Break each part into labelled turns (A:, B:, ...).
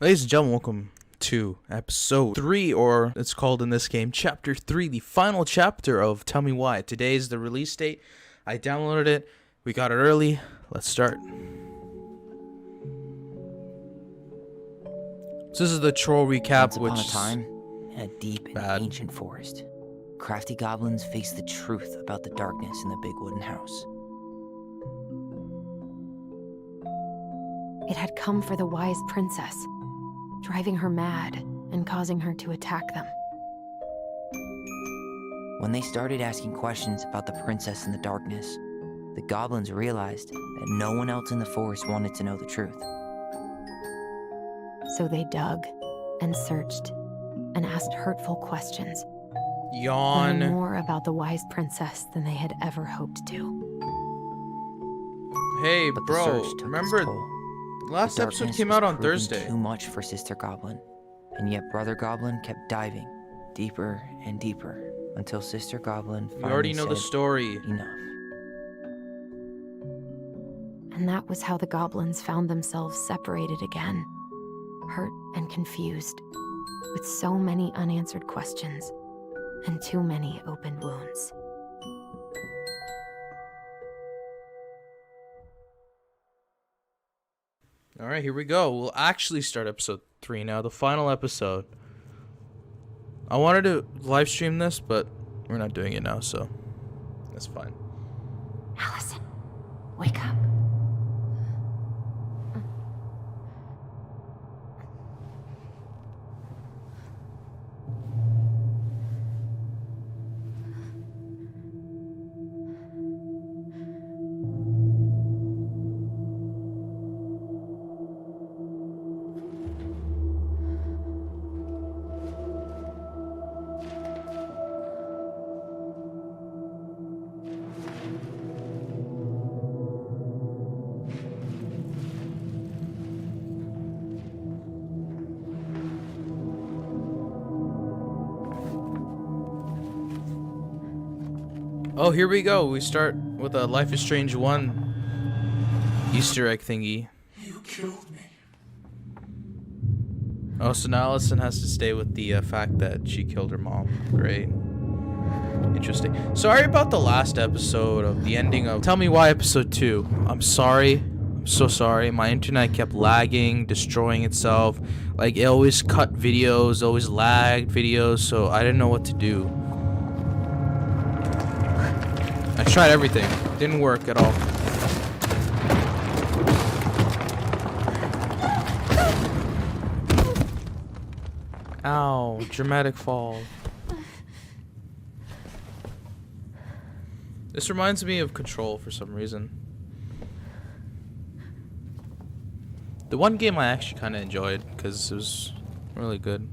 A: Ladies and gentlemen, welcome to episode 3, or it's called in this game Chapter 3, the final chapter of Tell Me Why. Today is the release date. I downloaded it. We got it early. Let's start. So this is the troll recap,
B: Once upon a time, in a deep and
A: bad.
B: ancient forest, crafty goblins faced the truth about the darkness in the big wooden house.
C: It had come for the wise princess, driving her mad and causing her to attack them.
B: When they started asking questions about the princess in the darkness, the goblins realized that no one else in the forest wanted to know the truth.
C: So they dug and searched and asked hurtful questions,
A: Yawn.
C: learning more about the wise princess than they had ever hoped to.
A: Hey,
B: But the
A: bro,
B: search took its
A: remember
B: toll.
A: last
B: The
A: episode
B: darkness
A: came
B: was
A: out on
B: proving
A: Thursday.
B: Too much for Sister Goblin, and yet Brother Goblin kept diving deeper and deeper until Sister Goblin finally
A: We already know the
B: said,
A: story.
B: Enough.
C: And that was how the goblins found themselves separated again, hurt and confused, with so many unanswered questions and too many open wounds.
A: Alright, here we go. We'll actually start episode 3 now, the final episode. I wanted to live stream this, but we're not doing it now, so that's fine.
C: Alyson, wake up.
A: Oh, here we go. We start with a Life is Strange 1 Easter egg thingy.
D: You killed me.
A: Oh, so now Alyson has to stay with the fact that she killed her mom. Great. Interesting. Sorry about the last episode of the ending of Tell Me Why episode 2. I'm sorry. I'm so sorry. My internet kept lagging, destroying itself. Like, it always cut videos, always lagged videos, so I didn't know what to do. I tried everything. Didn't work at all. Ow, dramatic fall. This reminds me of Control for some reason. The one game I actually kind of enjoyed because it was really good.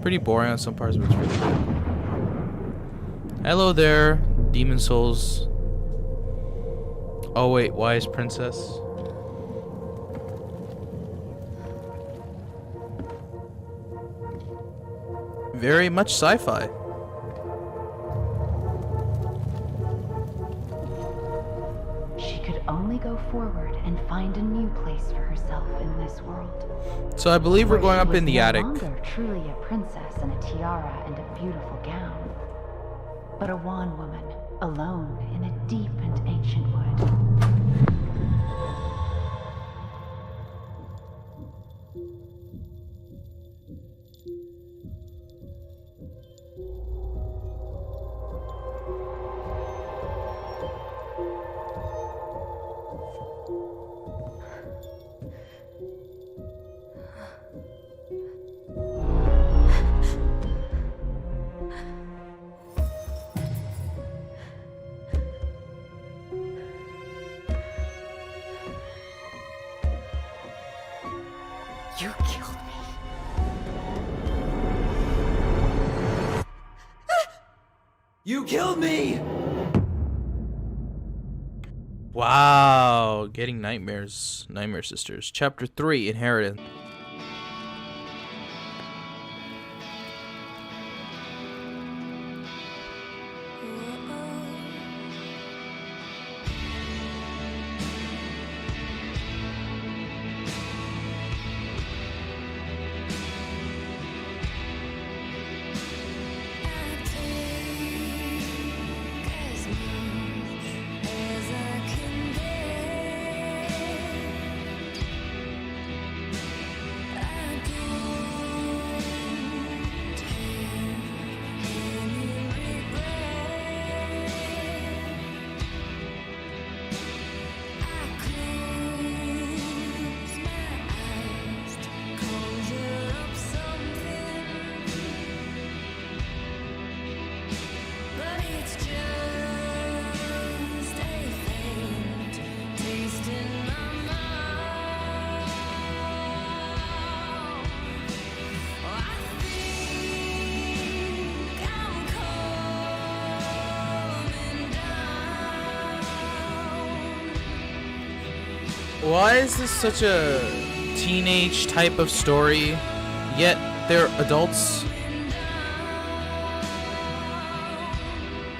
A: Pretty boring on some parts, but it's really good. Hello there, Demon Souls. Oh wait, Wise Princess. Very much sci-fi.
E: She could only go forward and find a new place for herself in this world.
A: So I believe we're going
E: Where she
A: up in
E: was
A: the
E: no
A: attic.
E: longer truly a princess in a tiara and a beautiful gown, but a wan woman, alone in a deep and ancient wood.
C: You killed me.
B: You killed me!
A: Wow, getting nightmares. Nightmare Sisters. Chapter 3, Inheritance. Why is this such a teenage type of story, yet they're adults?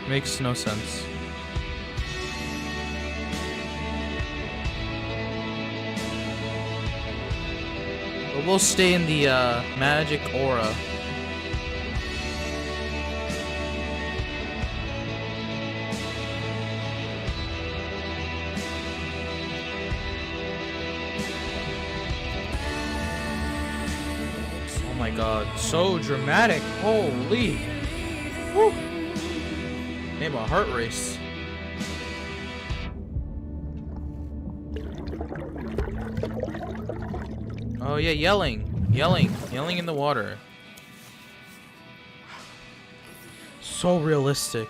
A: Makes no sense. But we'll stay in the magic aura. Oh my god, so dramatic. Holy. Woo. Made my heart race. Oh yeah, yelling in the water. So realistic.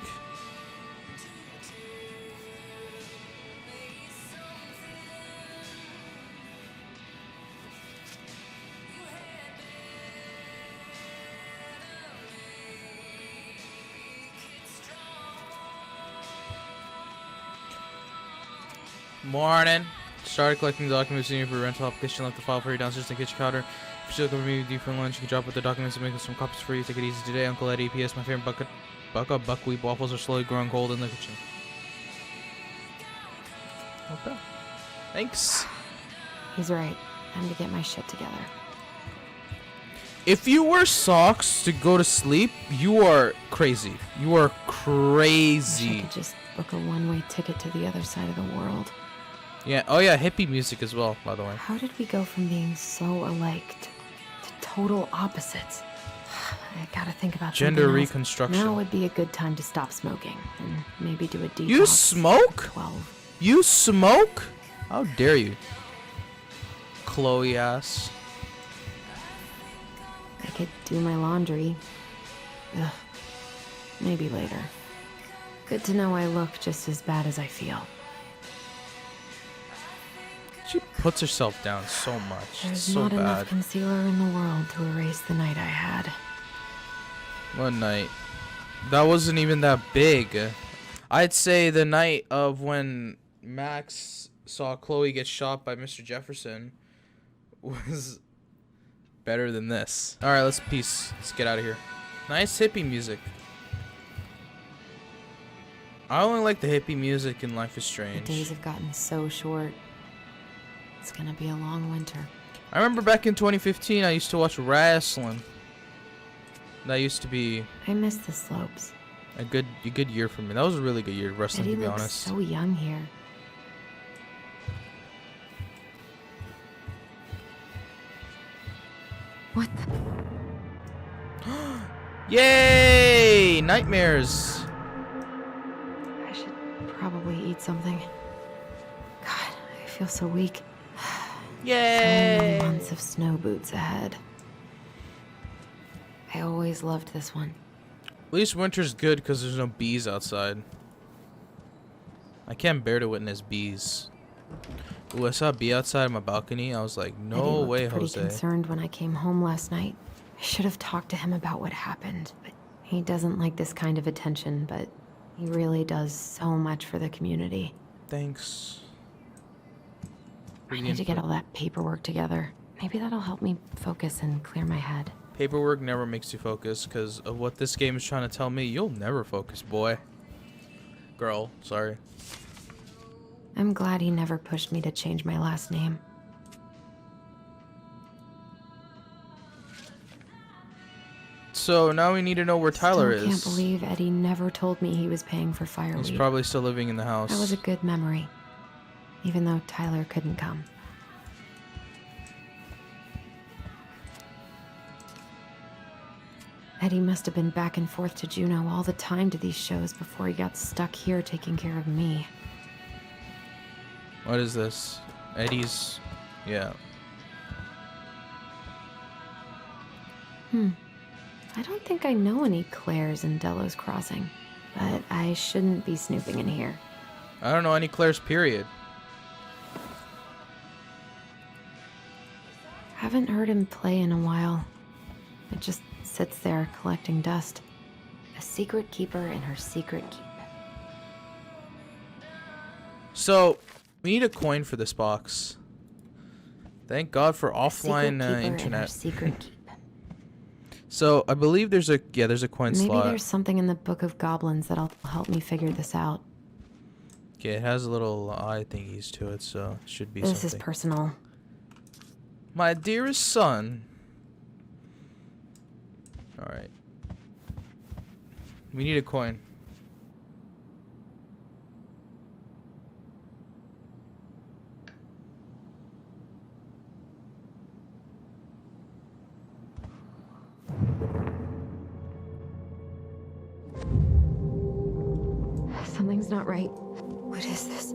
A: Morning. Started collecting the documents needed for rental application. Left the file for you downstairs in the kitchen counter. If you still come with me with you for lunch, you can drop with the documents and make some copies for you. Take it easy today, Uncle Eddie. P.S. My favorite buckwheat waffles are slowly growing cold in the kitchen. Okay. Thanks.
C: He's right. Time to get my shit together.
A: If you wear socks to go to sleep, you are crazy. You are crazy.
C: Wish I could just book a one-way ticket to the other side of the world.
A: Yeah. Oh yeah, hippie music as well, by the way.
C: How did we go from being so alike to total opposites? I gotta think about
A: Gender
C: something else.
A: reconstruction.
C: Now would be a good time to stop smoking and maybe do a detox.
A: You smoke?
C: 12.
A: You smoke? How dare you? Chloe ass.
C: I could do my laundry. Ugh. Maybe later. Good to know I look just as bad as I feel.
A: She puts herself down so much.
C: There's
A: It's so
C: not enough
A: bad.
C: concealer in the world to erase the night I had.
A: One night. That wasn't even that big. I'd say the night of when Max saw Chloe get shot by Mr. Jefferson was better than this. Alright, let's peace. Let's get out of here. Nice hippie music. I only like the hippie music in Life is
C: The
A: Strange.
C: days have gotten so short. It's gonna be a long winter.
A: I remember back in 2015 I used to watch wrestling. That used to be
C: I miss the slopes.
A: a good year for me. That was a really good year of wrestling,
C: Eddie
A: to be
C: looks
A: honest.
C: so young here. What the?
A: Yay! Nightmares.
C: I should probably eat something. God, I feel so weak. So
A: Yay!
C: many months of snow boots ahead. I always loved this one.
A: At least winter's good because there's no bees outside. I can't bear to witness bees. Ooh, I saw a bee outside my balcony. I was like,
C: Eddie
A: no
C: looked
A: way,
C: pretty
A: Jose.
C: concerned when I came home last night. I should have talked to him about what happened, but he doesn't like this kind of attention, but he really does so much for the community.
A: Thanks.
C: I need to get all that paperwork together. Maybe that'll help me focus and clear my head.
A: Paperwork never makes you focus because of what this game is trying to tell me. You'll never focus, boy. Girl, sorry.
C: I'm glad he never pushed me to change my last name.
A: So now we need to know where Tyler
C: Still
A: is.
C: can't believe Eddie never told me he was paying for
A: He's
C: fireweed.
A: probably still living in the house.
C: That was a good memory, even though Tyler couldn't come. Eddie must have been back and forth to Juneau all the time to these shows before he got stuck here taking care of me.
A: What is this? Eddie's... Yeah.
C: I don't think I know any Claires in Delos Crossing, but I shouldn't be snooping in here.
A: I don't know any Claire's, period.
C: Haven't heard him play in a while. It just sits there collecting dust. A secret keeper in her secret keep.
A: So, we need a coin for this box. Thank God for
C: Secret
A: offline
C: keeper in her
A: internet.
C: secret keep.
A: So I believe there's a coin
C: Maybe
A: slot.
C: there's something in the Book of Goblins that'll help me figure this out.
A: Okay, it has a little eye thingies to it, so it should be
C: This
A: something.
C: is personal.
A: My dearest son. Alright. We need a coin.
C: Something's not right. What is this?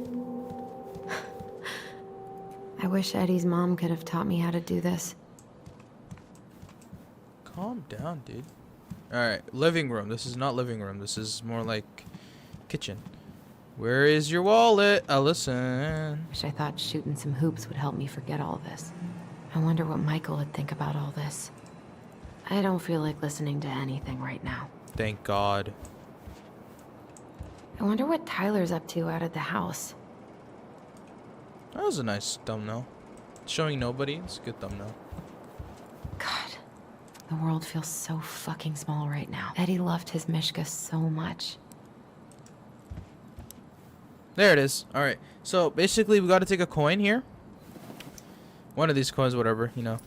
C: I wish Eddie's mom could have taught me how to do this.
A: Calm down, dude. Alright, living room. This is not living room. This is more like kitchen. Where is your wallet, Alyson?
C: Wish I thought shooting some hoops would help me forget all this. I wonder what Michael would think about all this. I don't feel like listening to anything right now.
A: Thank God.
C: I wonder what Tyler's up to out of the house.
A: That was a nice thumbnail. Showing nobody. It's a good thumbnail.
C: God, the world feels so fucking small right now. Eddie loved his Mishka so much.
A: There it is. Alright. So basically we gotta take a coin here. One of these coins, whatever, you know.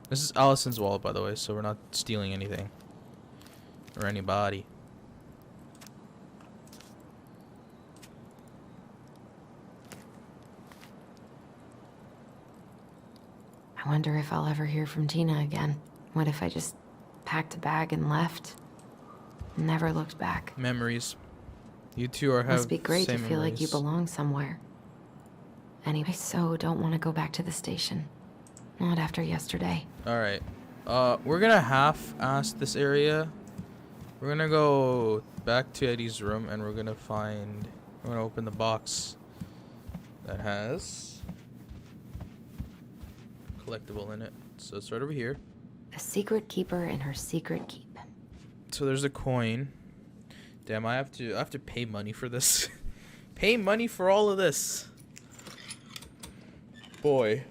A: This is Allison's wallet, by the way, so we're not stealing anything. Or anybody.
C: I wonder if I'll ever hear from Tina again. What if I just packed a bag and left? Never looked back.
A: Memories. You two are have
C: Must be great to
A: same
C: feel like you
A: memories.
C: belong somewhere. Anyway, I so don't want to go back to the station. Not after yesterday.
A: Alright. We're gonna half-ass this area. We're gonna go back to Eddie's room and we're gonna open the box that has collectible in it. So it's right over here.
C: A secret keeper in her secret keep.
A: So there's a coin. Damn, I have to pay money for this. Pay money for all of this. Boy.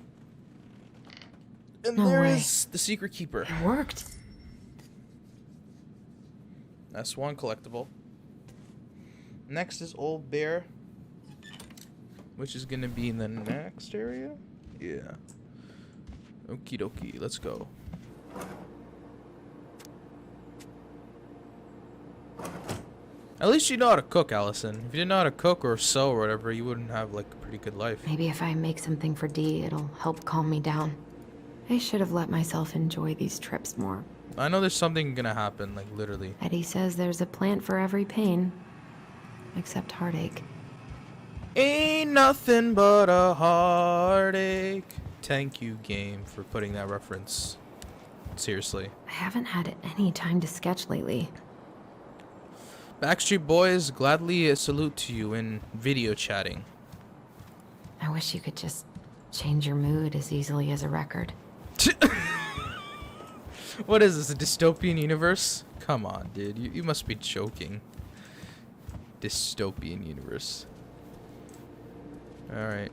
A: And
C: No
A: there
C: way.
A: is the secret keeper.
C: It worked.
A: That's one collectible. Next is Old Bear, which is gonna be in the next area. Yeah. Okie dokie, let's go. At least you know how to cook, Alyson. If you didn't know how to cook or sew or whatever, you wouldn't have like a pretty good life.
C: Maybe if I make something for Dee, it'll help calm me down. I should have let myself enjoy these trips more.
A: I know there's something gonna happen, like literally.
C: Eddie says there's a plant for every pain. Except heartache.
A: Ain't nothing but a heartache. Thank you, game, for putting that reference. Seriously.
C: I haven't had any time to sketch lately.
A: Backstreet Boys, gladly salute to you in video chatting.
C: I wish you could just change your mood as easily as a record.
A: What is this, a dystopian universe? Come on, dude. You must be joking. Dystopian universe. Alright.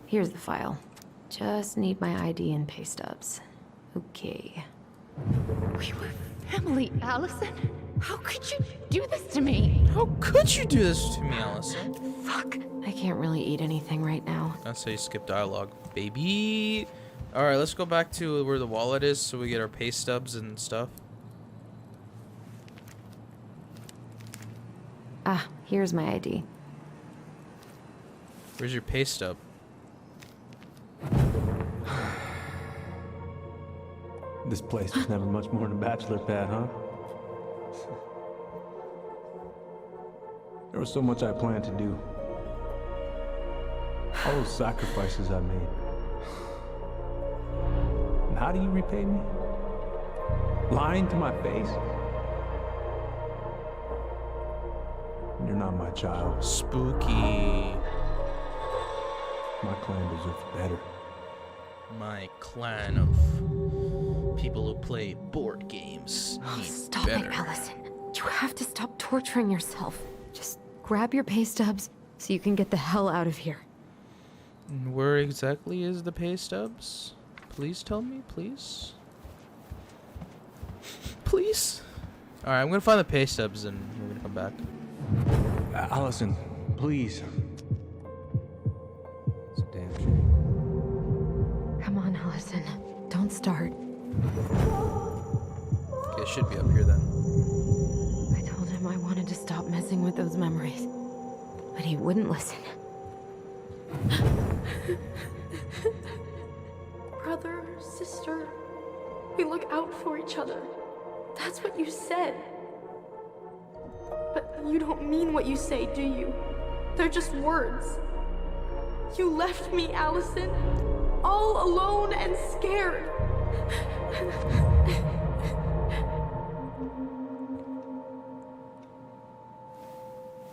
C: Here's the file. Just need my ID and pay stubs. Okay.
E: We were family, Alyson. How could you do this to me?
A: How could you do this to me, Alyson?
C: Fuck. I can't really eat anything right now.
A: That's how you skip dialogue, baby. Alright, let's go back to where the wallet is so we get our pay stubs and stuff.
C: Ah, here's my ID.
A: Where's your pay stub?
D: This place was never much more than a bachelor pad, huh? There was so much I planned to do. All those sacrifices I made. And how do you repay me? Lying to my face? You're not my child.
A: Spooky.
D: My clan deserves better.
A: My clan of people who play board games need
C: Stop
A: better.
C: it, Alyson. You have to stop torturing yourself. Just grab your pay stubs so you can get the hell out of here.
A: And where exactly is the pay stubs? Please tell me, please. Please. All right, I'm gonna find the pay stubs and we're gonna come back.
D: Alyson, please. It's a damn shame.
C: Come on, Alyson. Don't start.
A: Okay, it should be up here then.
C: I told him I wanted to stop messing with those memories, but he wouldn't listen.
F: Brother, sister, we look out for each other. That's what you said. But you don't mean what you say, do you? They're just words. You left me, Alyson, all alone and scared.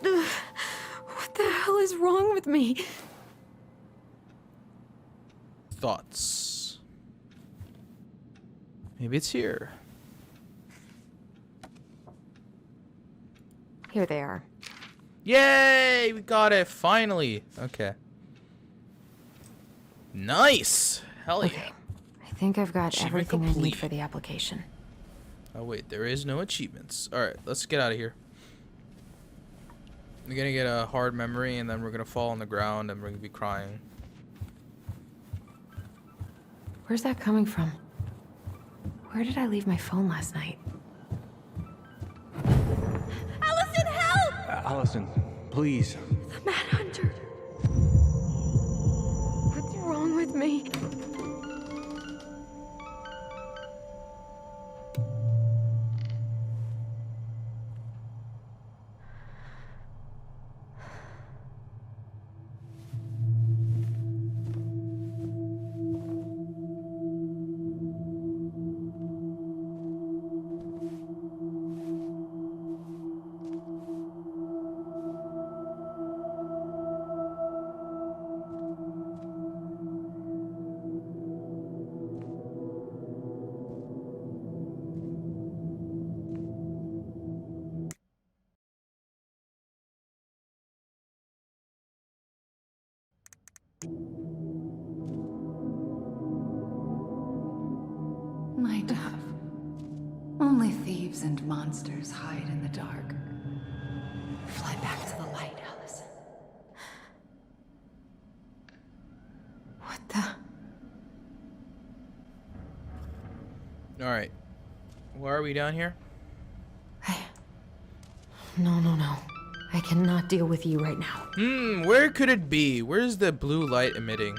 C: What the hell is wrong with me?
A: Thoughts. Maybe it's here.
C: Here they are.
A: Yay! We got it finally. Okay. Nice. Hell
C: Okay.
A: yeah.
C: I think I've got
A: Achievement
C: everything I need
A: complete.
C: for the application.
A: Oh wait, there is no achievements. All right, let's get out of here. We're gonna get a hard memory, and then we're gonna fall on the ground, and we're gonna be crying.
C: Where's that coming from? Where did I leave my phone last night?
F: Alyson, help!
D: Alyson, please.
F: The Mad Hunter.
C: What's wrong with me?
E: My dove. Only thieves and monsters hide in the dark. Fly back to the light, Alyson.
C: What the?
A: All right. Why are we down here?
C: No. I cannot deal with you right now.
A: Where could it be? Where's the blue light emitting?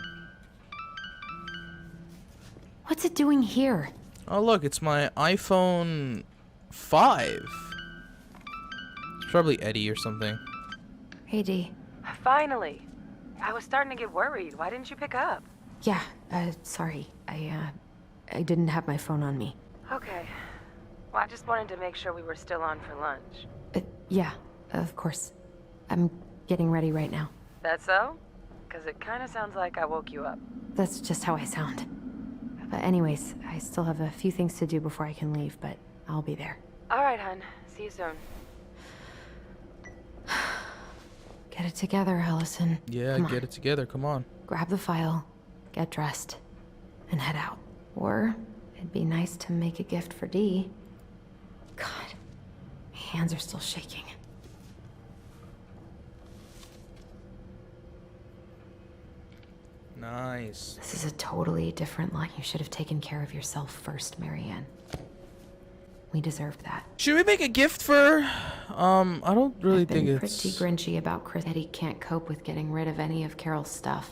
C: What's it doing here?
A: Oh look, it's my iPhone 5. It's probably Eddie or something.
C: Hey, Dee.
G: Finally. I was starting to get worried. Why didn't you pick up?
C: Yeah, sorry. I didn't have my phone on me.
G: Okay. Well, I just wanted to make sure we were still on for lunch.
C: Yeah, of course. I'm getting ready right now.
G: That so? Because it kind of sounds like I woke you up.
C: That's just how I sound. But anyways, I still have a few things to do before I can leave, but I'll be there.
G: All right, hun. See you soon.
C: Get it together, Alyson.
A: Yeah,
C: Come on.
A: get it together. Come on.
C: Grab the file, get dressed, and head out. Or it'd be nice to make a gift for Dee. God, my hands are still shaking.
A: Nice.
C: This is a totally different line. You should have taken care of yourself first, Marianne. We deserved that.
A: Should we make a gift for? I don't really
C: I've been
A: think
C: pretty
A: it's
C: grinchy about Chris that he can't cope with getting rid of any of Carol's stuff.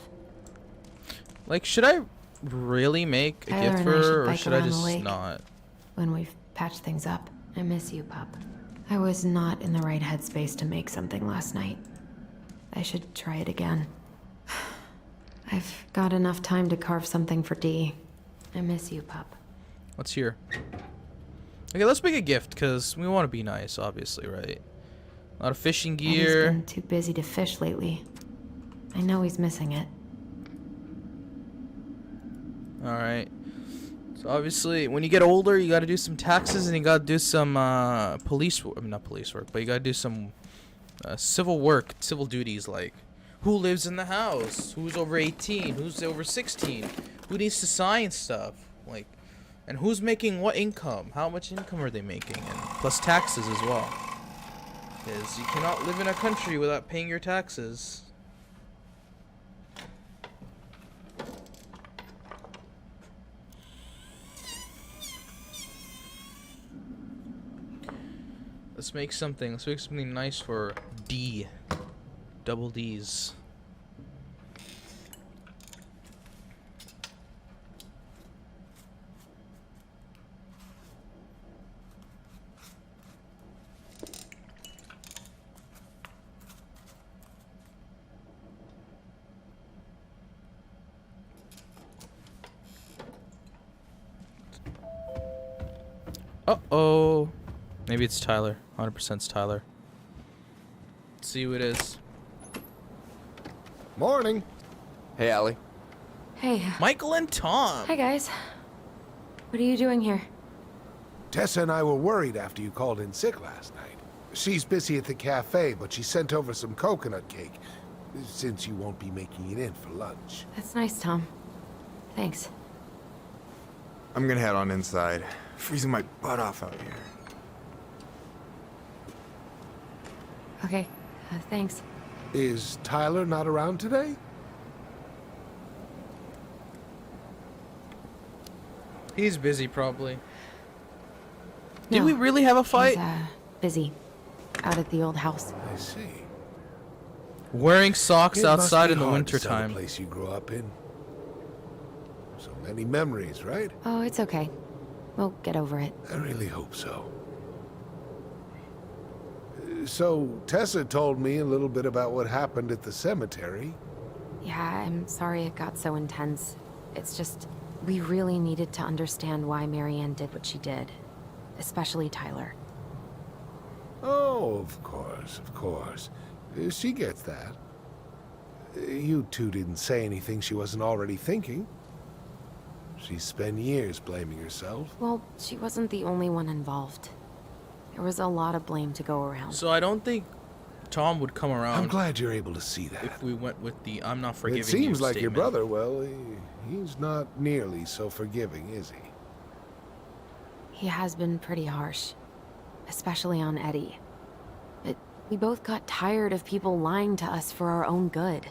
A: like. Should I really make a
C: Tyler
A: gift
C: and
A: for
C: I should
A: her, or
C: bike
A: should I
C: around the
A: just
C: lake.
A: not?
C: When we've patched things up. I miss you, pup. I was not in the right headspace to make something last night. I should try it again. I've got enough time to carve something for Dee. I miss you, pup.
A: What's here? Okay, let's make a gift because we want to be nice, obviously, right? A lot of fishing
C: Eddie's
A: gear.
C: been too busy to fish lately. I know he's missing it.
A: All right. So obviously, when you get older, you got to do some taxes and you got to do some police. I mean, not police work, but you got to do some civil work, civil duties like who lives in the house, who's over 18, who's over 16, who needs to sign stuff, like, and who's making what income, how much income are they making, and plus taxes as well. Because you cannot live in a country without paying your taxes. Let's make something nice for D. Double D's. Uh-oh. Maybe it's Tyler. 100% it's Tyler. Let's see who it is.
H: Morning.
I: Hey, Allie.
C: Hey.
A: Michael and Tom.
C: Hi, guys. What are you doing here?
H: Tessa and I were worried after you called in sick last night. She's busy at the cafe, but she sent over some coconut cake, since you won't be making it in for lunch.
C: That's nice, Tom. Thanks.
I: I'm gonna head on inside. Freezing my butt off out here.
C: Okay, thanks.
H: Is Tyler not around today?
A: He's busy, probably. Did
C: No,
A: we really have a fight?
C: He's, busy. Out at the old house.
H: I see.
A: Wearing socks
H: It must
A: outside
H: be
A: in the
H: hard to sell
A: wintertime.
H: the place you grew up in. So many memories, right?
C: Oh, it's okay. We'll get over it.
H: I really hope so. So, Tessa told me a little bit about what happened at the cemetery.
C: Yeah, I'm sorry it got so intense. It's just, we really needed to understand why Marianne did what she did. Especially Tyler.
H: Oh, of course, of course. She gets that. You two didn't say anything she wasn't already thinking. She spent years blaming herself.
C: Well, she wasn't the only one involved. There was a lot of blame to go around.
A: So I don't think Tom would come around.
H: I'm glad you're able to see that.
A: If we went with the "I'm not forgiving you"
H: It seems like your
A: statement.
H: brother, well, he's not nearly so forgiving, is he?
C: He has been pretty harsh. Especially on Eddie. But we both got tired of people lying to us for our own good.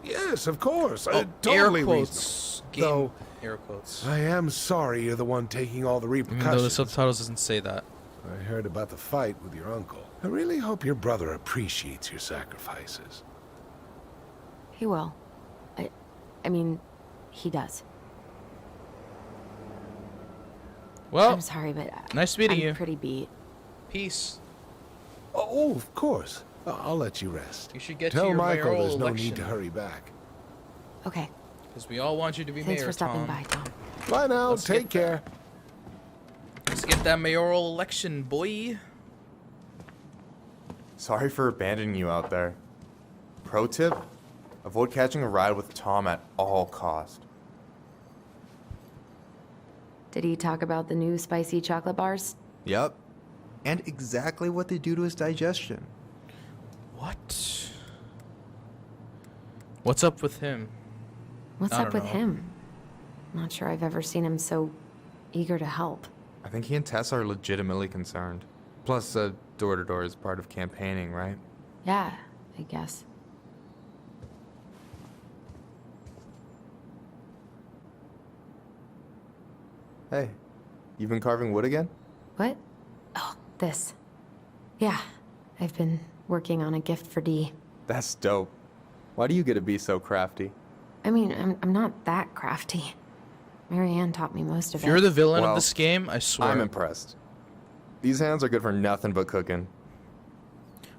H: Yes, of course.
A: Oh,
H: Totally
A: air quotes.
H: Though,
A: Air quotes.
H: I am sorry you're the one taking all the
A: Even though the
H: repercussions.
A: subtitles doesn't say that.
H: I heard about the fight with your uncle. I really hope your brother appreciates your sacrifices.
C: He will. I mean, he does.
A: Well,
C: I'm sorry, but
A: nice meeting
C: I'm
A: you.
C: pretty beat.
A: Peace.
H: Oh, of course. I'll let you rest.
A: You should get
H: Tell
A: to your
H: Michael
A: mayoral
H: there's no
A: election.
H: need to hurry back.
C: Okay.
A: Because we all want you to be
C: Thanks
A: mayor,
C: for stopping
A: Tom.
C: by, Tom.
H: Bye now.
A: Let's
H: Take
A: get
H: care.
A: Let's get that mayoral election, boy.
I: Sorry for abandoning you out there. Pro tip: avoid catching a ride with Tom at all cost.
C: Did he talk about the new spicy chocolate bars?
J: Yep. And exactly what they do to his digestion.
A: What? What's up with him?
C: What's
A: I
C: up
A: don't
C: with
A: know.
C: him? Not sure I've ever seen him so eager to help.
I: I think he and Tess are legitimately concerned. Plus, door-to-door is part of campaigning, right?
C: Yeah, I guess.
I: Hey, you've been carving wood again?
C: What? Oh, this. Yeah, I've been working on a gift for Dee.
I: That's dope. Why do you get to be so crafty?
C: I mean, I'm not that crafty. Marianne taught me most of
A: If
C: it.
A: you're the villain
I: Well,
A: of this game, I swear.
I: I'm impressed. These hands are good for nothing but cooking.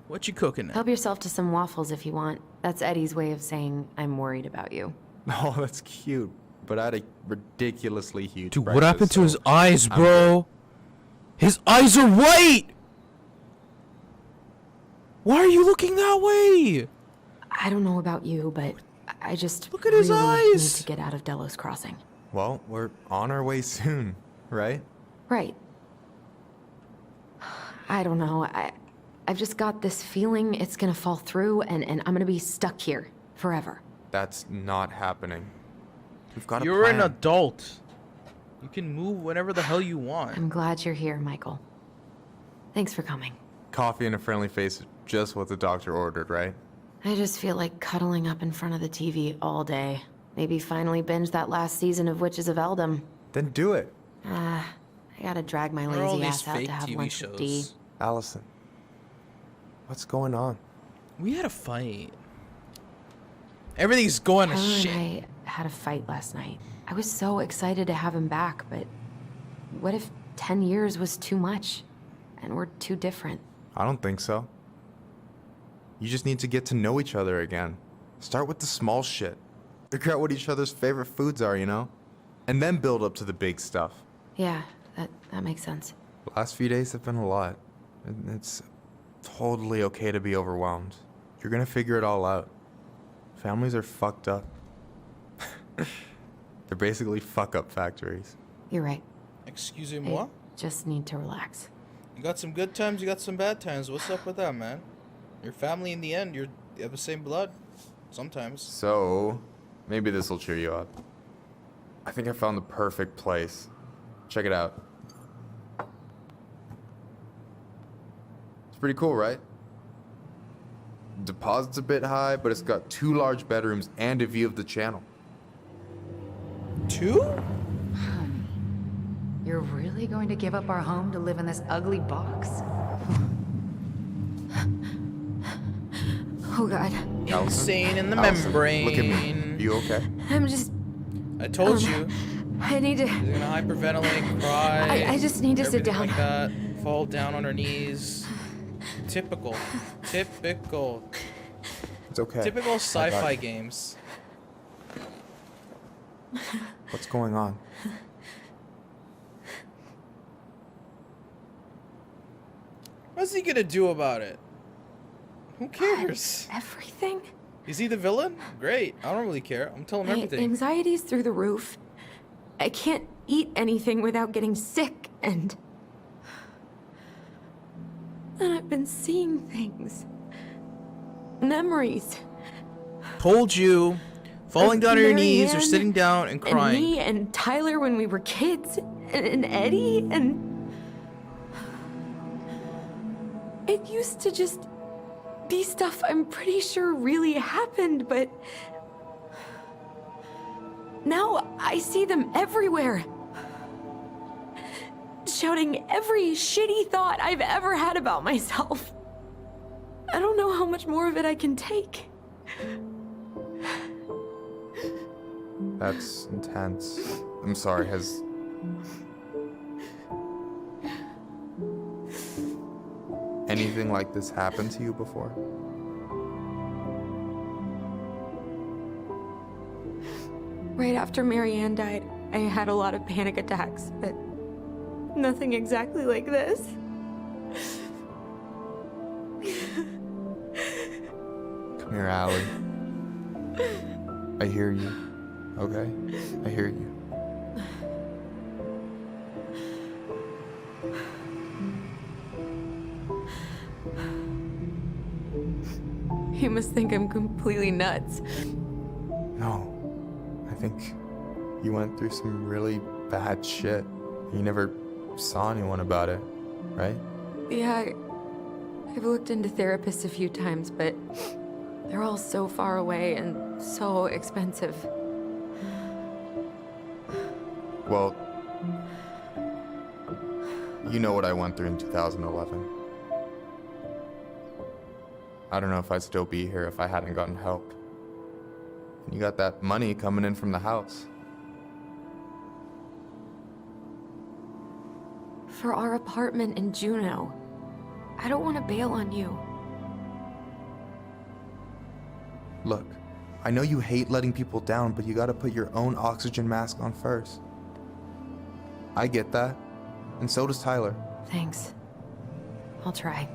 A: What you cooking now?
C: Help yourself to some waffles if you want. That's Eddie's way of saying I'm worried about you.
I: Oh, that's cute. But I had a ridiculously huge
A: Dude, what
I: breakfast,
A: happened to
I: so
A: his eyes,
I: I'm
A: bro? His eyes are white! Why are you looking that way?
C: I don't know about you, but I just
A: Look at his
C: really
A: eyes!
C: need to get out of Delos Crossing.
I: Well, we're on our way soon, right?
C: Right. I don't know. I've just got this feeling it's gonna fall through and I'm gonna be stuck here. Forever.
I: That's not happening. We've got a
A: You're
I: plan.
A: an adult. You can move whenever the hell you want.
C: I'm glad you're here, Michael. Thanks for coming.
I: Coffee and a friendly face, just what the doctor ordered, right?
C: I just feel like cuddling up in front of the TV all day. Maybe finally binge that last season of Witches of Eldom.
I: Then do it.
C: I gotta drag my
A: What are all
C: lazy
A: these
C: ass out
A: fake
C: to have
A: TV
C: lunch with Dee.
A: shows?
I: Alyson, what's going on?
A: We had a fight. Everything's going to
C: Tyler
A: shit.
C: and I had a fight last night. I was so excited to have him back, but what if 10 years was too much and we're too different?
I: I don't think so. You just need to get to know each other again. Start with the small shit. Figure out what each other's favorite foods are, you know? And then build up to the big stuff.
C: Yeah, that makes sense.
I: The last few days have been a lot. And it's totally okay to be overwhelmed. You're gonna figure it all out. Families are fucked up. They're basically fuck-up factories.
C: You're right.
A: Excusez-moi?
C: I just need to relax.
A: You got some good times, you got some bad times. What's up with that, man? Your family in the end, you have the same blood. Sometimes.
I: So, maybe this will cheer you up. I think I found the perfect place. Check it out. It's pretty cool, right? Deposit's a bit high, but it's got 2 large bedrooms and a view of the channel.
A: 2?
E: Honey, you're really going to give up our home to live in this ugly box?
C: Oh God.
I: Alyson?
A: Insane in the
I: Alyson,
A: membrane.
I: Look at me. You okay?
C: I'm just...
A: I told you.
C: I need to...
A: She's gonna hyperventilate, cry.
C: I just need to sit
A: everything
C: down.
A: Like that. Fall down on her knees. Typical. Typical.
I: It's okay.
A: Typical sci-fi games.
I: What's going on?
A: What's he gonna do about it? Who cares?
C: Everything?
A: Is he the villain? Great. I don't really care. I'm telling him
C: My
A: everything.
C: anxiety's through the roof. I can't eat anything without getting sick, and I've been seeing things. Memories.
A: Told you. Falling down on your knees or
C: Marianne
A: sitting down and crying.
C: And me and Tyler when we were kids, and Eddie, and... It used to just be stuff I'm pretty sure really happened, but... Now I see them everywhere. Shouting every shitty thought I've ever had about myself. I don't know how much more of it I can take.
I: That's intense. I'm sorry, has... anything like this happened to you before?
C: Right after Marianne died, I had a lot of panic attacks, but nothing exactly like this.
I: Come here, Allie. I hear you. Okay? I hear you.
C: You must think I'm completely nuts.
I: No. I think you went through some really bad shit. You never saw anyone about it, right?
C: Yeah, I've looked into therapists a few times, but they're all so far away and so expensive.
I: Well, you know what I went through in 2011. I don't know if I'd still be here if I hadn't gotten help. And you got that money coming in from the house.
C: For our apartment in Juneau. I don't want to bail on you.
I: Look, I know you hate letting people down, but you gotta put your own oxygen mask on first. I get that, and so does Tyler.
C: Thanks. I'll try.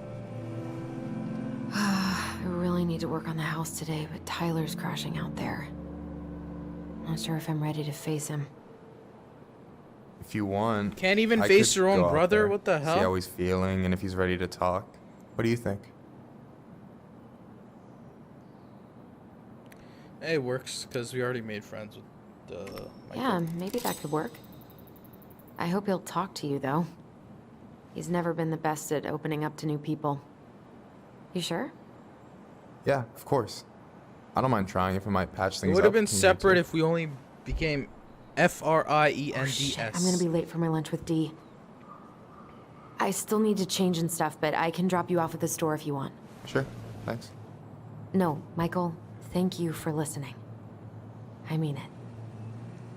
C: I really need to work on the house today, but Tyler's crashing out there. Not sure if I'm ready to face him.
I: If you want,
A: Can't even
I: I
A: face
I: could
A: your
I: go
A: own
I: out
A: brother?
I: there,
A: What the
I: see
A: hell?
I: how he's feeling and if he's ready to talk. What do you think?
A: It works because we already made friends with Michael.
C: Yeah, maybe that could work. I hope he'll talk to you, though. He's never been the best at opening up to new people. You sure?
I: Yeah, of course. I don't mind trying if it might patch
A: It
I: things up.
A: would have been
I: if we need
A: separate
I: to.
A: if we only became FRIENDS.
C: I'm gonna be late for my lunch with Dee. I still need to change and stuff, but I can drop you off at the store if you want.
I: Sure, thanks.
C: No, Michael, thank you for listening. I mean it.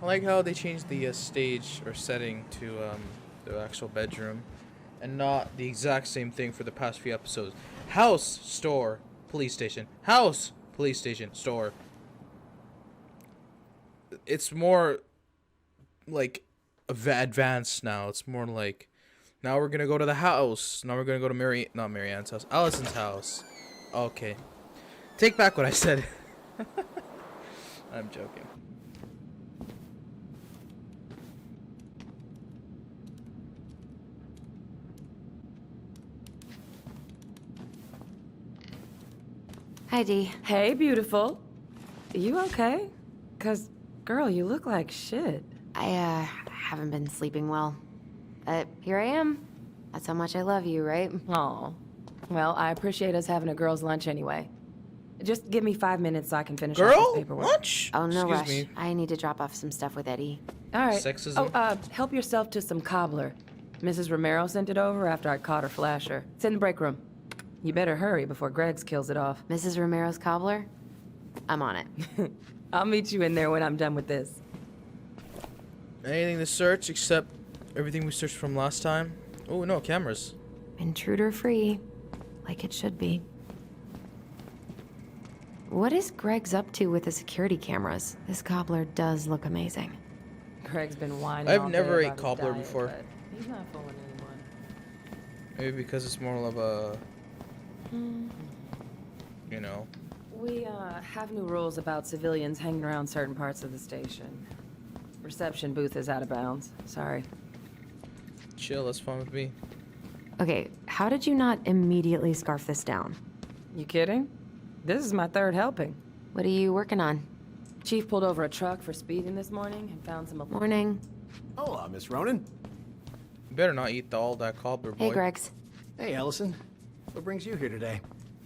A: I like how they changed the stage or setting to the actual bedroom, and not the exact same thing for the past few episodes. House, store, police station. House, police station, store. It's more like advanced now. It's more like, now we're gonna go to the house. Now we're gonna go to not Marianne's house, Alyson's house. Okay, take back what I said. I'm joking.
C: Hi, Dee.
K: Hey, beautiful. You okay? 'Cause, girl, you look like shit.
C: I haven't been sleeping well. But here I am. That's how much I love you, right?
K: Aw. Well, I appreciate us having a girl's lunch anyway. Just give me 5 minutes so I can finish off this
A: Girl,
K: paperwork.
A: lunch?
C: Oh, no
A: Excuse
C: rush.
A: me.
C: I need to drop off some stuff with Eddie.
K: All right.
A: Sexism.
K: Oh, help yourself to some cobbler. Mrs. Romero sent it over after I caught her flasher. It's in the break room. You better hurry before Greggs kills it off.
C: Mrs. Romero's cobbler? I'm on it.
K: I'll meet you in there when I'm done with this.
A: Anything to search except everything we searched from last time? Oh, no, cameras.
C: Intruder free. Like it should be. What is Greg's up to with the security cameras? This cobbler does look amazing.
K: Greg's been whining
A: I've
K: all
A: never
K: day
A: ate
K: about his
A: cobbler
K: diet,
A: before.
K: but he's not fooling anyone.
A: Maybe because it's more of a, you know.
K: We have new rules about civilians hanging around certain parts of the station. Reception booth is out of bounds. Sorry.
A: Chill, that's fine with me.
C: Okay, how did you not immediately scarf this down?
K: You kidding? This is my third helping.
C: What are you working on?
K: Chief pulled over a truck for speeding this morning and found some...
C: Morning.
L: Hola, Miss Ronan.
A: You better not eat all that cobbler, boy.
C: Hey, Gregs.
L: Hey, Alyson. What brings you here today?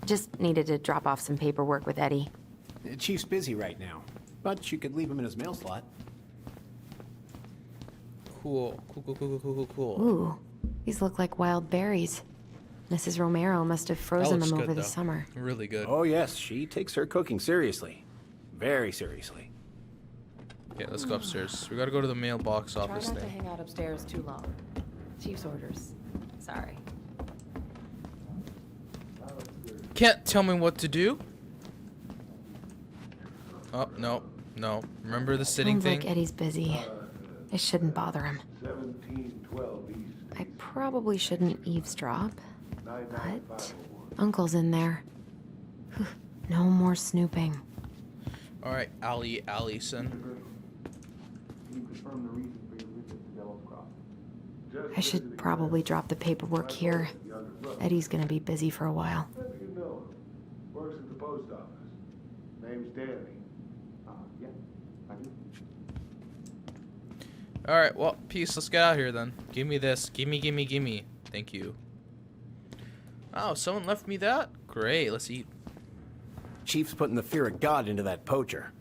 C: Just needed to drop off some paperwork with Eddie.
L: The Chief's busy right now, but you could leave him in his mail slot.
A: Cool. Cool.
C: Ooh, these look like wild berries. Mrs. Romero must have frozen
A: looks
C: them
A: good,
C: over the
A: though.
C: summer.
A: Really good.
L: Oh, yes, she takes her cooking seriously. Very seriously.
A: Okay, let's go upstairs. We gotta go to the mailbox
K: Try
A: office
K: not to
A: thing.
K: hang out upstairs too long. Chief's orders. Sorry.
A: Can't tell me what to do. Oh, no. Remember the sitting
C: Sounds
A: thing?
C: like Eddie's busy. I shouldn't bother him.
H: 1712 East.
C: I probably shouldn't eavesdrop, but Uncle's in there. Whew, no more snooping.
A: Alright, Alyson.
C: I should probably drop the paperwork here. Eddie's gonna be busy for a while.
H: Works at the post office. Name's Danny. Yeah, I do.
A: Alright, well, peace. Let's get out of here then. Give me this. Gimme. Thank you. Oh, someone left me that? Great, let's eat.
L: Chief's putting the fear of God into that poacher.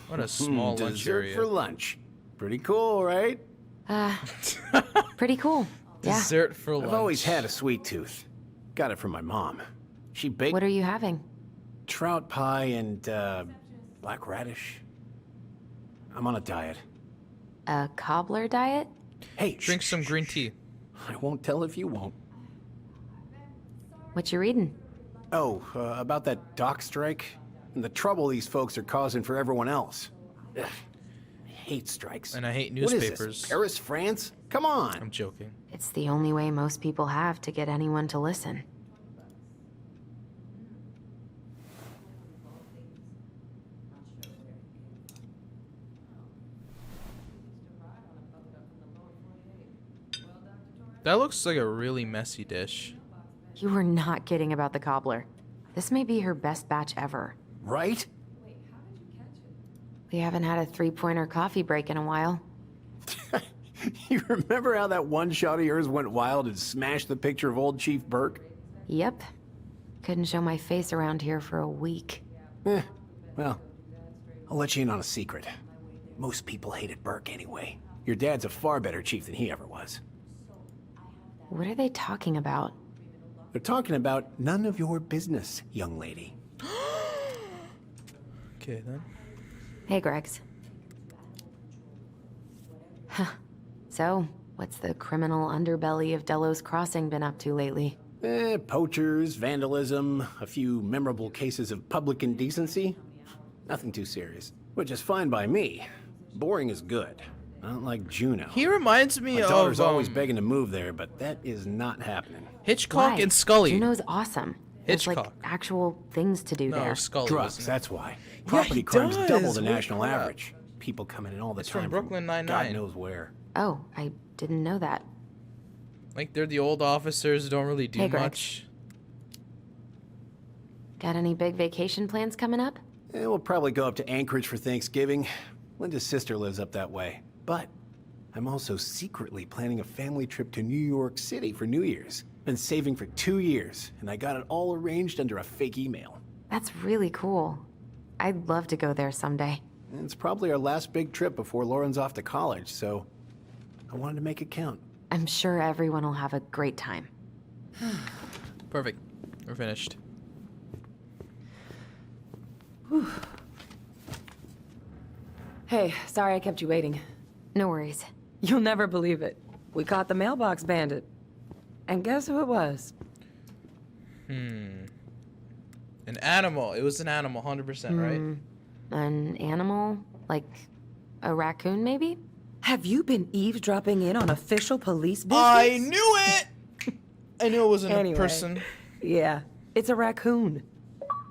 A: What a small lunch
L: Dessert
A: area.
L: for lunch. Pretty cool, right?
C: Pretty cool. Yeah.
A: Dessert for lunch.
L: I've always had a sweet tooth. Got it from my mom. She baked
C: What are you having?
L: trout pie and black radish. I'm on a diet.
C: A cobbler diet?
L: Hey,
A: Drink some green tea.
L: I won't tell if you won't.
C: What you reading?
L: Oh, about that dock strike and the trouble these folks are causing for everyone else. Ugh, I hate strikes.
A: And I hate
L: What is
A: newspapers.
L: this, Paris, France? Come on.
A: I'm joking.
C: It's the only way most people have to get anyone to listen.
A: That looks like a really messy dish.
C: You were not kidding about the cobbler. This may be her best batch ever.
L: Right?
C: We haven't had a three-pointer coffee break in a while.
L: You remember how that one shot of yours went wild and smashed the picture of old Chief Burke?
C: Yep. Couldn't show my face around here for a week.
L: Well, I'll let you in on a secret. Most people hated Burke anyway. Your dad's a far better chief than he ever was.
C: What are they talking about?
L: They're talking about none of your business, young lady.
A: Okay, then.
C: Hey, Gregs. Huh. So, what's the criminal underbelly of Delos Crossing been up to lately?
L: Poachers, vandalism, a few memorable cases of public indecency. Nothing too serious. Which is fine by me. Boring is good. Not like Juno.
A: He reminds me
L: My
A: of...
L: daughter's always begging to move there, but that is not happening.
A: Hitchcock
C: Why?
A: and Scully.
C: Juno's awesome. There's like
A: Hitchcock.
C: actual things to do
A: No,
C: there.
A: Scully.
L: Drugs,
A: wasn't it?
L: that's why.
A: Yeah,
L: Property
A: he
L: crime's double
A: does.
L: the
A: Holy
L: national
A: crap.
L: average. People coming in all the
A: It's
L: time
A: from Brooklyn
L: God
A: Nine-Nine.
L: knows where.
C: Oh, I didn't know that.
A: Like, they're the old officers, don't really do
C: Hey, Greg.
A: much.
C: Got any big vacation plans coming up?
L: We'll probably go up to Anchorage for Thanksgiving. Linda's sister lives up that way. But I'm also secretly planning a family trip to New York City for New Year's. Been saving for 2 years, and I got it all arranged under a fake email.
C: That's really cool. I'd love to go there someday.
L: And it's probably our last big trip before Lauren's off to college, so I wanted to make it count.
C: I'm sure everyone will have a great time.
A: Perfect. We're finished.
K: Hey, sorry I kept you waiting.
C: No worries.
K: You'll never believe it. We caught the mailbox bandit. And guess who it was?
A: An animal. It was an animal, 100%, right?
C: An animal? Like a raccoon, maybe?
K: Have you been eavesdropping in on official police business?
A: I knew it! I knew it wasn't
K: Anyway.
A: a person.
K: Yeah, it's a raccoon.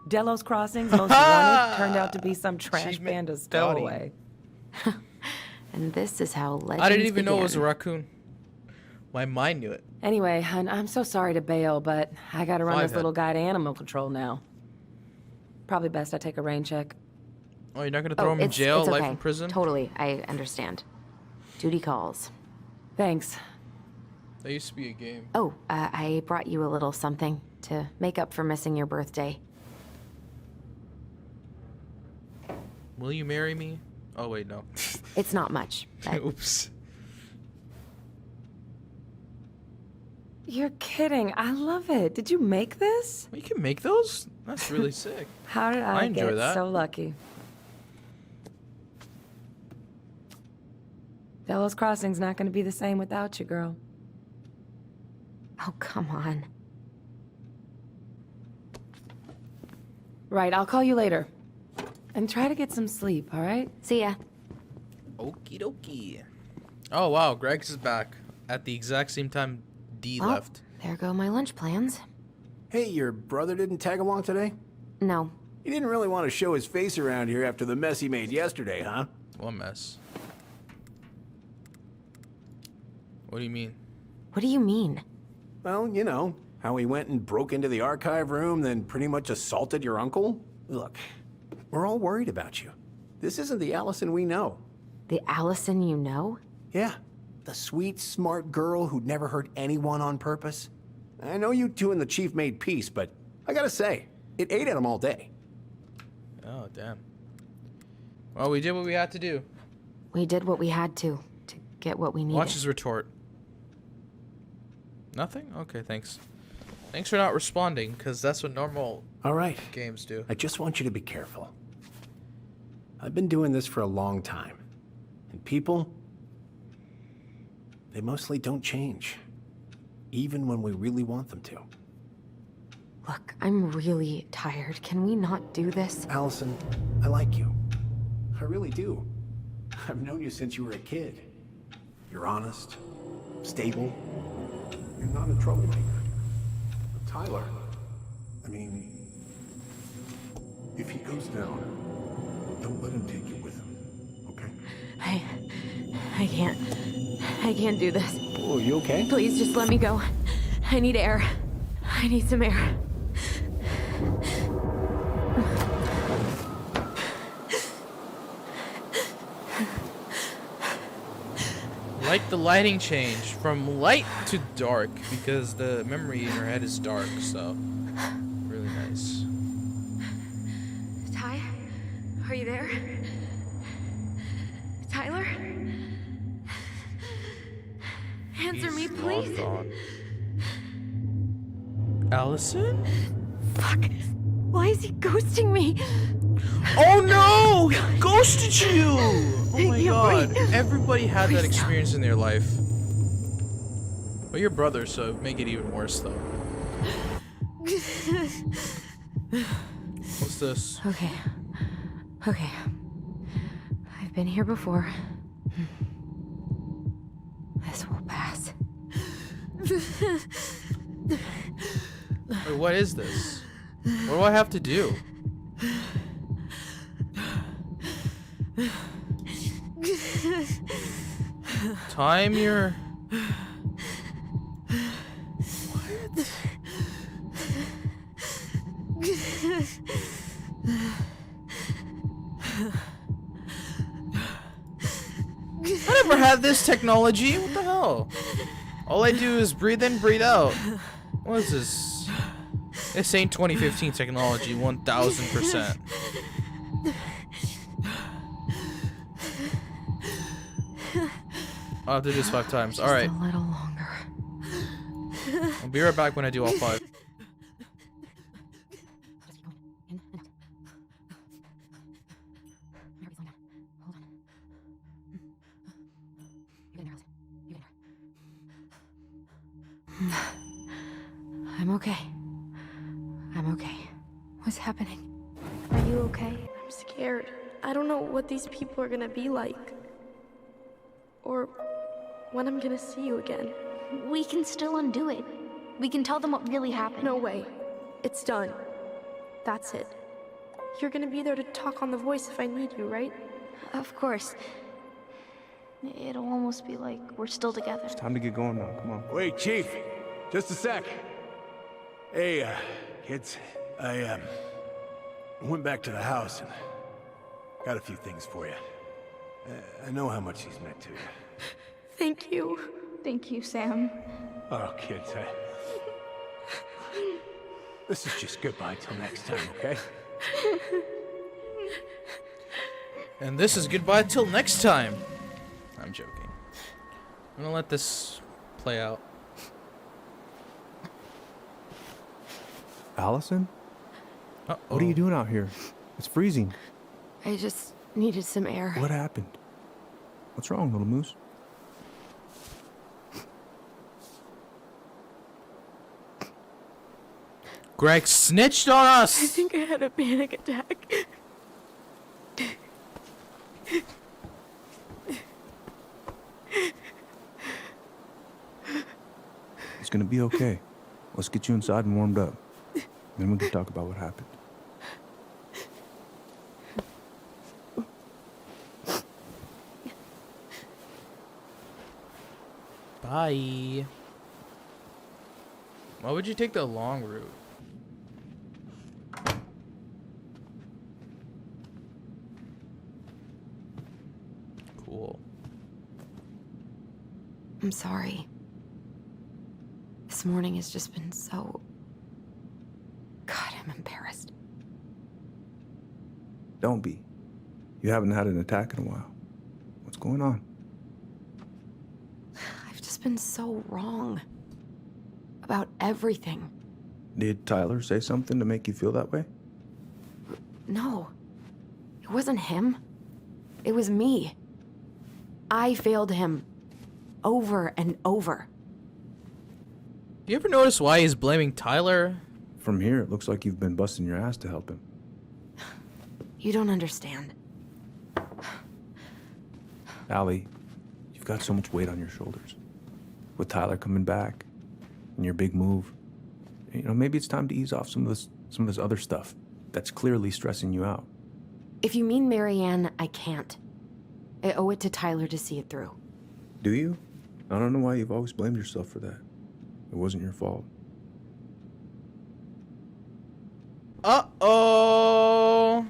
K: Delos Crossing's most wanted turned out to be some trash panda stowaway.
C: And this is how legends
A: I didn't even know it was a
C: began.
A: raccoon. My mind knew it.
K: Anyway, hun, I'm so sorry to bail, but I gotta run this
A: Fivehead.
K: little guy to animal control now. Probably best I take a rain check.
A: Oh, you're not gonna throw him in jail,
C: it's
A: life
C: okay.
A: in prison?
C: Totally, I understand. Duty calls.
K: Thanks.
A: That used to be a game.
C: Oh, I brought you a little something to make up for missing your birthday.
A: Will you marry me? Oh, wait, no.
C: It's not much, but
A: Oops.
K: You're kidding. I love it. Did you make this?
A: You can make those? That's really sick.
K: How did I
A: enjoy
K: get
A: that.
K: so lucky? Delos Crossing's not gonna be the same without you, girl.
C: oh, come on.
K: Right, I'll call you later. And try to get some sleep, all right?
C: See ya.
A: Okie dokie. Oh, wow. Greg's is back at the exact same time D
C: Well,
A: left.
C: there go my lunch plans.
L: Hey, your brother didn't tag along today?
C: No,
L: He didn't really want to show his face around here after the mess he made yesterday, huh?
A: What mess? What do you mean?
C: what do you mean?
L: Well, you know, how he went and broke into the archive room, then pretty much assaulted your uncle. Look, we're all worried about you. This isn't the Alyson we know.
C: The Alyson you know?
L: Yeah, the sweet, smart girl who'd never hurt anyone on purpose. I know you two and the chief made peace, but I gotta say, it ate at him all day.
A: Oh, damn. Well, we did what we had to do.
C: We did what we had to get what we needed.
A: Watch his retort. Nothing? Okay, thanks. Thanks for not responding, because that's what normal
L: All right,
A: games do.
L: I just want you to be careful. I've been doing this for a long time, and people, they mostly don't change, even when we really want them to.
C: Look, I'm really tired. Can we not do this?
L: Alyson, I like you. I really do. I've known you since you were a kid. You're honest, stable. You're not a troublemaker. But Tyler, I mean, if he goes down, don't let him take you with him, okay?
C: I can't do this.
L: Oh, you okay?
C: Please just let me go. I need air. I need some air.
A: like the lighting change from light to dark because the memory in her head is dark, so really nice.
F: Ty? Are you there? Tyler? Answer me, please.
A: Alyson?
F: Fuck. Why is he ghosting me?
A: Oh no! He ghosted you! Oh my
F: Yeah,
A: god.
F: wait.
A: Everybody had that
F: Please
A: experience in their life. But you're brothers, so make it even worse though. What's this?
C: Okay. Okay. I've been here before. This will pass.
A: Wait, what is this? What do I have to do? Time your... I never had this technology. What the hell? All I do is breathe in, breathe out. What is this? This ain't 2015 technology, 1000%. I'll have to do this 5 times. All right.
C: A little longer.
A: I'll be right back when I do all 5.
C: I'm okay. I'm okay. What's happening?
F: Are you okay? I'm scared. I don't know what these people are gonna be like. Or when I'm gonna see you again.
M: We can still undo it. We can tell them what really happened.
F: No way. It's done. That's it. You're gonna be there to talk on the voice if I need you, right?
M: Of course. It'll almost be like we're still together.
D: It's time to get going now. Come on.
L: Wait, Chief. Just a sec. Hey, kids. I went back to the house and got a few things for you. I know how much he's meant to you.
F: Thank you.
M: Thank you, Sam.
L: Oh, kids, this is just goodbye till next time, okay?
A: And this is goodbye till next time. I'm joking. I'm gonna let this play out.
D: Alyson?
A: Uh-oh.
D: What are you doing out here? It's freezing.
C: I just needed some air.
D: What happened? What's wrong, little moose?
A: Greg snitched on us!
F: I think I had a panic attack.
D: It's gonna be okay. Let's get you inside and warmed up. Then we can talk about what happened.
A: Bye. Why would you take the long route? Cool.
C: I'm sorry. This morning has just been so... God, I'm embarrassed.
D: Don't be. You haven't had an attack in a while. What's going on?
C: I've just been so wrong. About everything.
D: Did Tyler say something to make you feel that way?
C: No. It wasn't him. It was me. I failed him. Over and over.
A: Do you ever notice why he's blaming Tyler?
D: From here, it looks like you've been busting your ass to help him.
C: You don't understand.
D: Allie, you've got so much weight on your shoulders. With Tyler coming back, and your big move, you know, maybe it's time to ease off some of this other stuff that's clearly stressing you out.
C: If you mean Marianne, I can't. I owe it to Tyler to see it through.
D: Do you? I don't know why you've always blamed yourself for that. It wasn't your fault.
A: Uh-oh.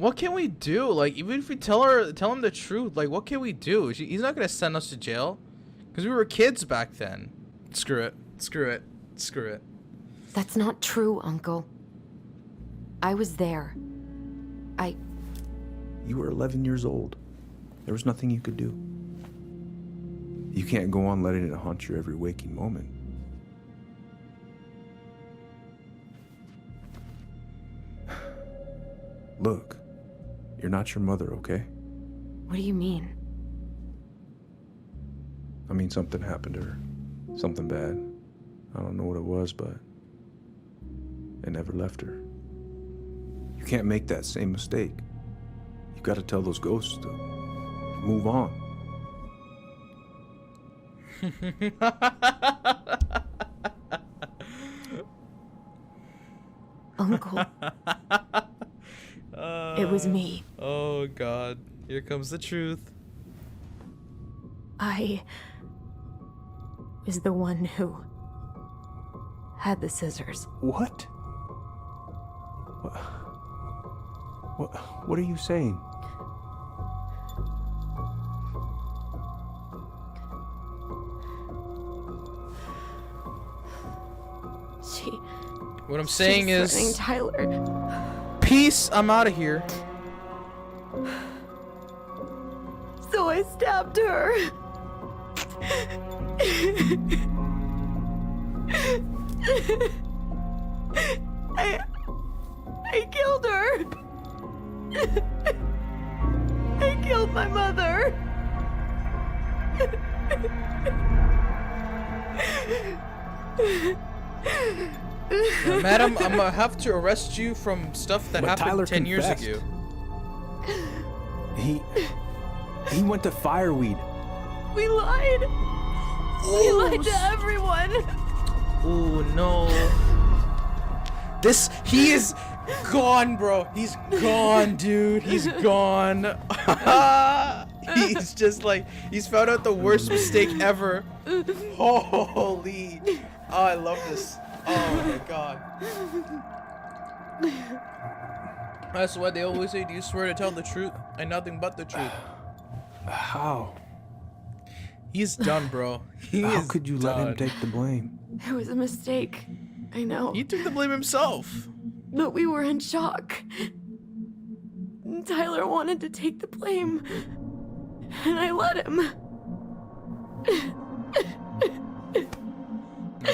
A: What can we do? Like, even if we tell him the truth, like, what can we do? He's not gonna send us to jail, because we were kids back then. Screw it. Screw it. Screw it.
C: That's not true, Uncle. I was there.
D: You were 11 years old. There was nothing you could do. You can't go on letting it haunt your every waking moment. Look, you're not your mother, okay?
C: What do you mean?
D: I mean, something happened to her. Something bad. I don't know what it was, but it never left her. You can't make that same mistake. You gotta tell those ghosts to move on.
C: Uncle. It was me.
A: Oh, God. Here comes the truth.
C: I was the one who had the scissors.
D: What? What are you saying?
A: What I'm saying is,
C: threatening Tyler.
A: Peace. I'm out of here.
F: So I stabbed her. I killed her. I killed my mother.
A: Madam, I'm gonna have to arrest you from stuff that happened
D: Tyler
A: 10 years
D: confessed.
A: ago.
D: He went to Fireweed.
F: We lied. We lied to everyone.
A: Oh no. He is gone, bro. He's gone, dude. He's gone. He's just like, he's found out the worst mistake ever. Holy. Oh, I love this. Oh my god. That's why they always say, do you swear to tell the truth and nothing but the truth?
D: How?
A: He's done, bro.
D: How could you let him take the blame?
F: It was a mistake. I know.
A: He took the blame himself.
F: But we were in shock. Tyler wanted to take the blame. And I let him.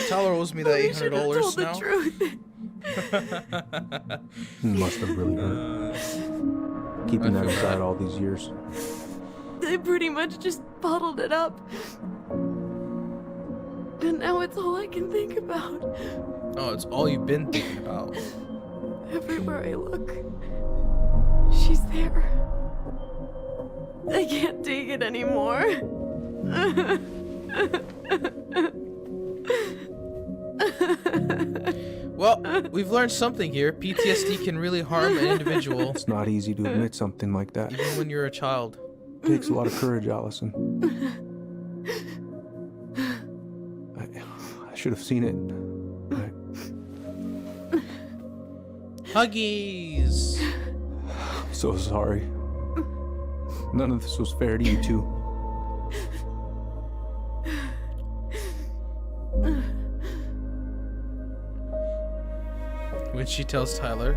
A: Tyler owes me that $800 now.
F: The truth.
D: Must have really hurt. Keeping that inside all these years.
F: I pretty much just bottled it up. And now it's all I can think about.
A: Oh, it's all you've been thinking about.
F: Everywhere I look, she's there. I can't take it anymore.
A: Well, we've learned something here. PTSD can really harm an individual.
D: It's not easy to admit something like that.
A: Even when you're a child.
D: It takes a lot of courage, Alyson. I should have seen it.
A: Huggies.
D: So sorry. None of this was fair to you two.
A: When she tells Tyler,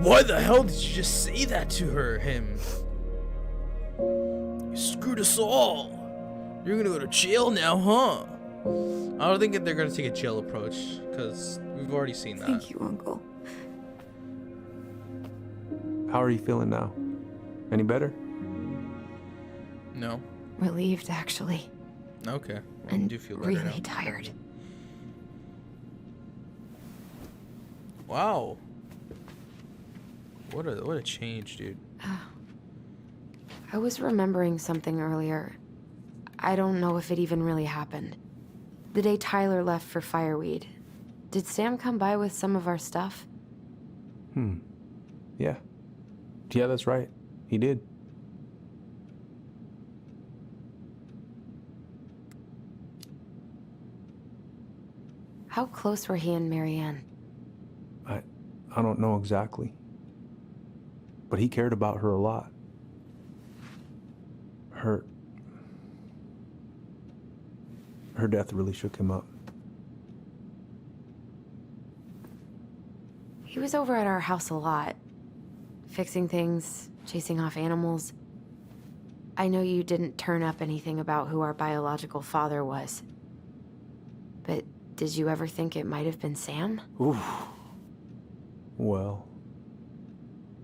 A: why the hell did you just say that to him? You screwed us all. You're gonna go to jail now, huh? I don't think they're gonna take a jail approach, because we've already seen that.
F: Thank you, Uncle.
D: How are you feeling now? Any better?
A: No.
C: Relieved, actually.
A: Okay. I
C: And
A: do feel better
C: really
A: now.
C: tired.
A: Wow. What a change, dude.
C: I was remembering something earlier. I don't know if it even really happened. The day Tyler left for Fireweed, did Sam come by with some of our stuff?
D: Yeah. Yeah, that's right. He did.
C: How close were he and Marianne?
D: I don't know exactly. But he cared about her a lot. Her death really shook him up.
C: He was over at our house a lot, fixing things, chasing off animals. I know you didn't turn up anything about who our biological father was, but did you ever think it might have been Sam?
D: Oof. Well,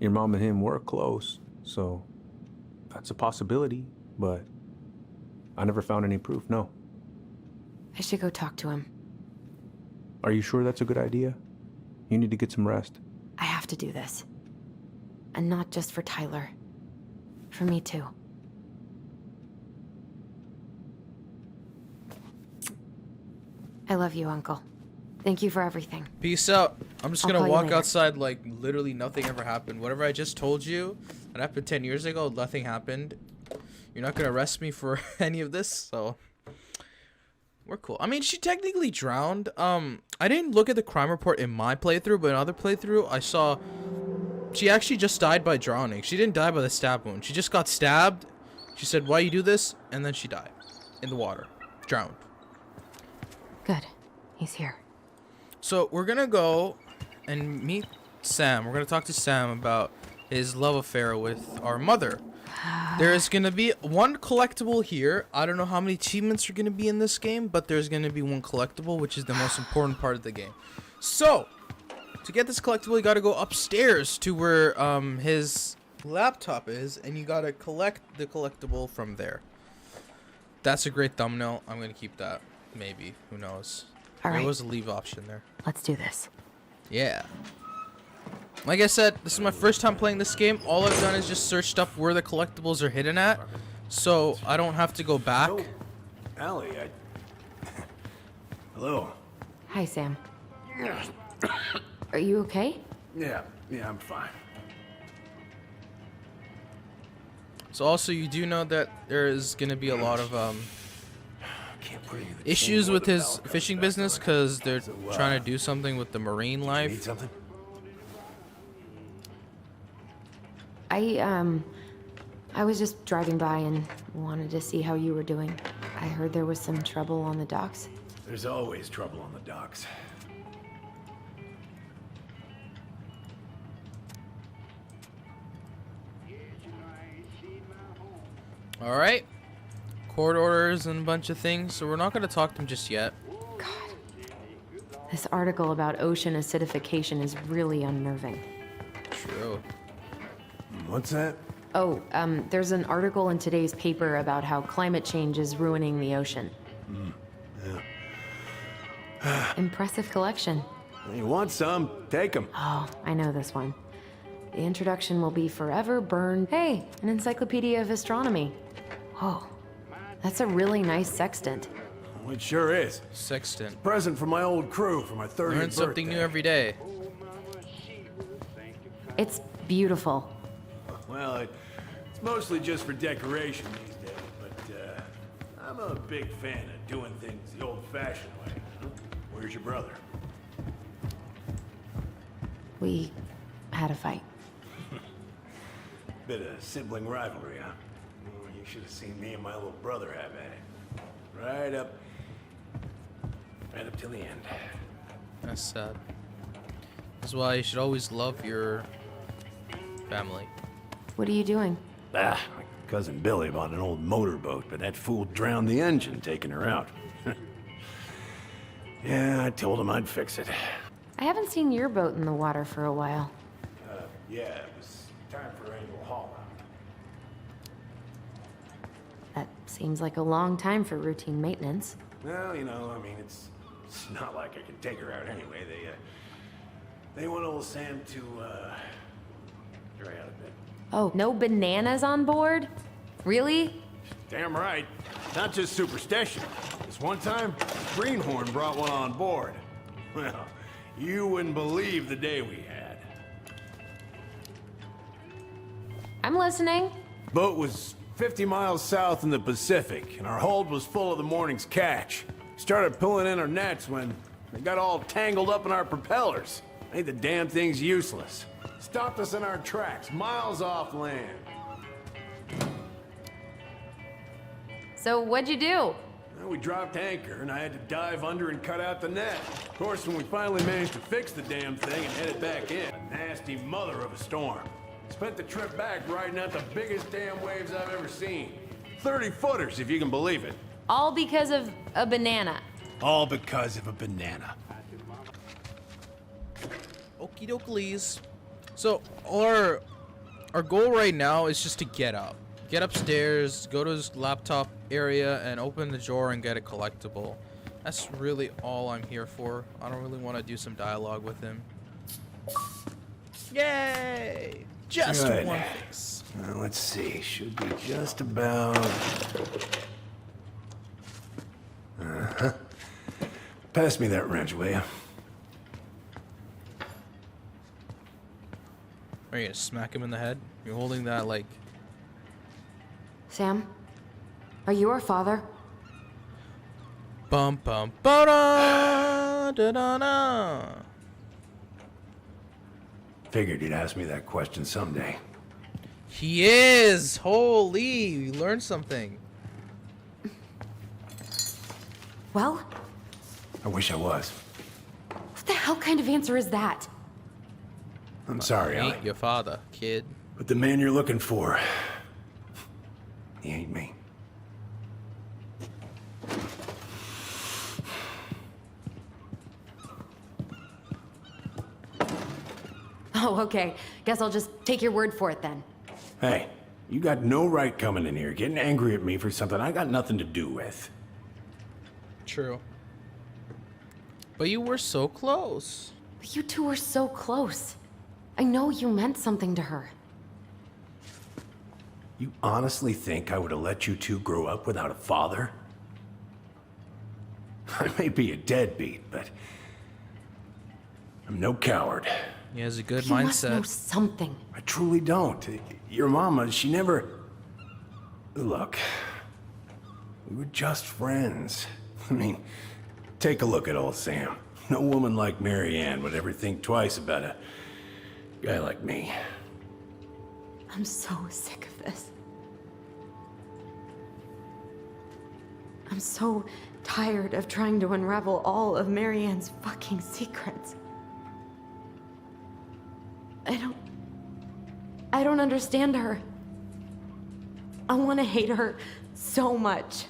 D: your mom and him were close, so that's a possibility, but I never found any proof, no.
C: I should go talk to him.
D: Are you sure that's a good idea? You need to get some rest.
C: I have to do this. And not just for Tyler. For me too. I love you, Uncle. Thank you for everything.
A: Peace out. I'm just
C: I'll
A: gonna
C: call you
A: walk
C: later.
A: outside like literally nothing ever happened. Whatever I just told you, that happened 10 years ago, nothing happened. You're not gonna arrest me for any of this, so we're cool. I mean, she technically drowned. I didn't look at the crime report in my playthrough, but in another playthrough, I saw she actually just died by drowning. She didn't die by the stab wound. She just got stabbed. She said, "Why you do this?" And then she died in the water, drowned.
C: Good. He's here.
A: So we're gonna go and meet Sam. We're gonna talk to Sam about his love affair with our mother. There is gonna be one collectible here. I don't know how many achievements are gonna be in this game, but there's gonna be one collectible, which is the most important part of the game. So to get this collectible, you gotta go upstairs to where his laptop is, and you gotta collect the collectible from there. That's a great thumbnail. I'm gonna keep that. Maybe. Who knows?
C: All right.
A: There was a leave option there.
C: Let's do this.
A: Yeah. Like I said, this is my first time playing this game. All I've done is just searched up where the collectibles are hidden at, so I don't have to go back.
L: So, Allie, Hello.
C: Hi, Sam. Are you okay?
L: Yeah, I'm fine.
A: So also, you do know that there is going to be a lot of issues with his fishing business because they're trying to do something with the marine life.
L: Need something?
C: I was just driving by and wanted to see how you were doing. I heard there was some trouble on the docks.
L: There's always trouble on the docks.
A: All right. Court orders and a bunch of things, so we're not going to talk to him just yet.
C: This article about ocean acidification is really unnerving.
A: True.
L: What's that?
C: Oh, there's an article in today's paper about how climate change is ruining the ocean.
L: Yeah.
C: Impressive collection.
L: You want some? Take them.
C: Oh, I know this one. The introduction will be forever burned. Hey, an encyclopedia of astronomy. Whoa, that's a really nice sextant.
L: It sure is.
A: Sextant.
L: Present from my old crew for my 30th birthday.
A: Learn something new every day.
C: It's beautiful.
L: Well, it's mostly just for decoration these days, but I'm a big fan of doing things the old-fashioned way. Where's your brother?
C: We had a fight.
L: Bit of sibling rivalry, huh? Oh, you should have seen me and my little brother have at it. Right up till the end.
A: That's sad. That's why you should always love your family.
C: What are you doing?
L: My cousin Billy bought an old motorboat, but that fool drowned the engine taking her out. Yeah, I told him I'd fix it.
C: I haven't seen your boat in the water for a while.
L: Yeah, it was time for annual haul out.
C: That seems like a long time for routine maintenance.
L: Well, you know, I mean, it's not like I can take her out anyway. They want old Sam to, dry out a bit.
C: Oh, no bananas on board? Really?
L: Damn right. Not just superstition. This one time, Greenhorn brought one on board. Well, you wouldn't believe the day we had.
C: I'm listening.
L: Boat was 50 miles south in the Pacific, and our hold was full of the morning's catch. Started pulling in our nets when they got all tangled up in our propellers. Made the damn things useless. Stopped us in our tracks, miles off land.
C: So what'd you do?
L: Well, we dropped anchor, and I had to dive under and cut out the net. Of course, when we finally managed to fix the damn thing and headed back in, a nasty mother of a storm. Spent the trip back riding out the biggest damn waves I've ever seen. 30-footers, if you can believe it.
C: All because of a banana.
L: All because of a banana.
A: Okie dokies. So our goal right now is just to get up. Get upstairs, go to his laptop area, and open the drawer and get a collectible. That's really all I'm here for. I don't really want to do some dialogue with him. Yay! Just
L: Good.
A: one fix.
L: Now, let's see. Should be just about... Uh-huh. Pass me that wrench, will you?
A: Are you gonna smack him in the head? You're holding that like...
C: Sam, are you our father?
A: Bum bum ba da da da da.
L: Figured you'd ask me that question someday.
A: He is! Holy, you learned something.
C: Well?
L: I wish I was.
C: What the hell kind of answer is that?
L: I'm sorry,
A: I ain't
L: Ellie.
A: your father, kid.
L: But the man you're looking for, he ain't me.
C: Oh, okay. Guess I'll just take your word for it then.
L: Hey, you got no right coming in here getting angry at me for something I got nothing to do with.
A: True. But you were so close.
C: But you two were so close. I know you meant something to her.
L: You honestly think I would have let you two grow up without a father? I may be a deadbeat, but I'm no coward.
A: He has a good
C: You must know
A: mindset.
C: something.
L: I truly don't. Your mama, she never... Look, we were just friends. I mean, take a look at old Sam. No woman like Mary Ann would ever think twice about a guy like me.
C: I'm so sick of this. I'm so tired of trying to unravel all of Mary Ann's fucking secrets. I don't understand her. I want to hate her so much.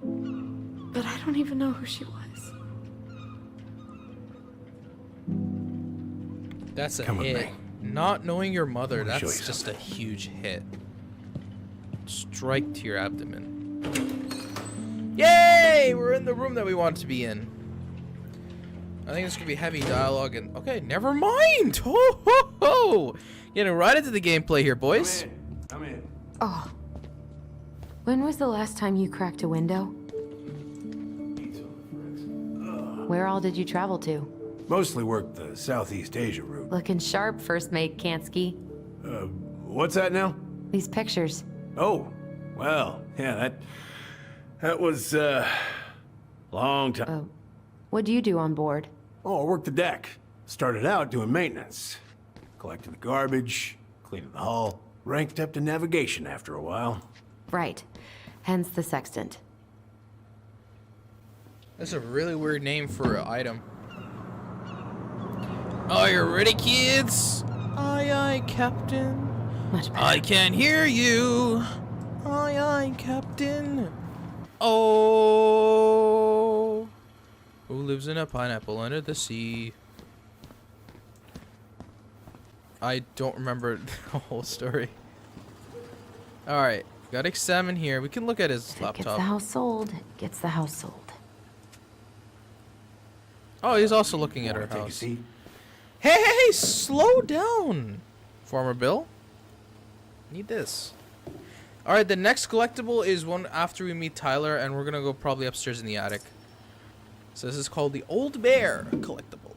C: But I don't even know who she was.
A: That's a
L: Come with
A: hit.
L: me.
A: Not knowing your mother,
L: Let me show
A: that's
L: you
A: just
L: something.
A: a huge hit. Strike to your abdomen. Yay! We're in the room that we want to be in. I think it's gonna be heavy dialogue and... Okay, never mind! Ho ho ho! Getting right into the gameplay here, boys.
L: Come in.
C: Oh. When was the last time you cracked a window? Where all did you travel to?
L: Mostly worked the Southeast Asia route.
C: Looking sharp, first mate Kansky.
L: What's that now?
C: These pictures.
L: Oh, well, yeah, that was, long time.
C: What do you do on board?
L: Oh, I worked the deck. Started out doing maintenance. Collecting the garbage, cleaning the hull. Ranked up to navigation after a while.
C: Right. Hence the sextant.
A: That's a really weird name for an item. Are you ready, kids? Aye, aye, Captain.
C: Much better.
A: I can hear you. Aye, aye, Captain. Oh. Who lives in a pineapple under the sea? I don't remember the whole story. Alright, got examine here. We can look at his
C: If it
A: laptop.
C: gets the house sold, it gets the house sold.
A: Oh, he's also looking at her
L: Take a
A: house.
L: seat.
A: Hey, slow down, Farmer Bill. Need this. All right, the next collectible is one after we meet Tyler, and we're gonna go probably upstairs in the attic. So this is called the Old Bear collectible.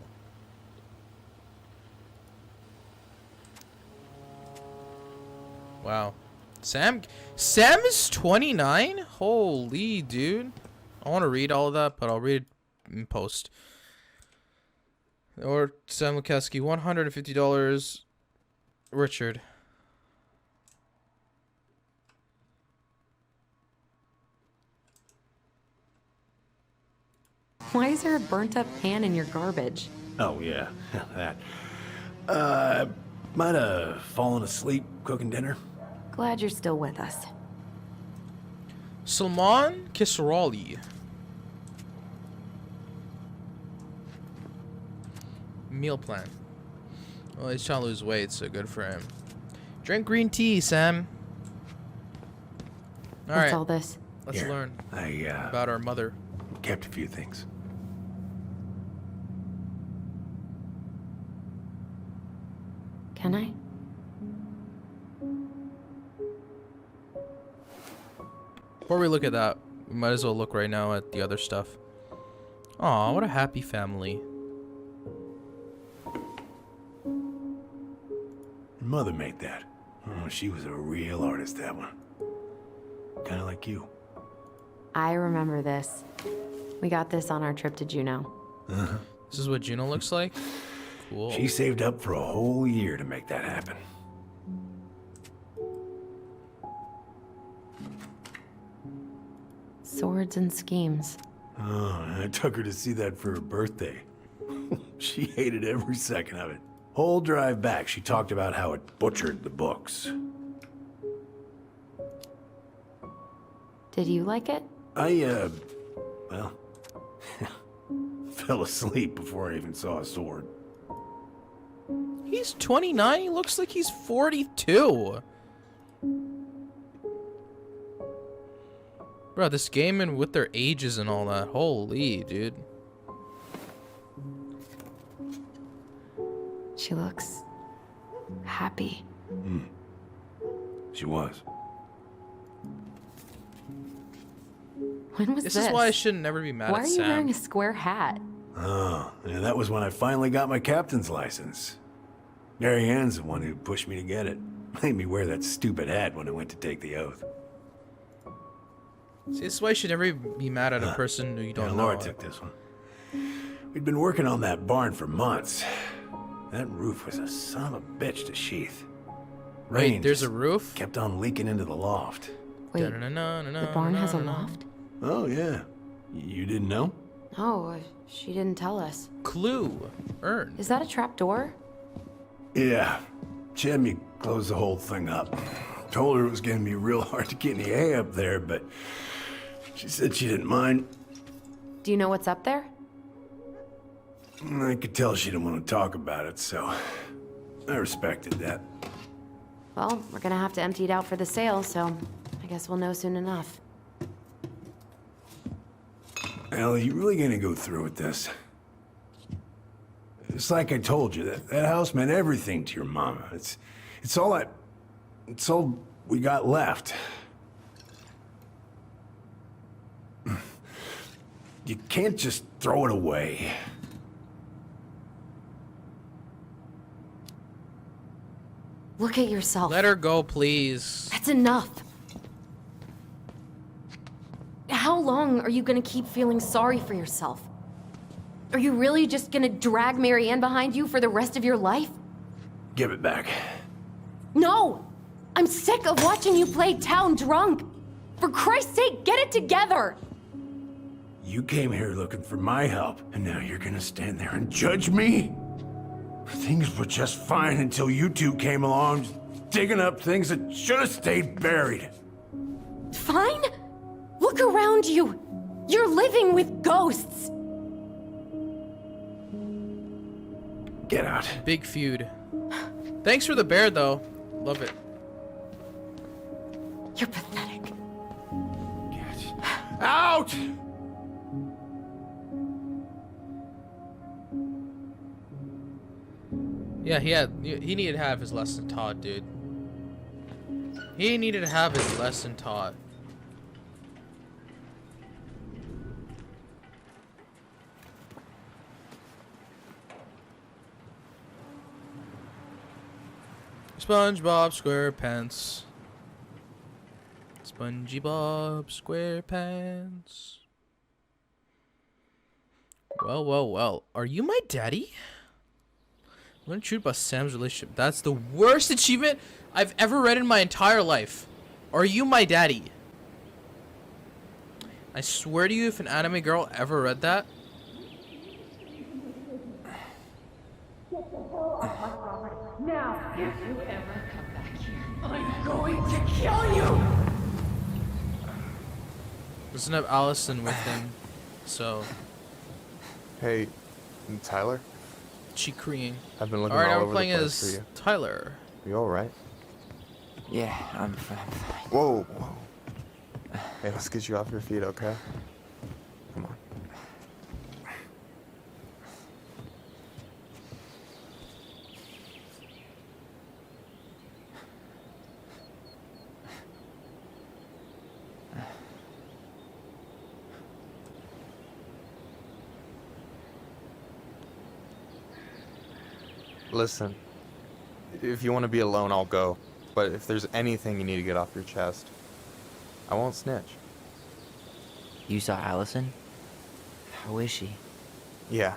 A: Wow, Sam is 29. Holy dude! I want to read all of that, but I'll read it in post. Or Sam Lukeski, $150. Richard.
C: Why is there a burnt up pan in your garbage?
L: Oh, yeah, that. Might have fallen asleep cooking dinner.
C: Glad you're still with us.
A: Salman Kisrali. Meal plan. Well, he's trying to lose weight, so good for him. Drink green tea, Sam. All
C: What's
A: right.
C: all this?
A: Let's
L: Here,
A: learn
L: I
A: about our mother.
L: kept a few things.
C: Can I?
A: Before we look at that, we might as well look right now at the other stuff. Aw, what a happy family.
L: Your mother made that. Oh, she was a real artist, that one. Kind of like you.
C: I remember this. We got this on our trip to Juneau.
L: Uh-huh.
A: This is what Juno looks like? Cool.
L: She saved up for a whole year to make that happen.
C: Swords and schemes.
L: Oh, I took her to see that for her birthday. She hated every second of it. Whole drive back, she talked about how it butchered the books.
C: Did you like it?
L: Well, fell asleep before I even saw a sword.
A: He's 29. He looks like he's 42. Bro, this game and with their ages and all that. Holy, dude.
C: She looks happy.
L: She was.
C: When was this?
A: This is why I should never be mad
C: Why
A: at
C: are you
A: Sam.
C: wearing a square hat?
L: Oh, yeah, that was when I finally got my captain's license. Mary Ann's the one who pushed me to get it. Made me wear that stupid hat when I went to take the oath.
A: See, this is why you should never be mad at a person who you don't
L: Yeah,
A: know.
L: Laura took this one. We'd been working on that barn for months. That roof was a son of a bitch to sheath.
A: Wait, there's a
L: just
A: roof?
L: kept on leaking into the loft.
C: Wait, the barn has a loft?
L: Oh, yeah. You didn't know?
C: Oh, she didn't tell us.
A: Clue. Earn.
C: Is that a trap door?
L: Yeah. She had me close the whole thing up. Told her it was going to be real hard to get any hay up there, but she said she didn't mind.
C: Do you know what's up there?
L: I could tell she didn't want to talk about it, so I respected that.
C: Well, we're gonna have to empty it out for the sale, so I guess we'll know soon enough.
L: Ellie, you really gonna go through with this? It's like I told you, that house meant everything to your mama. It's all we got left. You can't just throw it away.
C: Look at yourself.
A: Let her go, please.
C: That's enough. How long are you gonna keep feeling sorry for yourself? Are you really just gonna drag Mary Ann behind you for the rest of your life?
L: Give it back.
C: No! I'm sick of watching you play town drunk. For Christ's sake, get it together!
L: You came here looking for my help, and now you're gonna stand there and judge me? Things were just fine until you two came along, digging up things that should have stayed buried.
C: Fine? Look around you. You're living with ghosts.
L: Get out.
A: Big feud. Thanks for the bear, though. Love it.
C: You're pathetic.
L: Get out!
A: Yeah, he needed to have his lesson taught, dude. He needed to have his lesson taught. SpongeBob SquarePants. SpongeBob SquarePants. Well, well, well. Are you my daddy? Learn truth about Sam's relationship. That's the worst achievement I've ever read in my entire life. Are you my daddy? I swear to you, if an anime girl ever read that.
F: Now, if you ever come back here, I'm going to kill you!
A: Doesn't have Alyson with him, so.
I: Hey, Tyler?
A: Chikriing.
I: I've been looking
A: all
I: all
A: right,
I: over
A: I'm playing
I: the place for
A: as
I: you.
A: Tyler.
I: You all right?
B: Yeah, I'm fine.
I: Whoa, whoa. Hey, let's get you off your feet, okay? Come on. Listen, if you want to be alone, I'll go. But if there's anything you need to get off your chest, I won't snitch.
B: You saw Alyson? How is she?
I: Yeah.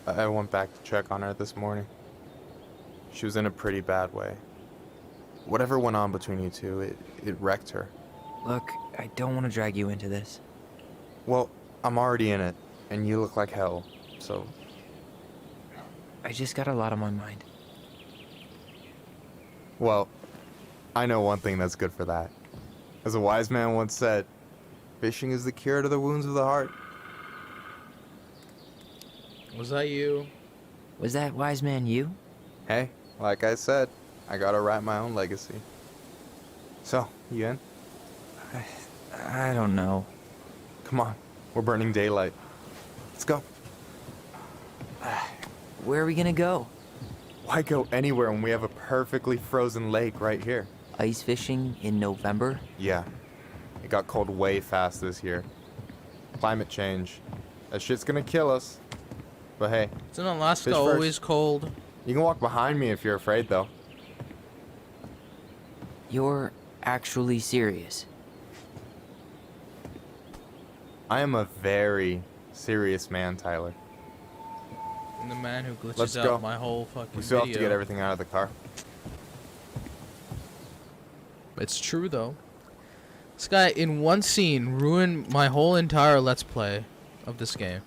I: I went back to check on her this morning. She was in a pretty bad way. Whatever went on between you two, it wrecked her.
B: Look, I don't want to drag you into this.
I: Well, I'm already in it, and you look like hell, so...
B: I just got a lot on my mind.
I: Well, I know one thing that's good for that. As a wise man once said, fishing is the cure to the wounds of the heart.
A: Was that you?
B: Was that wise man you?
I: Hey, like I said, I gotta write my own legacy. So, you in?
B: I don't know.
I: Come on, we're burning daylight. Let's go.
B: Where are we gonna go?
I: Why go anywhere when we have a perfectly frozen lake right here?
B: Ice fishing in November?
I: Yeah. It got cold way fast this year. Climate change. That shit's gonna kill us. But hey.
A: Isn't Alaska
I: fish first.
A: always cold?
I: You can walk behind me if you're afraid, though.
B: You're actually serious?
I: I am a very serious man, Tyler.
A: And the man who glitches
I: Let's
A: out
I: go.
A: my whole fucking
I: We still
A: video.
I: have to get everything out of the car.
A: It's true though. This guy in one scene ruined my whole entire let's play of this game.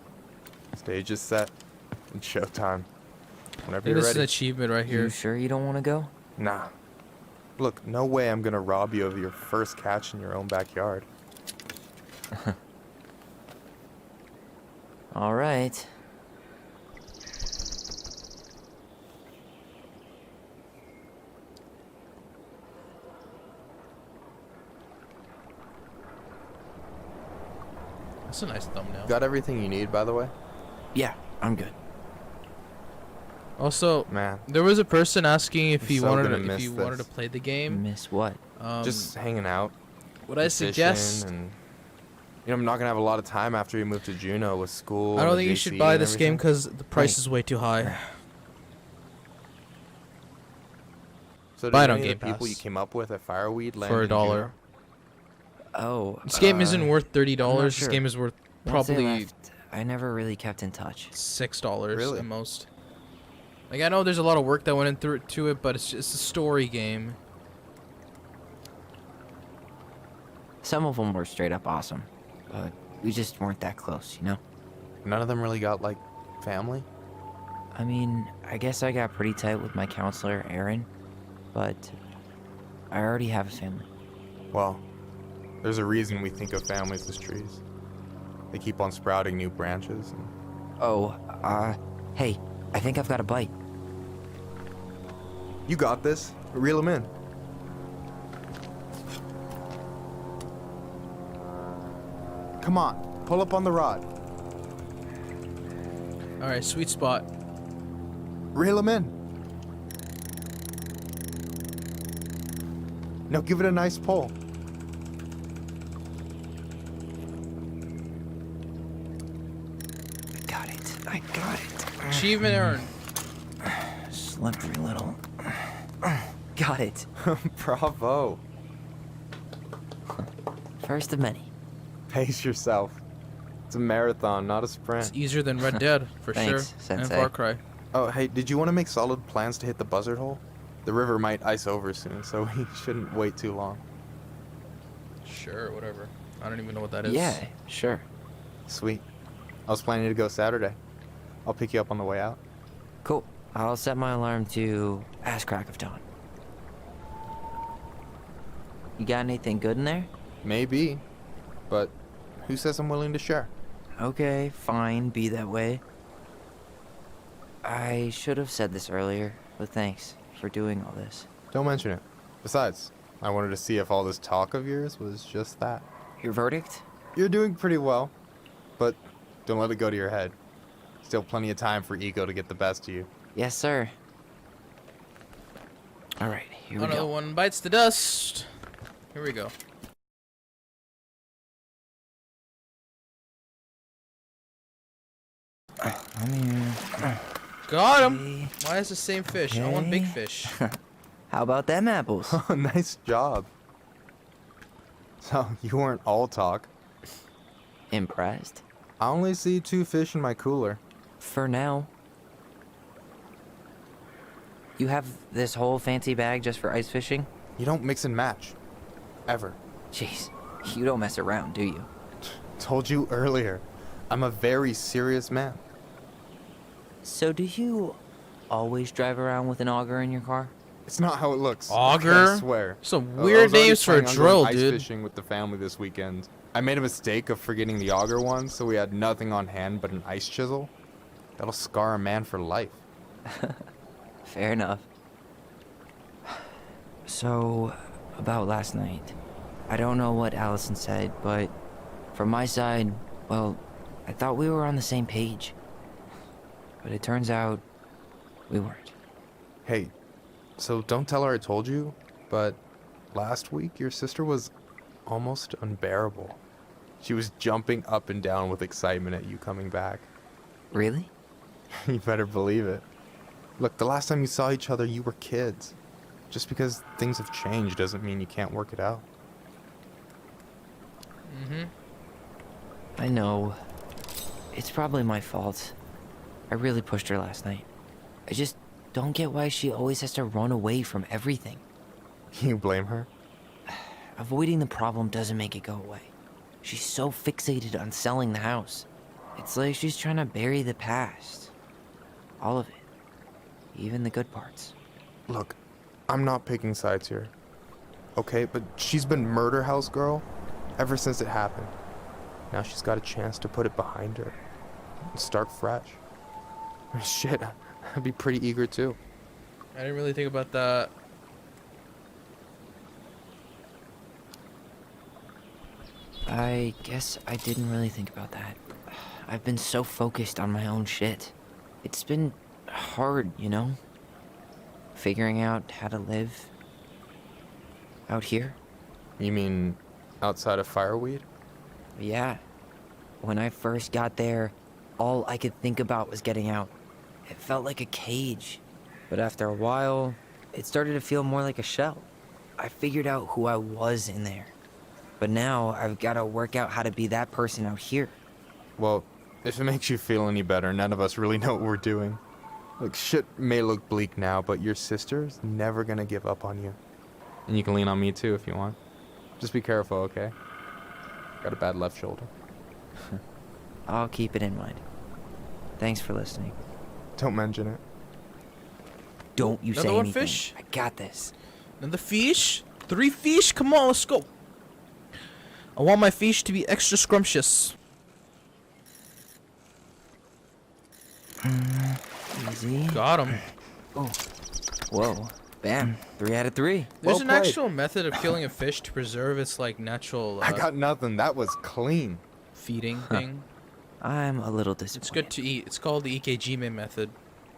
I: Stage is set. It's showtime.
A: I
I: Whenever
A: think
I: you're
A: this is
I: ready.
A: an achievement right here.
B: You sure you don't want to go?
I: Nah. Look, no way I'm gonna rob you of your first catch in your own backyard.
B: All right.
A: That's a nice thumbnail.
I: Got everything you need, by the way?
B: Yeah, I'm good.
A: Also,
I: Man,
A: there was a person asking if
I: I'm
A: he
I: so
A: wanted
I: gonna
A: to, if
I: miss
A: he wanted to
I: this.
A: play the game.
B: Miss what?
I: just hanging out.
A: What I
I: fishing,
A: suggest,
I: and you know, I'm not gonna have a lot of time after you move to Juneau with school.
A: I don't
I: and
A: think you
I: JC
A: should buy
I: and
A: this game
I: everything.
A: because the price is way too high.
I: So
A: buy it
I: did
A: on
I: any
A: Game
I: of the people
A: Pass.
I: you came up with at Fireweed land
A: For
I: in
A: $1.
I: Juneau?
B: Oh.
A: This game isn't worth $30.
B: I'm not
A: This
B: sure.
A: game is worth
B: Once they
A: probably
B: left, I never really kept in touch.
A: $6
I: Really?
A: at most. Like I know there's a lot of work that went into it, but it's just a story game.
B: Some of them were straight up awesome, but we just weren't that close, you know?
I: None of them really got like family.
B: I mean, I guess I got pretty tight with my counselor, Aaron, but I already have a family.
I: Well, there's a reason we think of families as trees. They keep on sprouting new branches. And...
B: Oh, hey, I think I've got a bite.
I: You got this. Reel them in. Come on, pull up on the rod.
A: All right, sweet spot.
I: Reel them in. Now give it a nice pull.
B: I got it.
A: Achievement earned.
B: Slippery little. Got it.
I: Bravo.
B: First of many.
I: Pace yourself. It's a marathon, not a sprint.
A: It's easier than Red Dead for
B: Thanks,
A: sure,
B: Sensei.
A: and Far Cry.
I: Oh, hey, did you want to make solid plans to hit the buzzard hole? The river might ice over soon, so we shouldn't wait too long.
A: Sure, whatever. I don't even know what that is.
B: Yeah, sure.
I: Sweet. I was planning to go Saturday. I'll pick you up on the way out.
B: Cool. I'll set my alarm to ass crack of dawn. You got anything good in there?
I: Maybe, but who says I'm willing to share?
B: Okay, fine, be that way. I should have said this earlier, but thanks for doing all this.
I: Don't mention it. Besides, I wanted to see if all this talk of yours was just that.
B: Your verdict?
I: You're doing pretty well, but don't let it go to your head. Still plenty of time for ego to get the best of you.
B: Yes, sir. All right, here we
A: Another
B: go.
A: one bites the dust. Here we go.
B: I'm here.
A: Got him. Why is the same fish? I want big fish.
B: How about them apples?
I: Nice job. So, you weren't all talk.
B: Impressed?
I: I only see 2 fish in my cooler.
B: For now. You have this whole fancy bag just for ice fishing?
I: You don't mix and match. Ever.
B: Jeez, you don't mess around, do you?
I: Told you earlier. I'm a very serious man.
B: So do you always drive around with an auger in your car?
I: It's not how it looks.
A: Auger?
I: I swear.
A: Some
I: I
A: weird
I: was already
A: names for a
I: planning on
A: drill,
I: going
A: dude.
I: Ice fishing with the family this weekend. I made a mistake of forgetting the auger one, so we had nothing on hand but an ice chisel. That'll scar a man for life.
B: Fair enough. So, about last night. I don't know what Alyson said, but from my side, well, I thought we were on the same page. But it turns out we weren't.
I: Hey, so don't tell her I told you, but last week your sister was almost unbearable. She was jumping up and down with excitement at you coming back.
B: Really?
I: You better believe it. Look, the last time you saw each other, you were kids. Just because things have changed doesn't mean you can't work it out.
B: I know. It's probably my fault. I really pushed her last night. I just don't get why she always has to run away from everything.
I: You blame her?
B: Avoiding the problem doesn't make it go away. She's so fixated on selling the house. It's like she's trying to bury the past. All of it. Even the good parts.
I: Look, I'm not picking sides here. Okay, but she's been murder house girl ever since it happened. Now she's got a chance to put it behind her and start fresh. Shit, I'd be pretty eager too.
A: I didn't really think about that.
B: I guess I didn't really think about that. I've been so focused on my own shit. It's been hard, you know? Figuring out how to live out here.
I: You mean outside of Fireweed?
B: Yeah. When I first got there, all I could think about was getting out. It felt like a cage. But after a while, it started to feel more like a shell. I figured out who I was in there. But now I've got to work out how to be that person out here.
I: Well, if it makes you feel any better, none of us really know what we're doing. Look, shit may look bleak now, but your sister's never gonna give up on you. And you can lean on me too if you want. Just be careful, okay? Got a bad left shoulder.
B: I'll keep it in mind. Thanks for listening.
I: Don't mention it.
B: Don't you
A: Another
B: say
A: one
B: anything.
A: fish?
B: I got this.
A: Another fish? 3 fish? Come on, let's go. I want my fish to be extra scrumptious.
B: Easy.
A: Got him.
B: Oh. Whoa. Bam. 3 out of 3.
A: There's
I: Well
A: an
I: played.
A: actual method of killing a fish to preserve its like natural
I: I got nothing. That was clean.
A: feeding thing.
B: I'm a little
A: It's
B: disappointed.
A: good to eat. It's called the EKG method.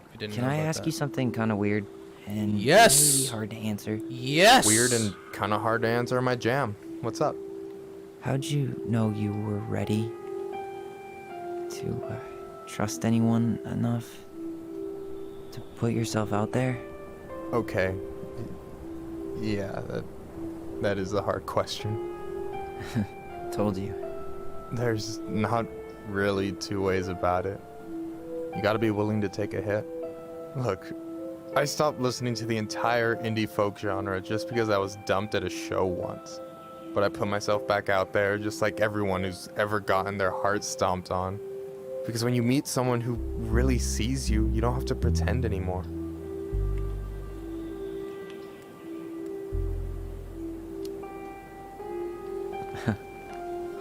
A: If you didn't
B: Can
A: know
B: I
A: about
B: ask
A: that.
B: you something kind of weird and
A: Yes.
B: maybe hard to answer?
A: Yes.
I: Weird and kind of hard to answer my jam. What's up?
B: How'd you know you were ready to trust anyone enough to put yourself out there?
I: Okay. Yeah, that is a hard question.
B: Told you.
I: There's not really 2 ways about it. You gotta be willing to take a hit. Look, I stopped listening to the entire indie folk genre just because I was dumped at a show once. But I put myself back out there just like everyone who's ever gotten their heart stomped on. Because when you meet someone who really sees you, you don't have to pretend anymore.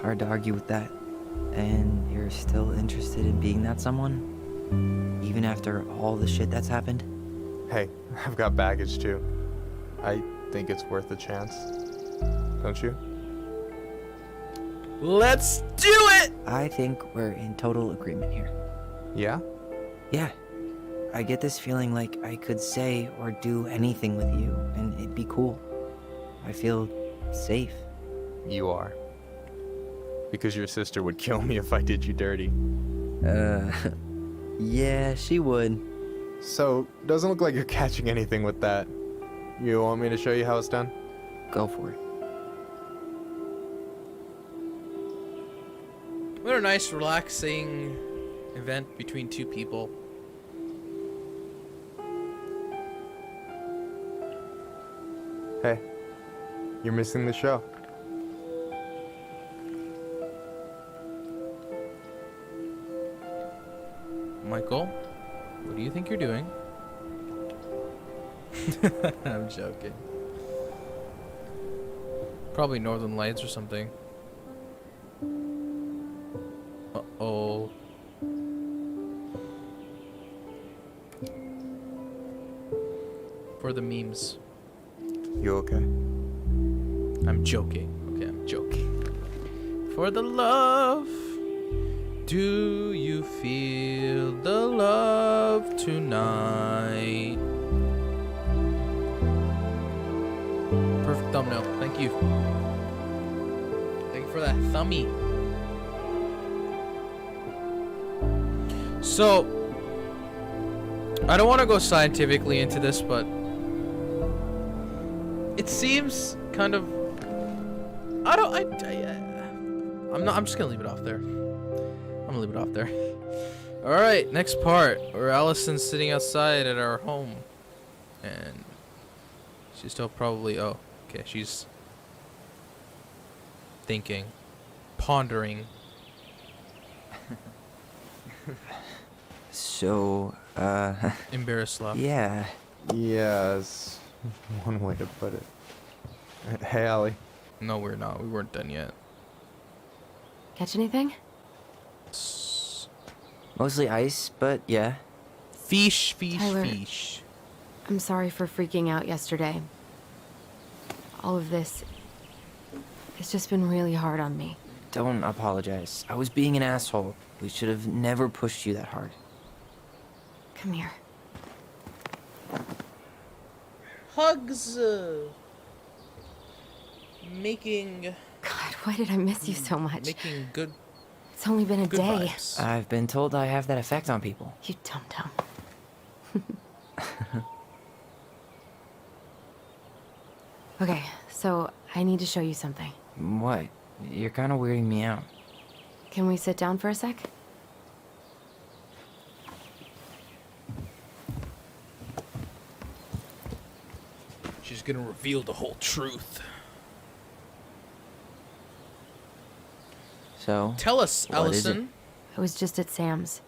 B: Hard to argue with that. And you're still interested in being that someone? Even after all the shit that's happened?
I: Hey, I've got baggage too. I think it's worth a chance. Don't you?
A: Let's do it!
B: I think we're in total agreement here.
I: Yeah?
B: Yeah. I get this feeling like I could say or do anything with you, and it'd be cool. I feel safe.
I: You are. Because your sister would kill me if I did you dirty.
B: Yeah, she would.
I: So, doesn't look like you're catching anything with that. You want me to show you how it's done?
B: Go for it.
A: What a nice, relaxing event between two people.
I: Hey, you're missing the show.
A: Michael, what do you think you're doing? I'm joking. Probably Northern Lights or something. Uh-oh. For the memes.
I: You okay?
A: I'm joking. Okay, I'm joking. For the love. Do you feel the love tonight? Perfect thumbnail. Thank you. Thank you for that thummy. So, I don't want to go scientifically into this, but it seems kind of. I'm just gonna leave it off there. I'm gonna leave it off there. Alright, next part. Where Alyson's sitting outside at our home. And she's still probably, oh, okay, she's thinking, pondering.
B: So,
A: Embarrassed laugh.
B: yeah.
I: Yes, one way to put it. Hey, Allie.
A: No, we're not. We weren't done yet.
C: Catch anything?
B: Mostly ice, but yeah.
A: Fish.
C: Tyler, I'm sorry for freaking out yesterday. All of this, it's just been really hard on me.
B: Don't apologize. I was being an asshole. We should have never pushed you that hard.
C: Come here.
A: Hugs. Making.
C: God, why did I miss you so much?
A: Making good.
C: It's only been a
A: Good
C: day.
A: vibes.
B: I've been told I have that effect on people.
C: You dum-dum. Okay, so I need to show you something.
B: What? You're kind of weirding me out.
C: Can we sit down for a sec?
A: She's gonna reveal the whole truth.
B: So,
A: Tell us,
B: what is it?
A: Alyson.
C: I was just at Sam's.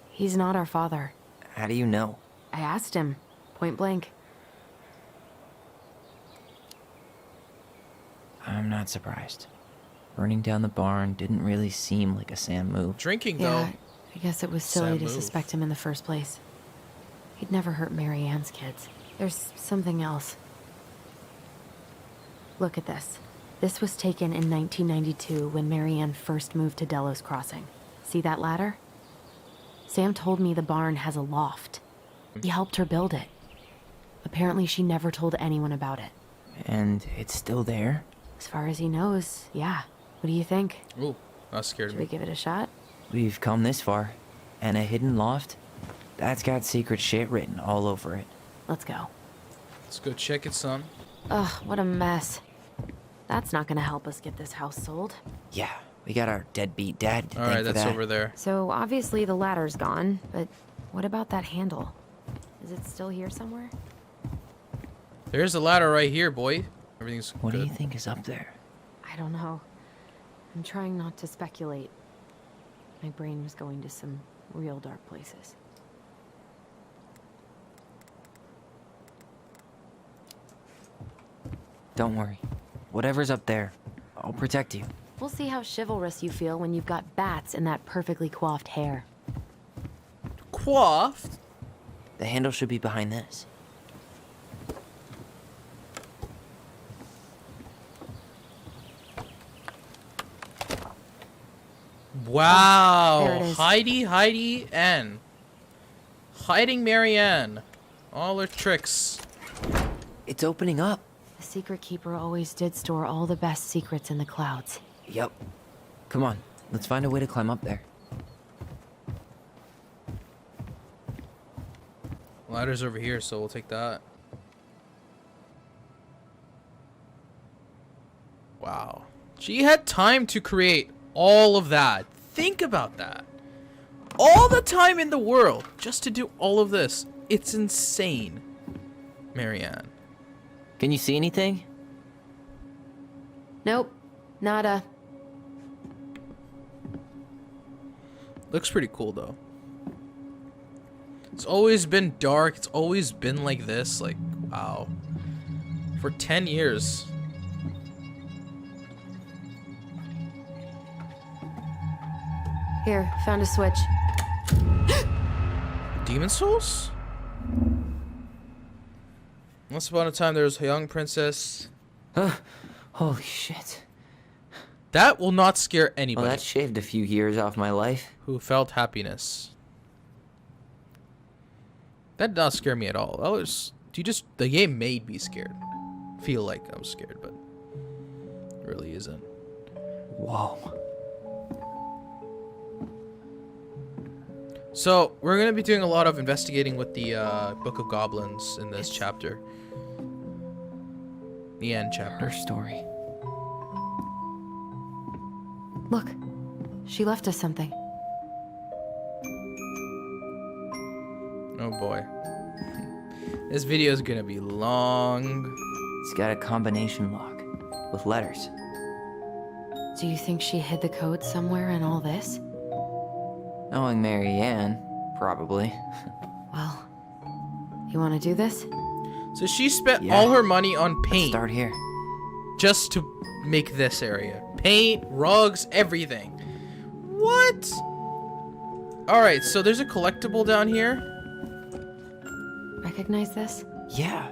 C: He's not our father.
B: How do you know?
C: I asked him, point blank.
B: I'm not surprised. Burning down the barn didn't really seem like a Sam move.
A: Drinking,
C: Yeah,
A: though.
C: I guess it was silly
A: Sad
C: to
A: move.
C: suspect him in the first place. He'd never hurt Mary Ann's kids. There's something else. Look at this. This was taken in 1992 when Mary Ann first moved to Delos Crossing. See that ladder? Sam told me the barn has a loft. He helped her build it. Apparently she never told anyone about it.
B: And it's still there?
C: As far as he knows, yeah. What do you think?
A: Ooh, that scared
C: Should we
A: me.
C: give it a shot?
B: We've come this far. And a hidden loft? That's got secret shit written all over it.
C: Let's go.
A: Let's go check it, son.
C: Ugh, what a mess. That's not gonna help us get this house sold.
B: Yeah, we got our deadbeat dad to
A: All
B: thank
A: right,
B: for
A: that's
B: that.
A: over there.
C: So obviously the ladder's gone, but what about that handle? Is it still here somewhere?
A: There's a ladder right here, boy. Everything's
B: What
A: good.
B: do you think is up there?
C: I don't know. I'm trying not to speculate. My brain was going to some real dark places.
B: Don't worry. Whatever's up there, I'll protect you.
C: We'll see how chivalrous you feel when you've got bats in that perfectly coiffed hair.
A: Coiffed?
B: The handle should be behind this.
A: Wow.
C: There it is.
A: Heidi Ann. Hiding Marianne. All her tricks.
B: It's opening up.
C: The secret keeper always did store all the best secrets in the clouds.
B: Yep. Come on, let's find a way to climb up there.
A: Ladder's over here, so we'll take that. Wow. She had time to create all of that. Think about that. All the time in the world just to do all of this. It's insane. Marianne.
B: Can you see anything?
C: Nope. Nada.
A: Looks pretty cool though. It's always been dark. It's always been like this. Like, wow. For 10 years.
C: Here, found a switch.
A: Demon souls? Once upon a time there was a young princess.
B: Holy shit.
A: That will not scare anybody.
B: Well, that shaved a few years off my life.
A: Who felt happiness. That did not scare me at all. That was... The game made me scared. Feel like I was scared, but... It really isn't.
B: Whoa.
A: So, we're going to be doing a lot of investigating with the Book of Goblins in this chapter. The end chapter.
B: Her story.
C: Look, she left us something.
A: Oh boy. This video is going to be long.
B: It's got a combination lock with letters.
C: Do you think she hid the code somewhere in all this?
B: Knowing Marianne, probably.
C: Well, you want to do this?
A: So she spent all her money on paint.
B: Let's start here.
A: Just to make this area. Paint, rugs, everything. What? Alright, so there's a collectible down here.
C: Recognize this?
B: Yeah.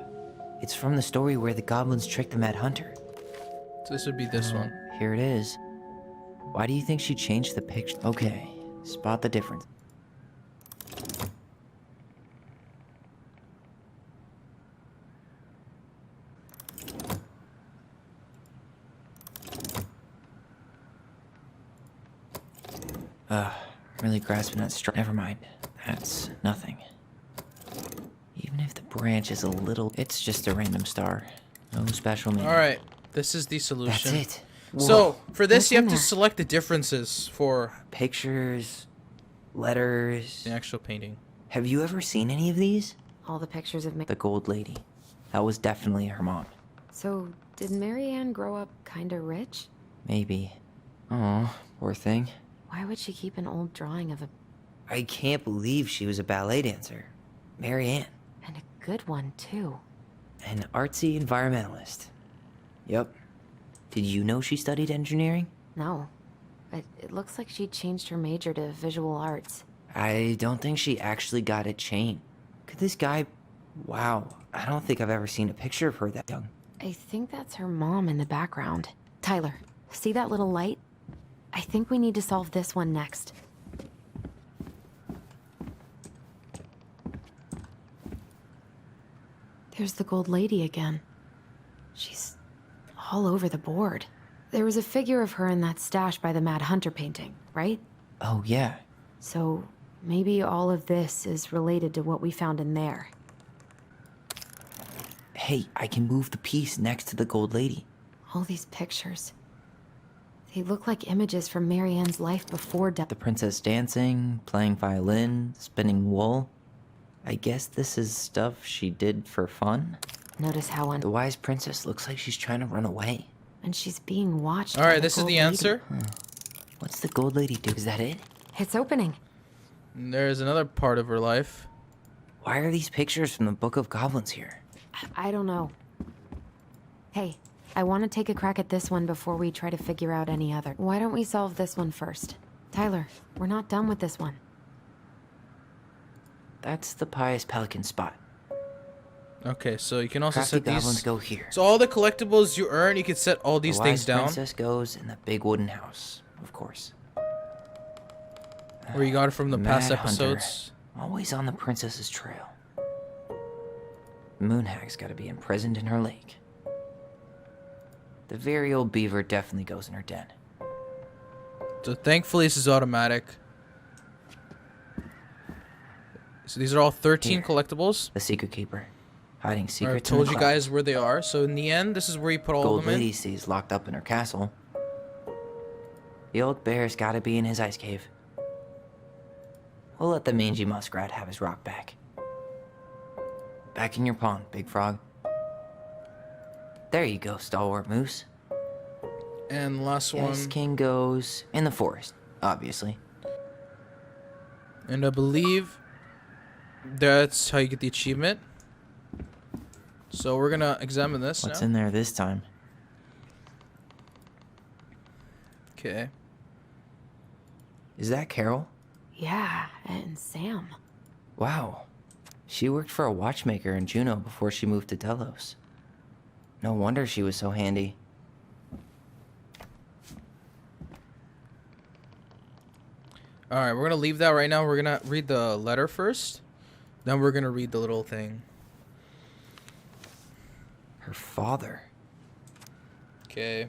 B: It's from the story where the goblins tricked the Mad Hunter.
A: So this would be this one.
B: Here it is. Why do you think she changed the picture? Okay, spot the difference. Really grasping that straw. Never mind. That's nothing. Even if the branch is a little... It's just a random star. No special meaning.
A: Alright, this is the solution.
B: That's it.
A: So, for this
C: What's
A: you
C: in
A: have to
C: there?
A: select the differences for
B: Pictures, letters.
A: the actual painting.
B: Have you ever seen any of these?
C: All the pictures of
B: The Gold Lady. That was definitely her mom.
C: So, did Marianne grow up kinda rich?
B: Maybe. Oh, poor thing.
C: Why would she keep an old drawing of a...
B: I can't believe she was a ballet dancer. Marianne.
C: and a good one, too.
B: An artsy environmentalist. Yep. Did you know she studied engineering?
C: No. But it looks like she changed her major to visual arts.
B: I don't think she actually got it changed. Could this guy... Wow, I don't think I've ever seen a picture of her that young.
C: I think that's her mom in the background. Tyler, see that little light? I think we need to solve this one next. There's the gold lady again. She's all over the board. There was a figure of her in that stash by the Mad Hunter painting, right?
B: Oh, yeah.
C: So maybe all of this is related to what we found in there.
B: Hey, I can move the piece next to the gold lady.
C: All these pictures. They look like images from Marianne's life before death.
B: The princess dancing, playing violin, spinning wool. I guess this is stuff she did for fun?
C: Notice how
B: The wise princess looks like she's trying to run away.
C: and she's being watched.
A: All right, this is the answer.
B: What's the gold lady do? Is that it?
C: It's opening.
A: And there's another part of her life.
B: Why are these pictures from the Book of Goblins here?
C: I don't know. Hey, I want to take a crack at this one before we try to figure out any other. Why don't we solve this one first? Tyler, we're not done with this one.
B: That's the pious pelican spot.
A: Okay, so you can also
B: Crafty
A: set these.
B: goblins go here.
A: So all the collectibles you earn, you can set all these things
B: The
A: down.
B: wise princess goes in the big wooden house, of course.
A: Where you got it from the past
B: Mad hunter,
A: episodes.
B: always on the princess's trail. Moonhag's got to be imprisoned in her lake. The very old beaver definitely goes in her den.
A: So thankfully this is automatic. So these are all 13
B: Here.
A: collectibles.
B: The secret keeper, hiding
A: I
B: secrets. in
A: told
B: the
A: you
B: clouds.
A: guys where they are. So in the end, this is where you put all
B: Gold
A: of them
B: lady
A: in.
B: stays locked up in her castle. The old bear's got to be in his ice cave. We'll let the mangy muskrat have his rock back. Back in your pond, big frog. There you go, stalwart moose.
A: And the last
B: Yes,
A: one.
B: king goes in the forest, obviously.
A: And I believe that's how you get the achievement. So we're gonna examine this
B: What's
A: now.
B: in there this time?
A: Okay.
B: Is that Carol?
C: Yeah, and Sam.
B: Wow. She worked for a watchmaker in Juneau before she moved to Delos. No wonder she was so handy.
A: All right, we're gonna leave that right now. We're gonna read the letter first. Then we're gonna read the little thing.
B: Her father.
A: Okay.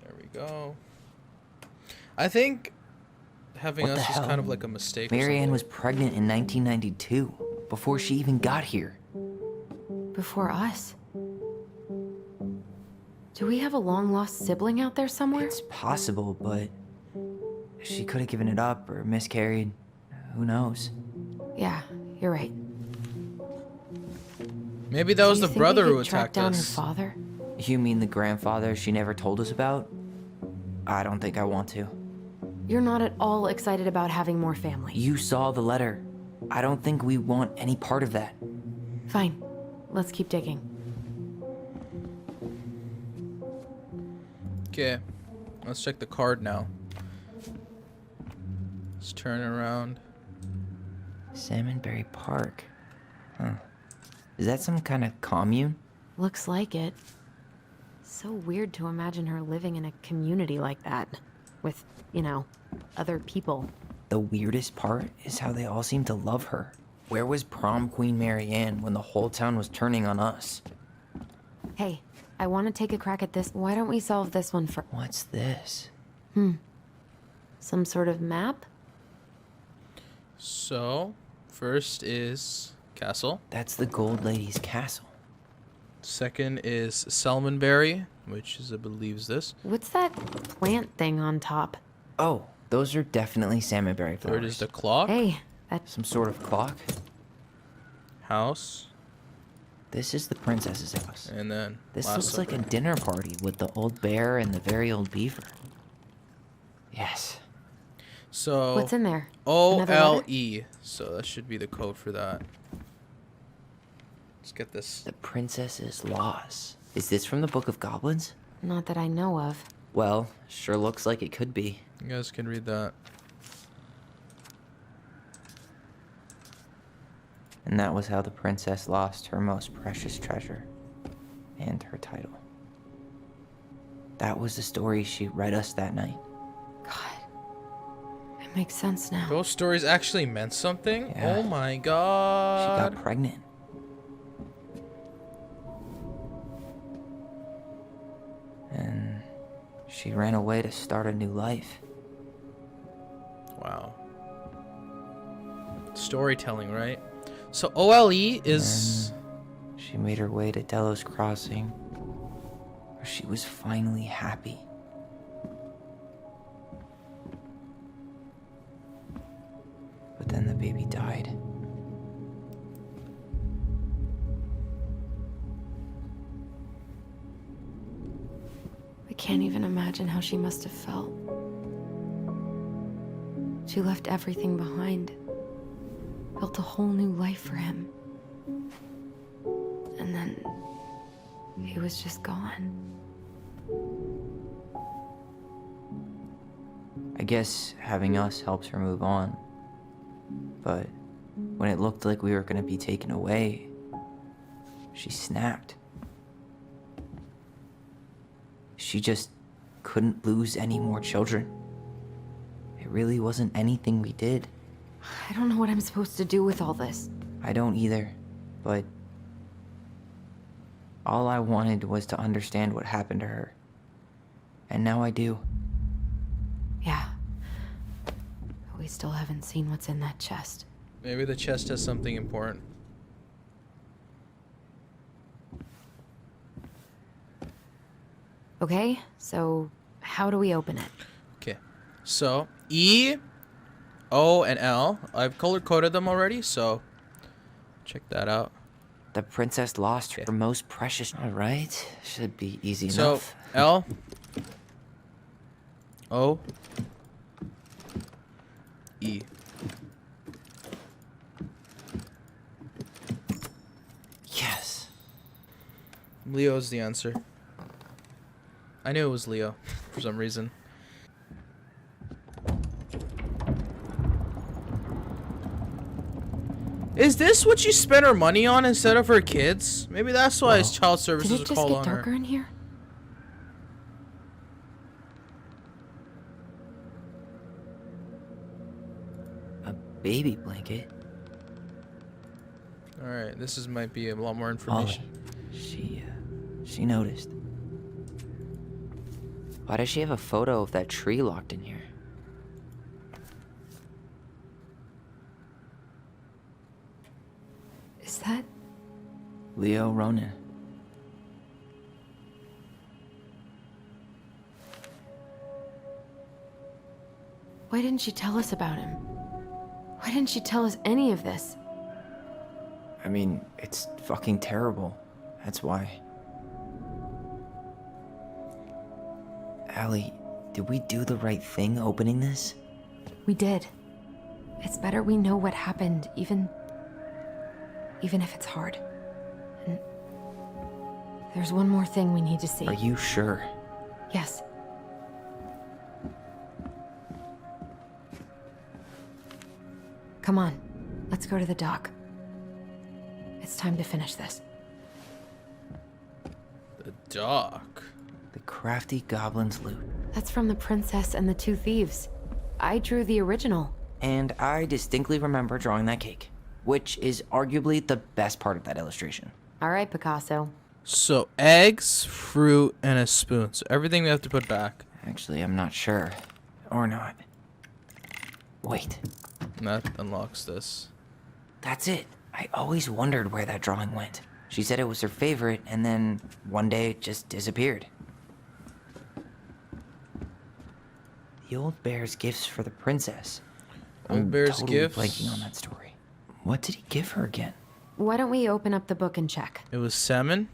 A: There we go. I think having
B: What
A: us
B: the
A: was
B: hell?
A: kind of like a mistake. or
B: Marianne
A: something.
B: was pregnant in 1992, before she even got here.
C: Before us. Do we have a long-lost sibling out there somewhere?
B: It's possible, but she could have given it up or miscarried. Who knows?
C: Yeah, you're right.
A: Maybe that was
C: Do you
A: the
C: think
A: brother
C: we
A: who
C: could track
A: attacked
C: down
A: us.
C: her father?
B: You mean the grandfather she never told us about? I don't think I want to.
C: You're not at all excited about having more family.
B: You saw the letter. I don't think we want any part of that.
C: Fine. Let's keep digging.
A: Okay, let's check the card now. Let's turn it around.
B: Salmonberry Park. Huh. Is that some kind of commune?
C: Looks like it. So weird to imagine her living in a community like that. With, you know, other people.
B: The weirdest part is how they all seem to love her. Where was prom queen Marianne when the whole town was turning on us?
C: Hey, I want to take a crack at this. Why don't we solve this one first?
B: What's this?
C: Some sort of map?
A: So, first is castle.
B: That's the Gold Lady's castle.
A: Second is Salmonberry, which is, I believe, this.
C: What's that plant thing on top?
B: Oh, those are definitely salmonberry flowers.
A: Third is the clock.
C: Hey, that's
B: Some sort of clock.
A: House.
B: This is the princess's house.
A: And then
B: This
A: last
B: looks like a
A: supper.
B: dinner party with the old bear and the very old beaver. Yes.
A: So
C: what's in there?
A: OLE.
C: Another
A: So that should be the code for that. Let's get this.
B: The princess's laws. Is this from the Book of Goblins?
C: Not that I know of.
B: Well, sure looks like it could be.
A: You guys can read that.
B: And that was how the princess lost her most precious treasure and her title. That was the story she read us that night.
C: God. It makes sense now.
A: Those stories actually meant something?
B: Yeah.
A: Oh my
B: She
A: god.
B: got pregnant. And she ran away to start a new life.
A: Wow. Storytelling, right? So OLE is
B: She made her way to Delos Crossing, where she was finally happy. baby died.
C: I can't even imagine how she must have felt. She left everything behind, built a whole new life for him. And then he was just gone.
B: I guess having us helps her move on. But when it looked like we were gonna be taken away, she snapped. She just couldn't lose any more children. It really wasn't anything we did.
C: I don't know what I'm supposed to do with all this.
B: I don't either, but all I wanted was to understand what happened to her. And now I do.
C: Yeah. We still haven't seen what's in that chest.
A: Maybe the chest has something important.
C: Okay, so how do we open it?
A: Okay, so E, O, and L. I've color-coded them already, so check that out.
B: The princess lost her most precious. All right, should be easy
A: So
B: enough.
A: L, O, E.
B: Yes.
A: Leo's the answer. I knew it was Leo for some reason. Is this what you spend her money on instead of her kids? Maybe that's why his child services
C: Did it
A: are
C: just
A: called
C: get
A: on
C: darker
A: her.
C: in here?
B: A baby blanket.
A: All right, this might be a lot more information.
B: She noticed. Why does she have a photo of that tree locked in here?
C: Is that...
B: Leo Ronan.
C: Why didn't she tell us about him? Why didn't she tell us any of this?
B: I mean, it's fucking terrible. That's why. Allie, did we do the right thing opening this?
C: We did. It's better we know what happened, even if it's hard. And there's one more thing we need to see.
B: Are you sure?
C: Yes. Come on, let's go to the dock. It's time to finish this.
A: The dock.
B: The crafty goblin's loot.
C: That's from the princess and the two thieves. I drew the original.
B: And I distinctly remember drawing that cake, which is arguably the best part of that illustration.
C: All right, Picasso.
A: So eggs, fruit, and a spoon. So everything we have to put back.
B: Actually, I'm not sure. Or not. Wait.
A: And that unlocks this.
B: That's it. I always wondered where that drawing went. She said it was her favorite, and then one day it just disappeared. The old bear's gifts for the princess.
A: Old bear's
B: totally
A: gifts?
B: blanking on that story. What did he give her again?
C: Why don't we open up the book and check?
A: It was salmon.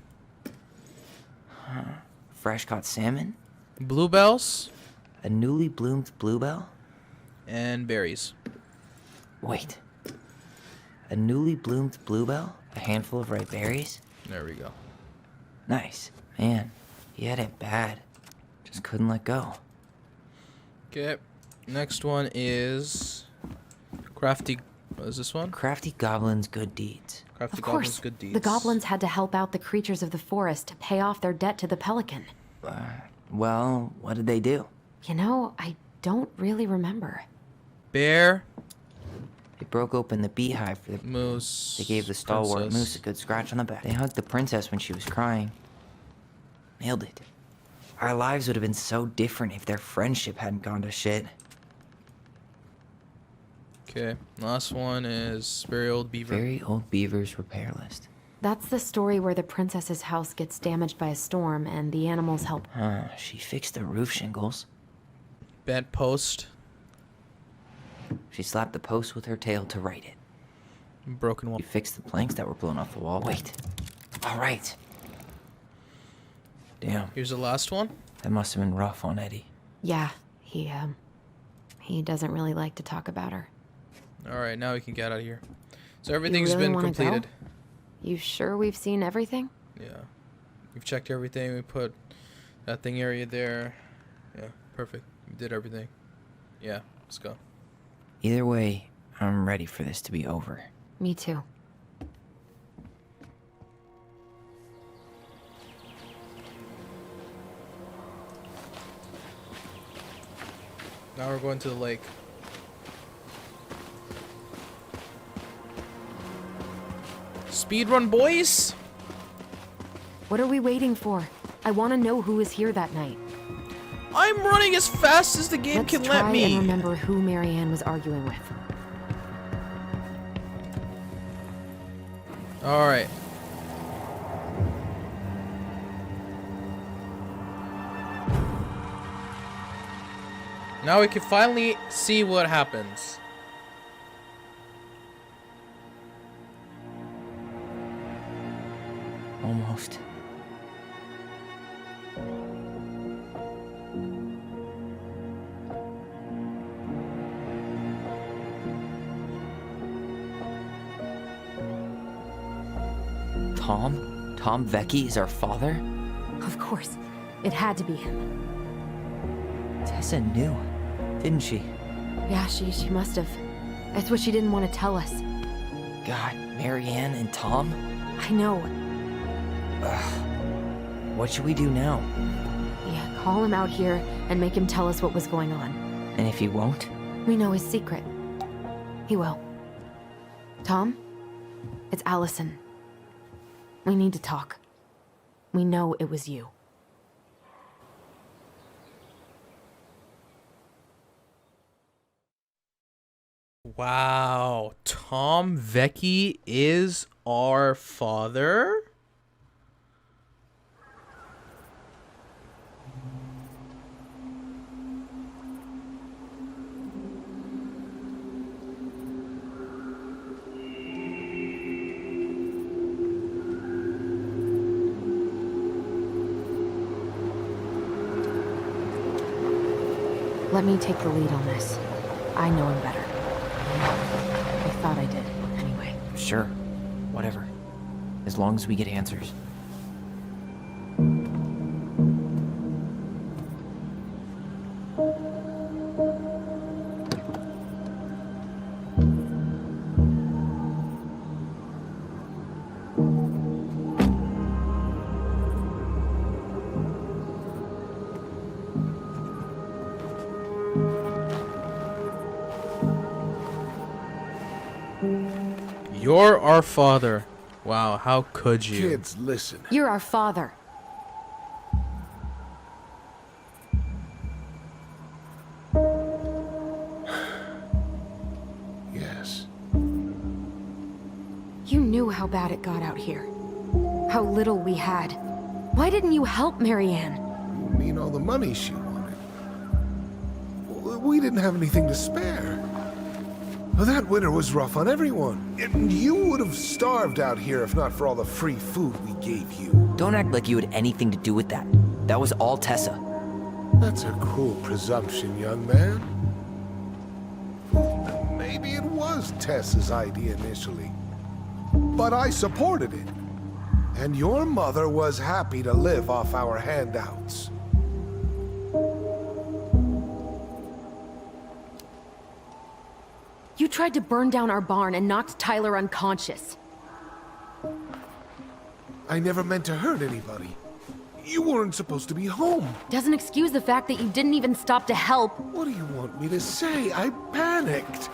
B: Fresh caught salmon?
A: Bluebells.
B: A newly bloomed bluebell?
A: And berries.
B: Wait. A newly bloomed bluebell? A handful of ripe berries?
A: There we go.
B: Nice. Man, he had it bad. Just couldn't let go.
A: Okay. Next one is crafty. What is this one?
B: Crafty goblins' good deeds.
A: Crafty
C: Of
A: goblins'
C: course,
A: good deeds.
C: the goblins had to help out the creatures of the forest to pay off their debt to the pelican.
B: Well, what did they do?
C: You know, I don't really remember.
A: Bear.
B: They broke open the beehive for the
A: moose.
B: They gave the stalwart
A: princess.
B: moose a good scratch on the back. They hugged the princess when she was crying. Nailed it. Our lives would have been so different if their friendship hadn't gone to shit.
A: Okay. Last one is very old beaver.
B: Very old beaver's repair list.
C: That's the story where the princess's house gets damaged by a storm and the animals help.
B: She fixed the roof shingles.
A: Bent post.
B: She slapped the post with her tail to write it.
A: Broken one.
B: She fixed the planks that were blown off the wall. Wait. All right. Damn.
A: Here's the last one.
B: That must have been rough on Eddie.
C: Yeah, he doesn't really like to talk about her.
A: All right, now we can get out of here. So everything's
C: really
A: been
C: wanna
A: completed.
C: go? You sure we've seen everything?
A: Yeah. We've checked everything. We put that thing area there. Yeah, perfect. We did everything. Yeah, let's go.
B: Either way, I'm ready for this to be over.
C: Me too.
A: Now we're going to the lake. Speed run, boys!
C: What are we waiting for? I want to know who was here that night.
A: I'm running as fast as the game can let me.
C: Let's try and remember who Marianne was arguing with.
A: All right. Now we can finally see what happens.
B: Almost. Tom? Tom Vecchi is our father?
C: Of course. It had to be him.
B: Tessa knew, didn't she?
C: Yeah, she must have. That's what she didn't want to tell us.
B: God, Marianne and Tom?
C: I know.
B: What should we do now?
C: Yeah, call him out here and make him tell us what was going on.
B: And if he won't?
C: We know his secret. He will. Tom? It's Alyson. We need to talk. We know it was you.
A: Wow, Tom Vecchi is our father?
C: Let me take the lead on this. I know him better. I thought I did, anyway.
B: Sure. Whatever. As long as we get answers.
A: You're our father. Wow, how could you?
H: Kids, listen.
C: You're our father.
H: Yes.
C: You knew how bad it got out here. How little we had. Why didn't you help Marianne?
H: You mean all the money she wanted? We didn't have anything to spare. Well, that winter was rough on everyone. And you would have starved out here if not for all the free food we gave you.
B: Don't act like you had anything to do with that. That was all Tessa.
H: That's a cruel presumption, young man. Maybe it was Tessa's idea initially. But I supported it. And your mother was happy to live off our handouts.
C: You tried to burn down our barn and knocked Tyler unconscious.
H: I never meant to hurt anybody. You weren't supposed to be home.
C: Doesn't excuse the fact that you didn't even stop to help.
H: What do you want me to say? I panicked.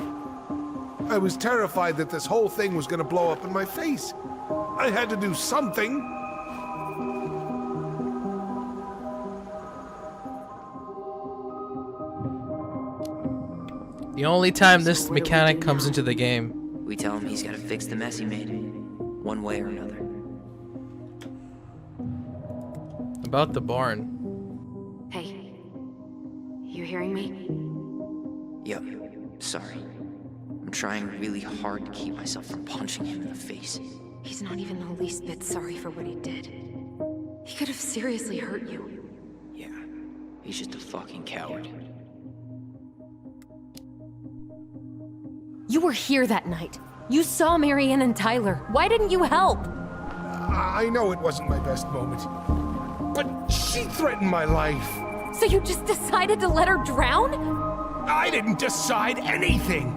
H: I was terrified that this whole thing was gonna blow up in my face. I had to do something.
A: The only time this mechanic comes into the game.
B: We tell him he's gotta fix the mess he made. One way or another.
A: About the barn.
C: Hey, you hearing me?
B: Yep. Sorry. I'm trying really hard to keep myself from punching him in the face.
C: He's not even the least bit sorry for what he did. He could have seriously hurt you.
B: Yeah, he's just a fucking coward.
C: You were here that night. You saw Marianne and Tyler. Why didn't you help?
H: I know it wasn't my best moment, but she threatened my life.
C: So you just decided to let her drown?
H: I didn't decide anything.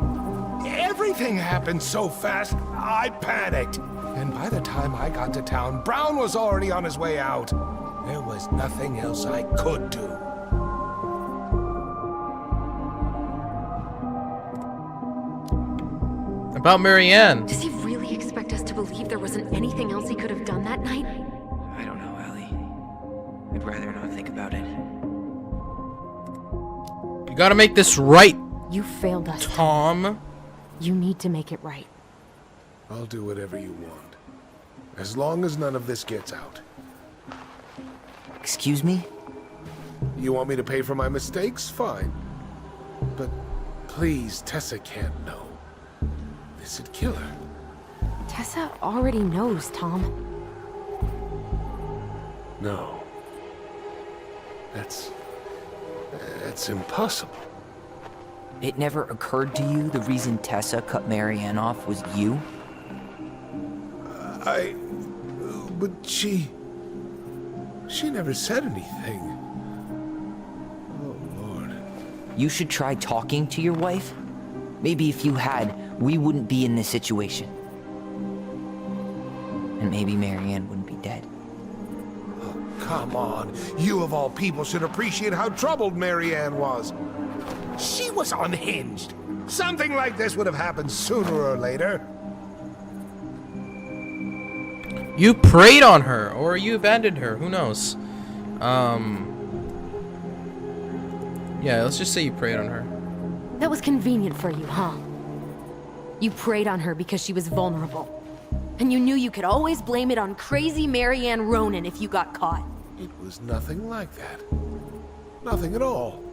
H: Everything happened so fast, I panicked. And by the time I got to town, Brown was already on his way out. There was nothing else I could do.
A: About Marianne.
C: Does he really expect us to believe there wasn't anything else he could have done that night?
B: I don't know, Allie. I'd rather not think about it.
A: You gotta make this right,
C: You failed us.
A: Tom.
C: You need to make it right.
H: I'll do whatever you want, as long as none of this gets out.
B: Excuse me?
H: You want me to pay for my mistakes? Fine. But please, Tessa can't know. This'd kill her.
C: Tessa already knows, Tom.
H: No. That's impossible.
B: It never occurred to you the reason Tessa cut Marianne off was you?
H: But she never said anything. Oh, Lord.
B: You should try talking to your wife. Maybe if you had, we wouldn't be in this situation. And maybe Marianne wouldn't be dead.
H: Oh, come on. You of all people should appreciate how troubled Marianne was. She was unhinged. Something like this would have happened sooner or later.
A: You preyed on her, or you abandoned her. Who knows? Yeah, let's just say you preyed on her.
C: That was convenient for you, huh? You preyed on her because she was vulnerable. And you knew you could always blame it on crazy Marianne Ronan if you got caught.
H: It was nothing like that. Nothing at all.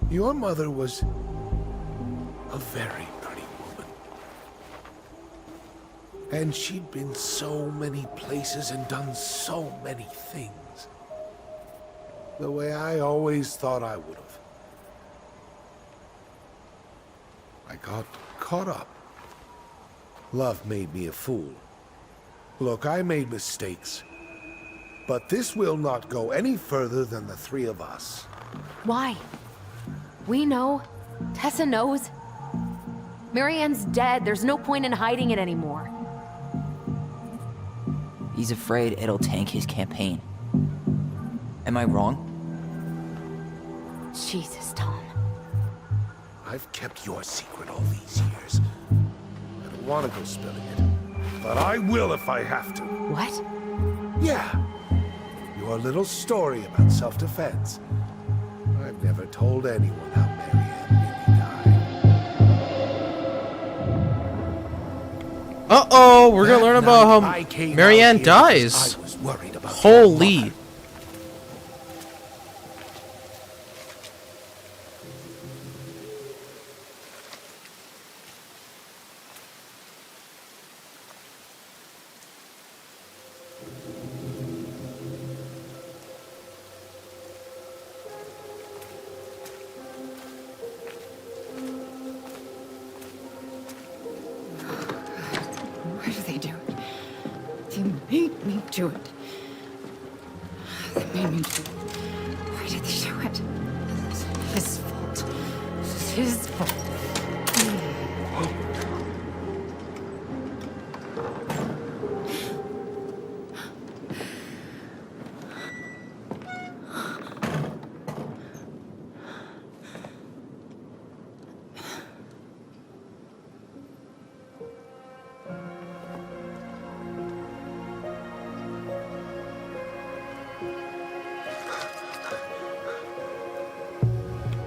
H: Your mother was a very pretty woman. And she'd been so many places and done so many things. The way I always thought I would have. I got caught up. Love made me a fool. Look, I made mistakes. But this will not go any further than the three of us.
C: Why? We know. Tessa knows. Marianne's dead. There's no point in hiding it anymore.
B: He's afraid it'll tank his campaign. Am I wrong?
C: Jesus, Tom.
H: I've kept your secret all these years. I don't want to go spilling it. But I will if I have to.
C: What?
H: Yeah. Your little story about self-defense. I've never told anyone how Marianne really died.
A: Uh-oh, we're gonna learn about how Marianne dies.
H: I was worried about
A: Holy.
C: Why do they do it? They made me do it. They made me do it. Why did they do it? It's his fault. It's his fault.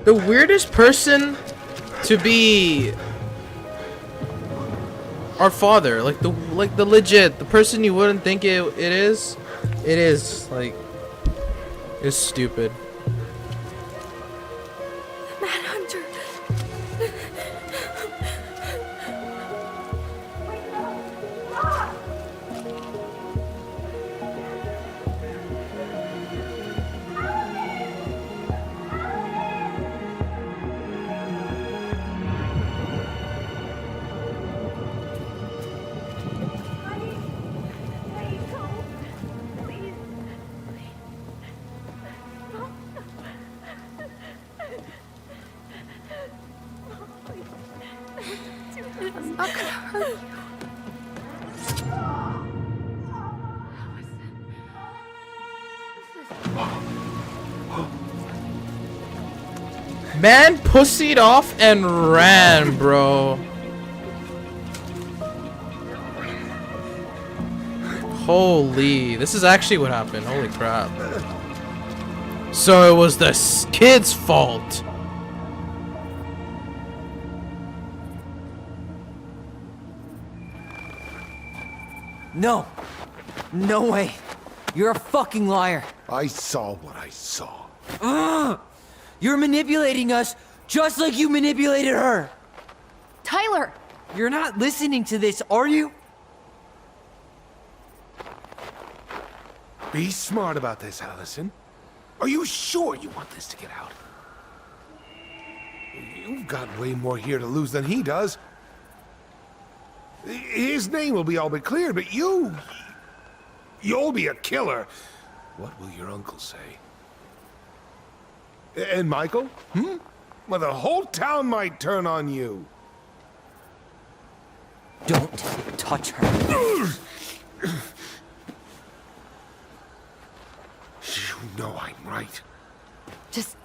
A: The weirdest person to be our father, like the legit, the person you wouldn't think it is like, it's stupid.
F: Manhunter. not gonna hurt you.
A: Man pussied off and ran, bro. Holy, this is actually what happened. Holy crap. So it was the kid's fault.
B: No. No way. You're a fucking liar.
H: I saw what I saw.
B: Ugh! You're manipulating us just like you manipulated her.
C: Tyler!
B: You're not listening to this, are you?
H: Be smart about this, Alyson. Are you sure you want this to get out? You've got way more here to lose than he does. His name will be all but cleared, but you'll be a killer. What will your uncle say? And Michael? Well, the whole town might turn on you.
B: Don't touch her.
H: You know I'm right.
C: Just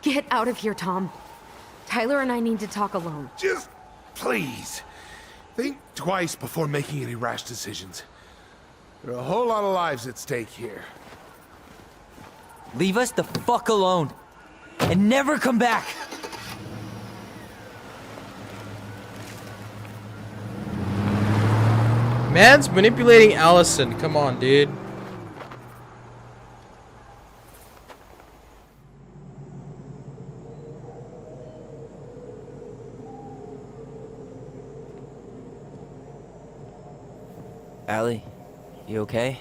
C: get out of here, Tom. Tyler and I need to talk alone.
H: Just please. Think twice before making any rash decisions. There are a whole lot of lives at stake here.
B: Leave us the fuck alone. And never come back.
A: Man's manipulating Alyson. Come on, dude.
B: Allie, you okay?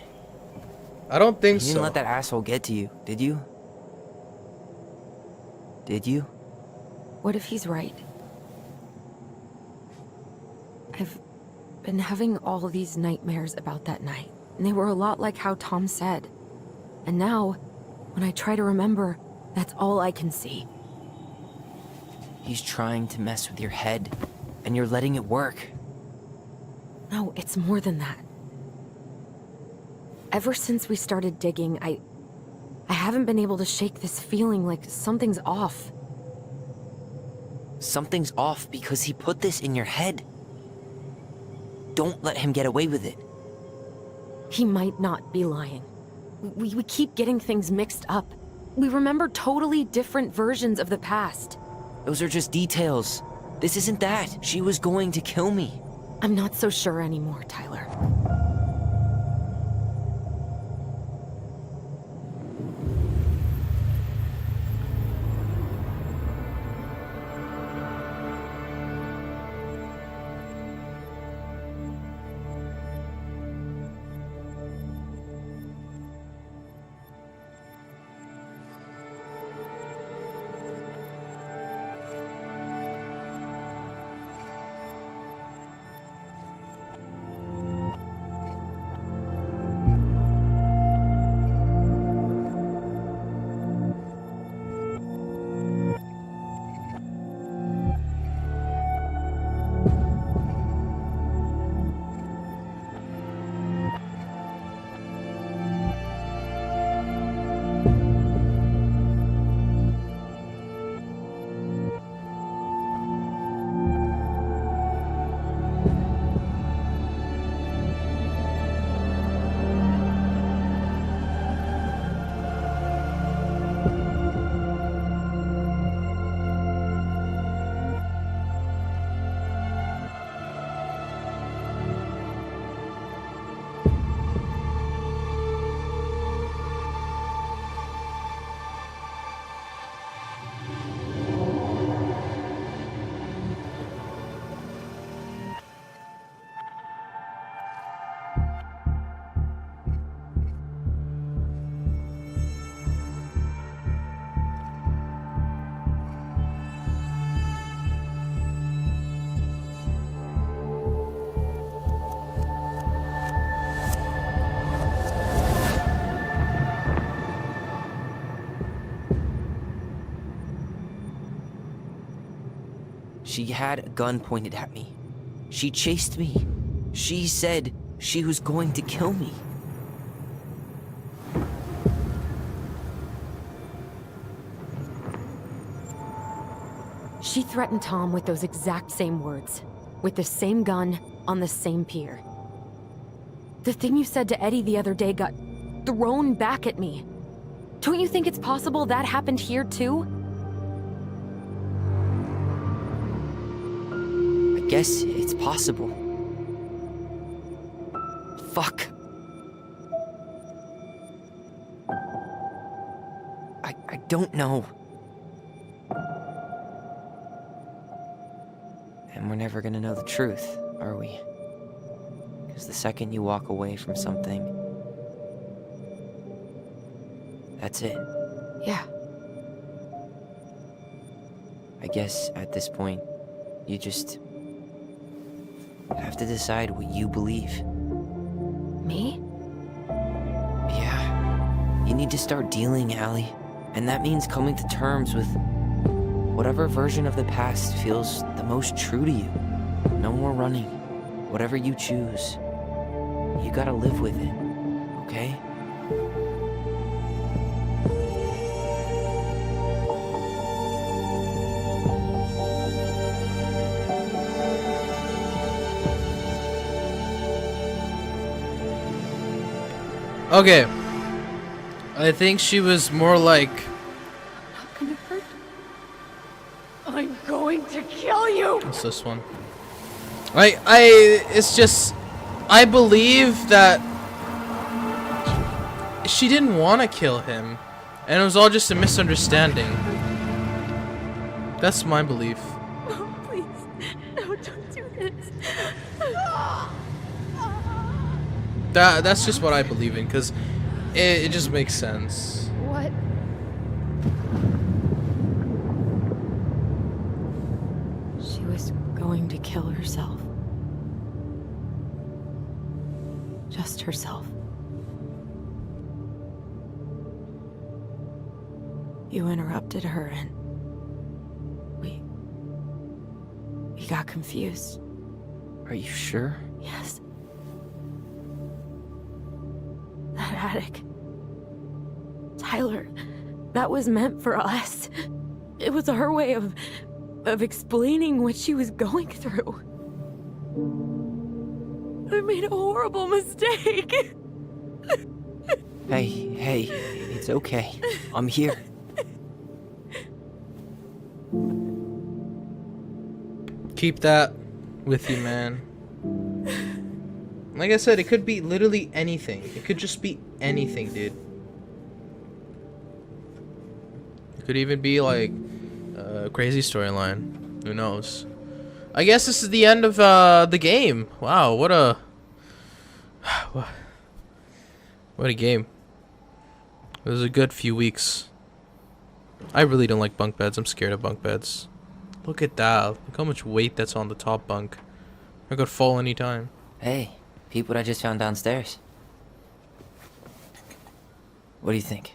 A: I don't think
B: You didn't let that asshole get to you, did you? Did you?
C: What if he's right? I've been having all these nightmares about that night, and they were a lot like how Tom said. And now, when I try to remember, that's all I can see.
B: He's trying to mess with your head, and you're letting it work.
C: No, it's more than that. Ever since we started digging, I haven't been able to shake this feeling like something's off.
B: Something's off because he put this in your head. Don't let him get away with it.
C: He might not be lying. We keep getting things mixed up. We remember totally different versions of the past.
B: Those are just details. This isn't that. She was going to kill me.
C: I'm not so sure anymore, Tyler.
B: She had a gun pointed at me. She chased me. She said she was going to kill me.
C: She threatened Tom with those exact same words, with the same gun, on the same pier. The thing you said to Eddie the other day got thrown back at me. Don't you think it's possible that happened here too?
B: I guess it's possible. Fuck. I don't know. And we're never gonna know the truth, are we? Because the second you walk away from something, that's it.
C: Yeah.
B: I guess at this point, you just have to decide what you believe.
C: Me?
B: Yeah. You need to start dealing, Allie. And that means coming to terms with whatever version of the past feels the most true to you. No more running. Whatever you choose, you gotta live with it, okay?
A: Okay. I think she was more like...
F: Not gonna hurt. I'm going to kill you!
A: What's this one? It's just... I believe that... she didn't want to kill him. And it was all just a misunderstanding. That's my belief.
F: Oh, please. No, don't do this.
A: That's just what I believe in, because it just makes sense.
F: What?
C: She was going to kill herself. Just herself. You interrupted her and we got confused.
B: Are you sure?
C: Yes. That attic. Tyler, that was meant for us. It was her way of explaining what she was going through. I made a horrible mistake.
B: Hey, it's okay. I'm here.
A: Keep that with you, man. Like I said, it could be literally anything. It could just be anything, dude. It could even be like a crazy storyline. Who knows? I guess this is the end of the game. Wow, what a game. It was a good few weeks. I really don't like bunk beds. I'm scared of bunk beds. Look at that. Look how much weight that's on the top bunk. I could fall anytime.
B: Hey, peep what I just found downstairs. What do you think?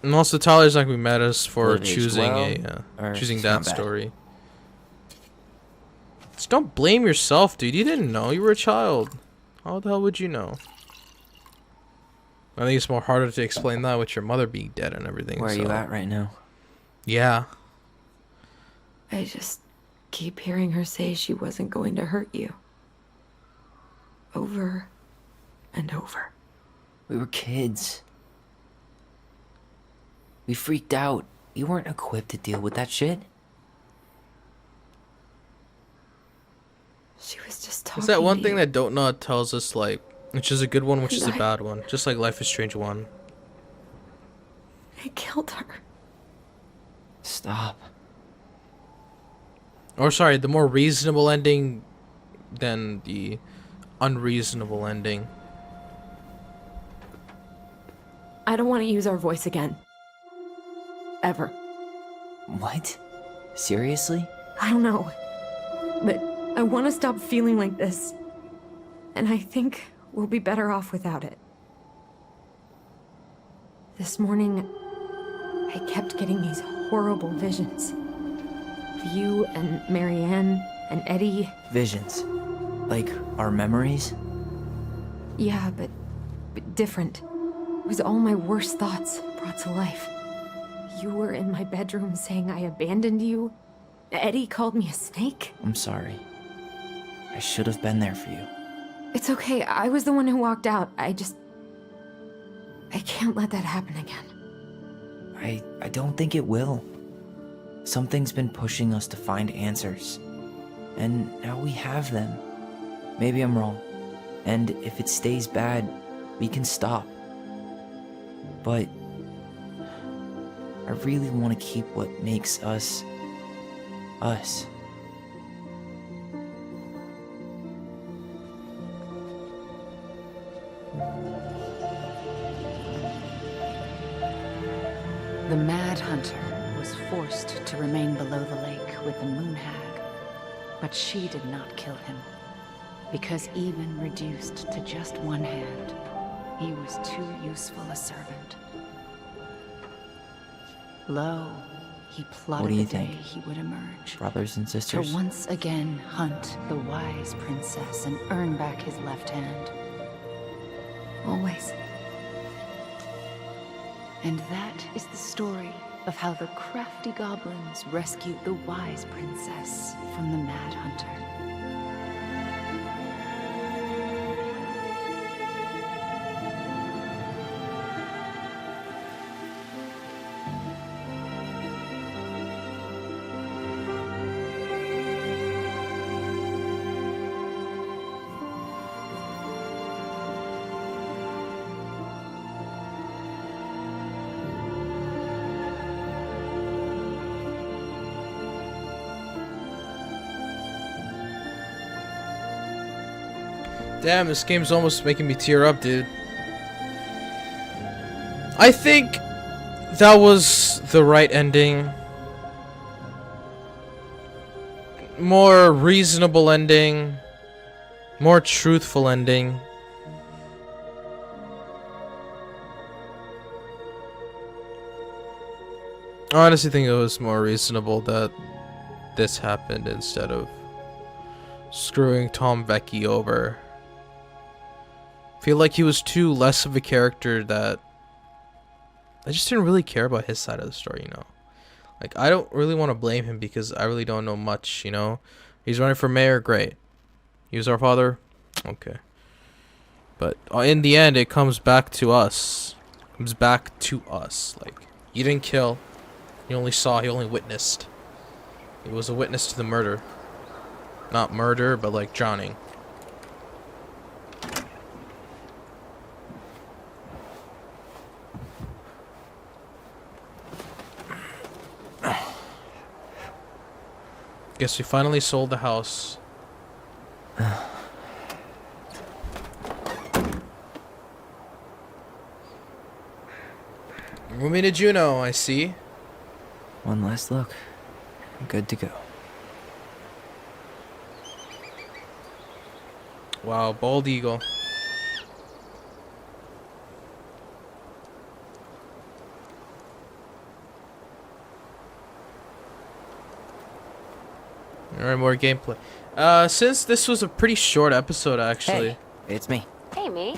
A: And also, Tyler's not gonna be mad at us for
B: Will it age
A: choosing
B: well,
A: choosing
B: it's
A: that
B: not bad?
A: story. Just don't blame yourself, dude. You didn't know. You were a child. How the hell would you know? I think it's more harder to explain that with your mother being dead and everything.
B: Where are you at right now?
A: Yeah.
C: I just keep hearing her say she wasn't going to hurt you. Over and over.
B: We were kids. We freaked out. You weren't equipped to deal with that shit.
C: She was just talking.
A: It's that one
C: to
A: thing
C: you.
A: that Dotnod tells us, like, which is a good one, which is a
C: I-
A: bad one. Just like Life is Strange 1.
C: I killed her.
B: Stop.
A: Or sorry, the more reasonable ending than the unreasonable ending.
C: I don't want to use our voice again. Ever.
B: What? Seriously?
C: I don't know. But I want to stop feeling like this. And I think we'll be better off without it. This morning, I kept getting these horrible visions. Of you and Marianne and Eddie...
B: Visions. Like our memories?
C: Yeah, but different. It was all my worst thoughts brought to life. You were in my bedroom saying I abandoned you. Eddie called me a snake.
B: I'm sorry. I should have been there for you.
C: It's okay, I was the one who walked out. I can't let that happen again.
B: I don't think it will. Something's been pushing us to find answers. And now we have them. Maybe I'm wrong. And if it stays bad, we can stop. But I really want to keep what makes us, us.
E: The Mad Hunter was forced to remain below the lake with the Moon Hag, but she did not kill him, because even reduced to just one hand, he was too useful a servant. Lo, he plotted the day he would emerge.
B: Brothers and sisters?
E: To once again hunt the wise princess and earn back his left hand.
C: Always.
E: And that is the story of how the crafty goblins rescued the wise princess from the Mad Hunter.
A: Damn, this game's almost making me tear up, dude. I think that was the right ending. More reasonable ending. More truthful ending. I honestly think it was more reasonable that this happened instead of screwing Tom Vecchi over. Feel like he was too less of a character that I just didn't really care about his side of the story, you know. Like, I don't really want to blame him because I really don't know much, you know. He's running for mayor, great. He was our father, okay. But in the end, it comes back to us. It comes back to us. Like, you didn't kill. You only saw, he only witnessed. He was a witness to the murder. Not murder, but like drowning. Guess we finally sold the house. Moving to Juneau, I see.
B: One last look. Good to go.
A: Wow, bald eagle. Alright, more gameplay. Since this was a pretty short episode, actually.
B: Hey, it's me.
G: Hey, me.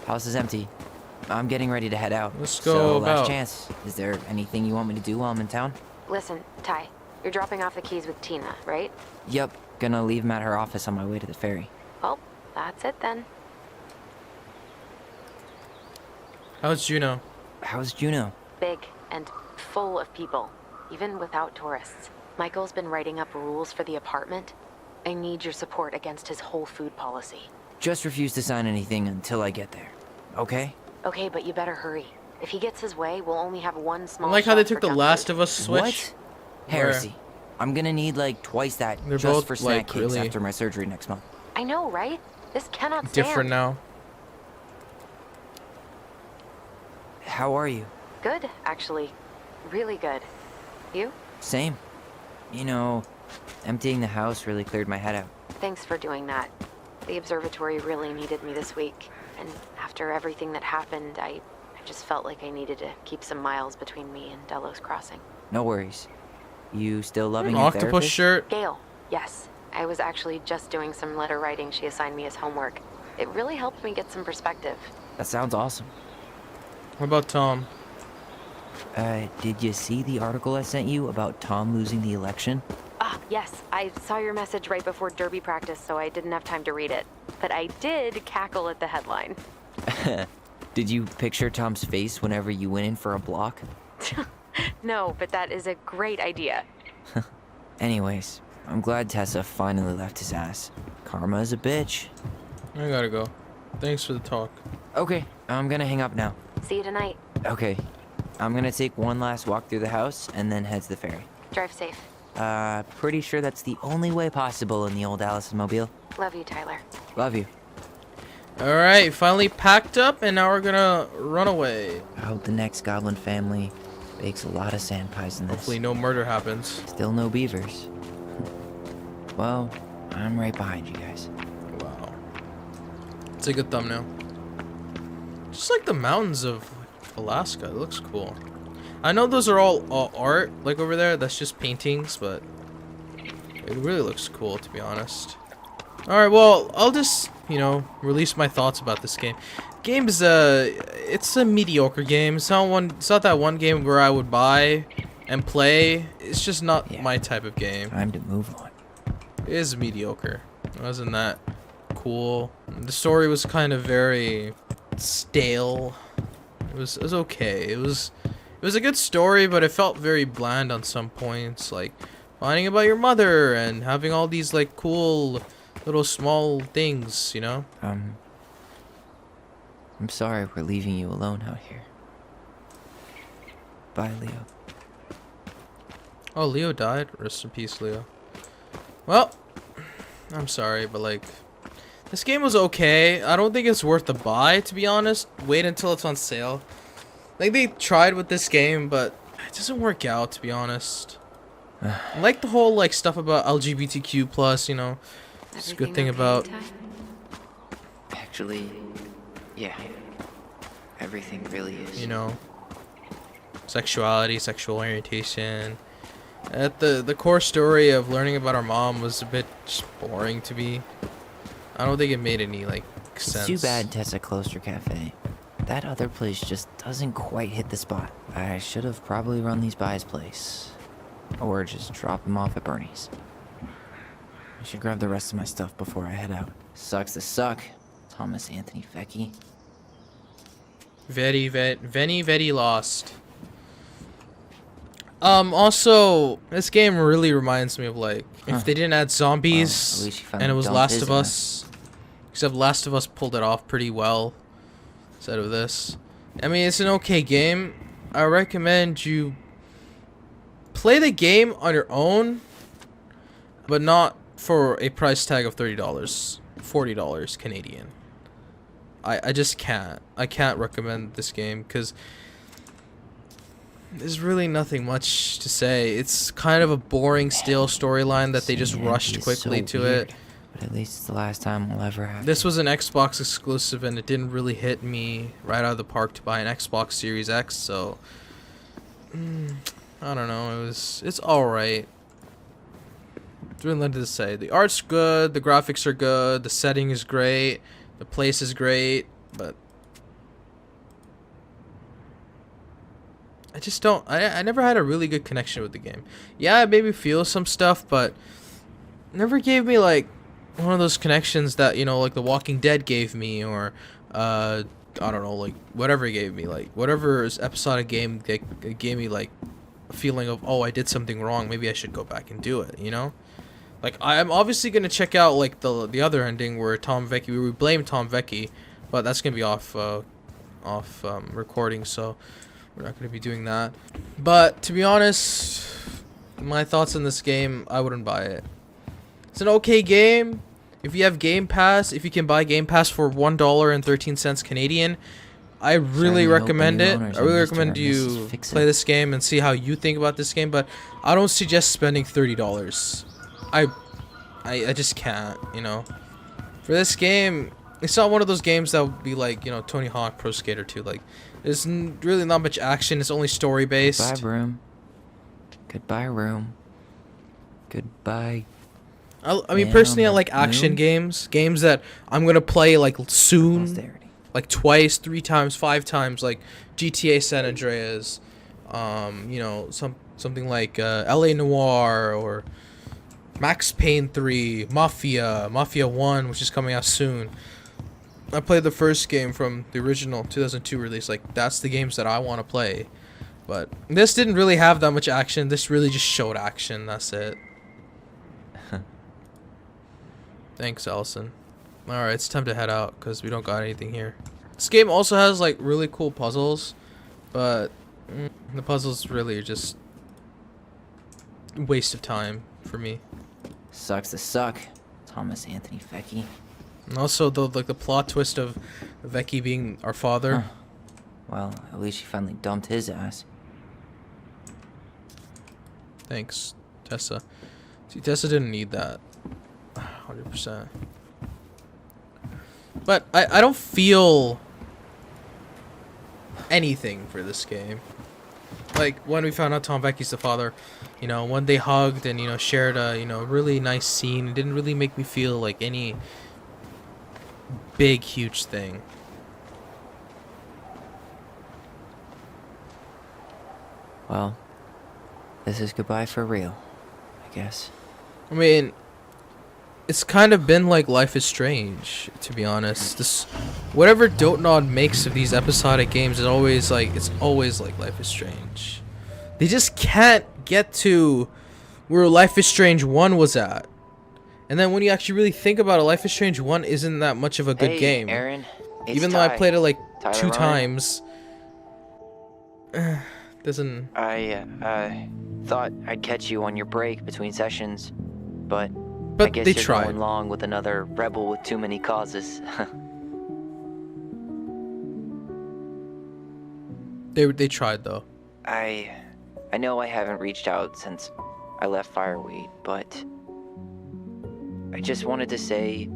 B: House is empty. I'm getting ready to head out.
A: Let's go
B: so,
A: about.
B: last chance. Is there anything you want me to do while I'm in town?
G: Listen, Ty, you're dropping off the keys with Tina, right?
B: Yep. Gonna leave them at her office on my way to the ferry.
G: Well, that's it then.
A: How's Juneau?
B: How's Juneau?
G: Big and full of people, even without tourists. Michael's been writing up rules for the apartment. I need your support against his whole food policy.
B: Just refuse to sign anything until I get there. Okay?
G: Okay, but you better hurry. If he gets his way, we'll only have one small
A: I like how they
G: shop
A: took
G: for
A: the
G: junk
A: Last
G: food.
A: of Us switch.
B: What? Heresy. I'm gonna need like twice that
A: They're
B: just
A: both,
B: for snack
A: like,
B: cakes
A: really
B: after my surgery next month.
G: I know, right? This cannot stand.
A: Different now.
B: How are you?
G: Good, actually. Really good. You?
B: Same. You know, emptying the house really cleared my head out.
G: Thanks for doing that. The observatory really needed me this week. And after everything that happened, I just felt like I needed to keep some miles between me and Delos Crossing.
B: No worries. You still loving your
A: Octopus
B: therapist?
A: shirt.
G: Gale, Yes, I was actually just doing some letter writing she assigned me as homework. It really helped me get some perspective.
B: That sounds awesome.
A: What about Tom?
B: Did you see the article I sent you about Tom losing the election?
G: Ah, yes, I saw your message right before derby practice, so I didn't have time to read it. But I did cackle at the headline.
B: Did you picture Tom's face whenever you went in for a block?
G: No, but that is a great idea.
B: Anyways, I'm glad Tessa finally left his ass. Karma is a bitch.
A: I gotta go. Thanks for the talk.
B: Okay, I'm gonna hang up now.
G: See you tonight.
B: Okay, I'm gonna take one last walk through the house and then head to the ferry.
G: Drive safe.
B: Pretty sure that's the only way possible in the old Alyson mobile.
G: Love you, Tyler.
B: Love you.
A: Alright, finally packed up, and now we're gonna run away.
B: I hope the next goblin family bakes a lot of sand pies in this.
A: Hopefully no murder happens.
B: Still no beavers. Well, I'm right behind you guys.
A: Wow. It's a good thumbnail. Just like the mountains of Alaska. It looks cool. I know those are all art, like over there. That's just paintings, but it really looks cool, to be honest. Alright, well, I'll just, you know, release my thoughts about this game. Game is it's a mediocre game. It's not that one game where I would buy and play. It's just not my type of game.
B: Time to move on.
A: It is mediocre. It wasn't that cool. The story was kind of very stale. It was okay. It was a good story, but it felt very bland on some points, like finding about your mother and having all these like cool little small things, you know?
B: I'm sorry we're leaving you alone out here. Bye, Leo.
A: Oh, Leo died? Rest in peace, Leo. Well, I'm sorry, but like, this game was okay. I don't think it's worth the buy, to be honest. Wait until it's on sale. Like, they tried with this game, but it doesn't work out, to be honest. I like the whole, like, stuff about LGBTQ plus, you know. It's a good thing about...
B: Actually, yeah. Everything really is.
A: You know, sexuality, sexual orientation. The core story of learning about our mom was a bit just boring to me. I don't think it made any, like, sense.
B: It's too bad Tessa closed her cafe. That other place just doesn't quite hit the spot. I should have probably run these by his place. Or just drop him off at Bernie's. I should grab the rest of my stuff before I head out. Sucks to suck. Thomas Anthony Fecky.
A: Very lost. Also, this game really reminds me of, like, if they didn't add zombies,
B: well,
A: and it was Last of Us. Except Last of Us pulled it off pretty well instead of this. I mean, it's an okay game. I recommend you play the game on your own, but not for a price tag of $30, $40 Canadian. I just can't. I can't recommend this game because there's really nothing much to say. It's kind of a boring, stale storyline that they just rushed quickly to it.
B: But at least it's the last time we'll ever have.
A: This was an Xbox exclusive, and it didn't really hit me right out of the park to buy an Xbox Series X. So I don't know. It's all right. It's really nothing to say. The art's good. The graphics are good. The setting is great. The place is great, but I just don't. I never had a really good connection with the game. Yeah, it made me feel some stuff, but never gave me like one of those connections that, you know, like The Walking Dead gave me, or I don't know, like whatever it gave me, like whatever episodic game that gave me like a feeling of, oh, I did something wrong. Maybe I should go back and do it. You know. Like, I'm obviously gonna check out like the other ending where Tom Vecchi, we blame Tom Vecchi, but that's gonna be off recording, so we're not gonna be doing that. But to be honest, my thoughts on this game, I wouldn't buy it. It's an okay game. If you have Game Pass, if you can buy Game Pass for $1.13 Canadian, I really recommend it. I really recommend you play this game and see how you think about this game, but I don't suggest spending $30. I just can't, you know. For this game, it's not one of those games that would be like, you know, Tony Hawk Pro Skater 2. Like, there's really not much action. It's only story based.
B: Goodbye, room. Goodbye, room. Goodbye,
A: I mean, personally, I like action games that I'm gonna play like soon, like twice, 3 times, 5 times, like GTA San Andreas, you know, something like LA Noire or Max Payne 3, Mafia 1, which is coming out soon. I played the first game from the original 2002 release. Like, that's the games that I want to play. But this didn't really have that much action. This really just showed action. That's it. Thanks, Alyson. Alright, it's time to head out because we don't got anything here. This game also has, like, really cool puzzles. But the puzzles really are just a waste of time for me.
B: Sucks to suck, Thomas Anthony Vecchi.
A: And also, the plot twist of Vecchi being our father.
B: Huh. Well, at least she finally dumped his ass.
A: Thanks, Tessa. See, Tessa didn't need that. 100%. But I don't feel anything for this game. Like, when we found out Tom Vecchi's the father, you know, when they hugged and, you know, shared a, you know, really nice scene, it didn't really make me feel like any big, huge thing.
B: Well, this is goodbye for real, I guess.
A: I mean, it's kind of been like Life is Strange, to be honest. This, whatever Dotnod makes of these episodic games is always like, it's always like Life is Strange. They just can't get to where Life is Strange 1 was at. And then when you actually really think about it, Life is Strange 1 isn't that much of a good game.
B: Aaron, it's
A: even though I played it like
B: Tyler
A: 2
B: Ryan.
A: times. Doesn't...
B: I thought I'd catch you on your break between sessions, but I guess
A: they
B: you're
A: tried.
B: going along with another rebel with too many causes.
A: They tried though.
B: I know I haven't reached out since I left Fireweed, but I just wanted to say,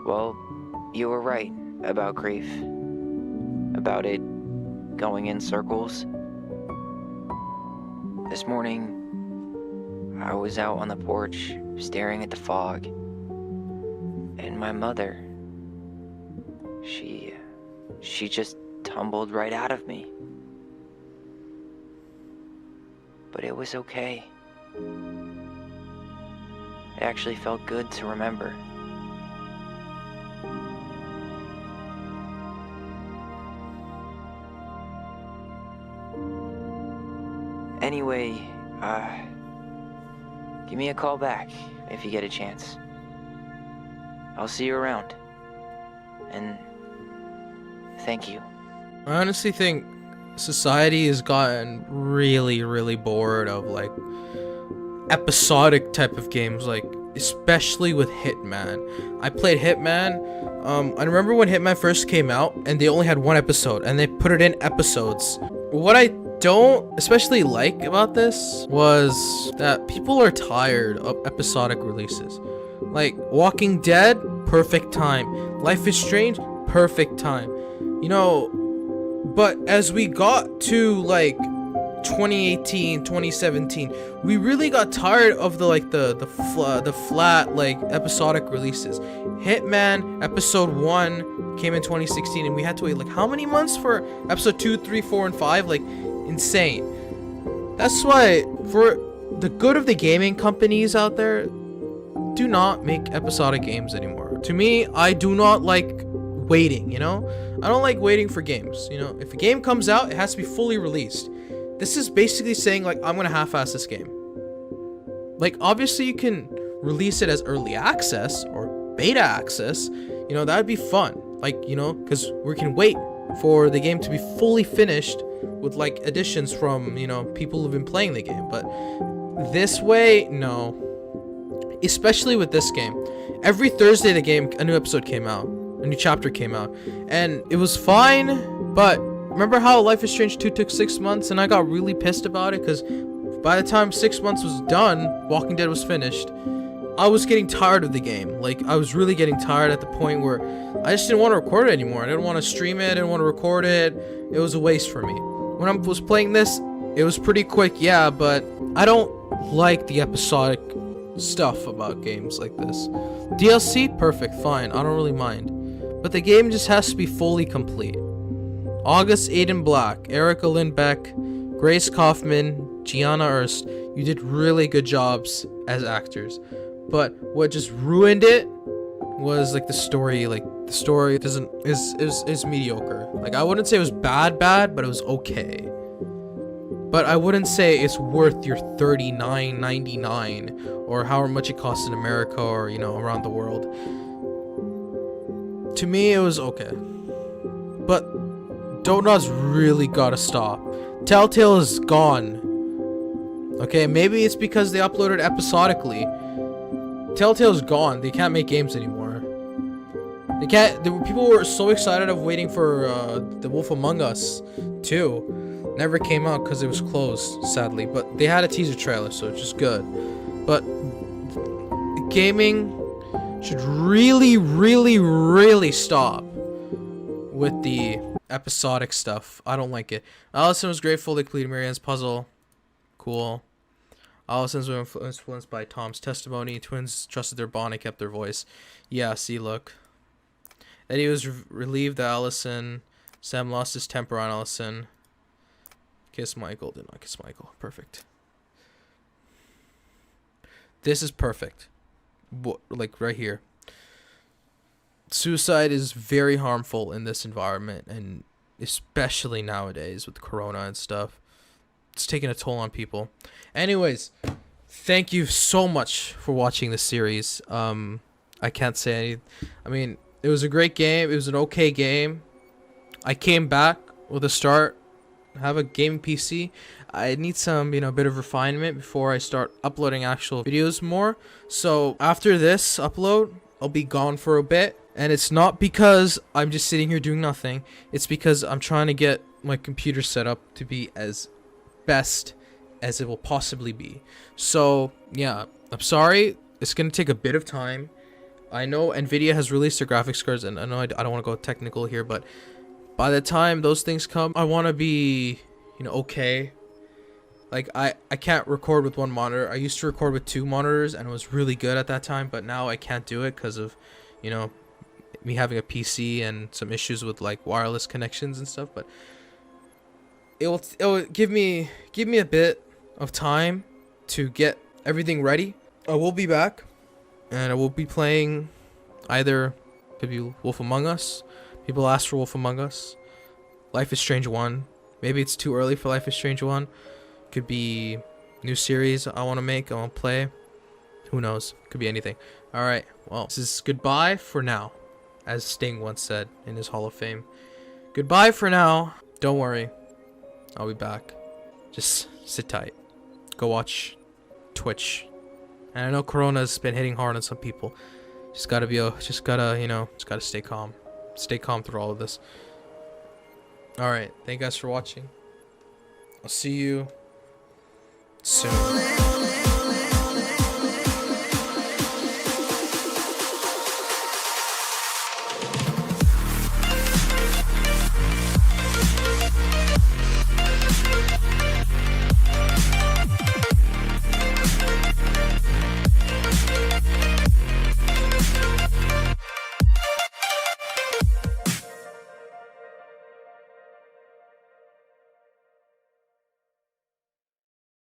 B: well, you were right about grief, about it going in circles. This morning, I was out on the porch staring at the fog, and my mother, she just tumbled right out of me. But it was okay. It actually felt good to remember. Anyway, give me a call back if you get a chance. I'll see you around. And thank you.
A: I honestly think society has gotten really, really bored of like episodic type of games, like especially with Hitman. I played Hitman. I remember when Hitman first came out and they only had 1 episode and they put it in episodes. What I don't especially like about this was that people are tired of episodic releases. Like Walking Dead, perfect time. Life is Strange, perfect time. You know, but as we got to like 2018, 2017, we really got tired of the flat like episodic releases. Hitman episode 1 came in 2016 and we had to wait like how many months for episode 2, 3, 4, and 5? Like insane. That's why, for the good of the gaming companies out there, do not make episodic games anymore. To me, I do not like waiting, you know? I don't like waiting for games, you know? If a game comes out, it has to be fully released. This is basically saying, like, I'm gonna half-ass this game. Like, obviously you can release it as early access or beta access, you know, that would be fun. Like, you know, because we can wait for the game to be fully finished with, like, additions from, you know, people who've been playing the game. But this way, no. Especially with this game. Every Thursday a new episode came out. A new chapter came out. And it was fine, but remember how Life is Strange 2 took 6 months and I got really pissed about it? Because by the time 6 months was done, Walking Dead was finished, I was getting tired of the game. Like, I was really getting tired at the point where I just didn't want to record it anymore. I didn't want to stream it, I didn't want to record it. It was a waste for me. When I was playing this, it was pretty quick, yeah, but I don't like the episodic stuff about games like this. DLC, perfect, fine, I don't really mind. But the game just has to be fully complete. August Aiden Black, Erica Lynn Beck, Grace Kaufman, Gianna Erst, you did really good jobs as actors. But what just ruined it was like the story. Like the story is mediocre. Like I wouldn't say it was bad, but it was okay. But I wouldn't say it's worth your $39.99 or however much it costs in America or, you know, around the world. To me, it was okay. But Dotnod's really gotta stop. Telltale is gone. Okay, maybe it's because they uploaded episodically. Telltale's gone. They can't make games anymore. They can't. People were so excited of waiting for The Wolf Among Us 2. Never came out because it was closed, sadly. But they had a teaser trailer, so it's just good. But gaming should really, really, really stop with the episodic stuff. I don't like it. Alyson was grateful they completed Marianne's puzzle. Cool. Alyson's influenced by Tom's testimony. Twins trusted their bond and kept their voice. Yeah, see, look. Eddie was relieved that Alyson. Sam lost his temper on Alyson. Kiss Michael. Did not kiss Michael. Perfect. This is perfect. Like right here. Suicide is very harmful in this environment, and especially nowadays with Corona and stuff. It's taking a toll on people. Anyways, thank you so much for watching this series. I can't say any. I mean, it was a great game. It was an okay game. I came back with a start. Have a game PC. I need some, bit of refinement before I start uploading actual videos more. So after this upload, I'll be gone for a bit. And it's not because I'm just sitting here doing nothing. It's because I'm trying to get my computer set up to be as best as it will possibly be. So yeah, I'm sorry. It's going to take a bit of time. I know Nvidia has released their graphics cards, and I know I don't want to go technical here, but by the time those things come, I want to be, okay. Like, I can't record with one monitor. I used to record with 2 monitors, and it was really good at that time, but now I can't do it because of, me having a PC and some issues with, like, wireless connections and stuff. But it will give me a bit of time to get everything ready. I will be back, and I will be playing either maybe Wolf Among Us. People ask for Wolf Among Us. Life is Strange 1. Maybe it's too early for Life is Strange 1. Could be new series I want to make. I want to play. Who knows? Could be anything. Alright, well, this is goodbye for now. As Sting once said in his Hall of Fame. Goodbye for now. Don't worry. I'll be back. Just sit tight. Go watch Twitch. And I know Corona's been hitting hard on some people. Just gotta stay calm. Stay calm through all of this. Alright, thank you guys for watching. I'll see you soon.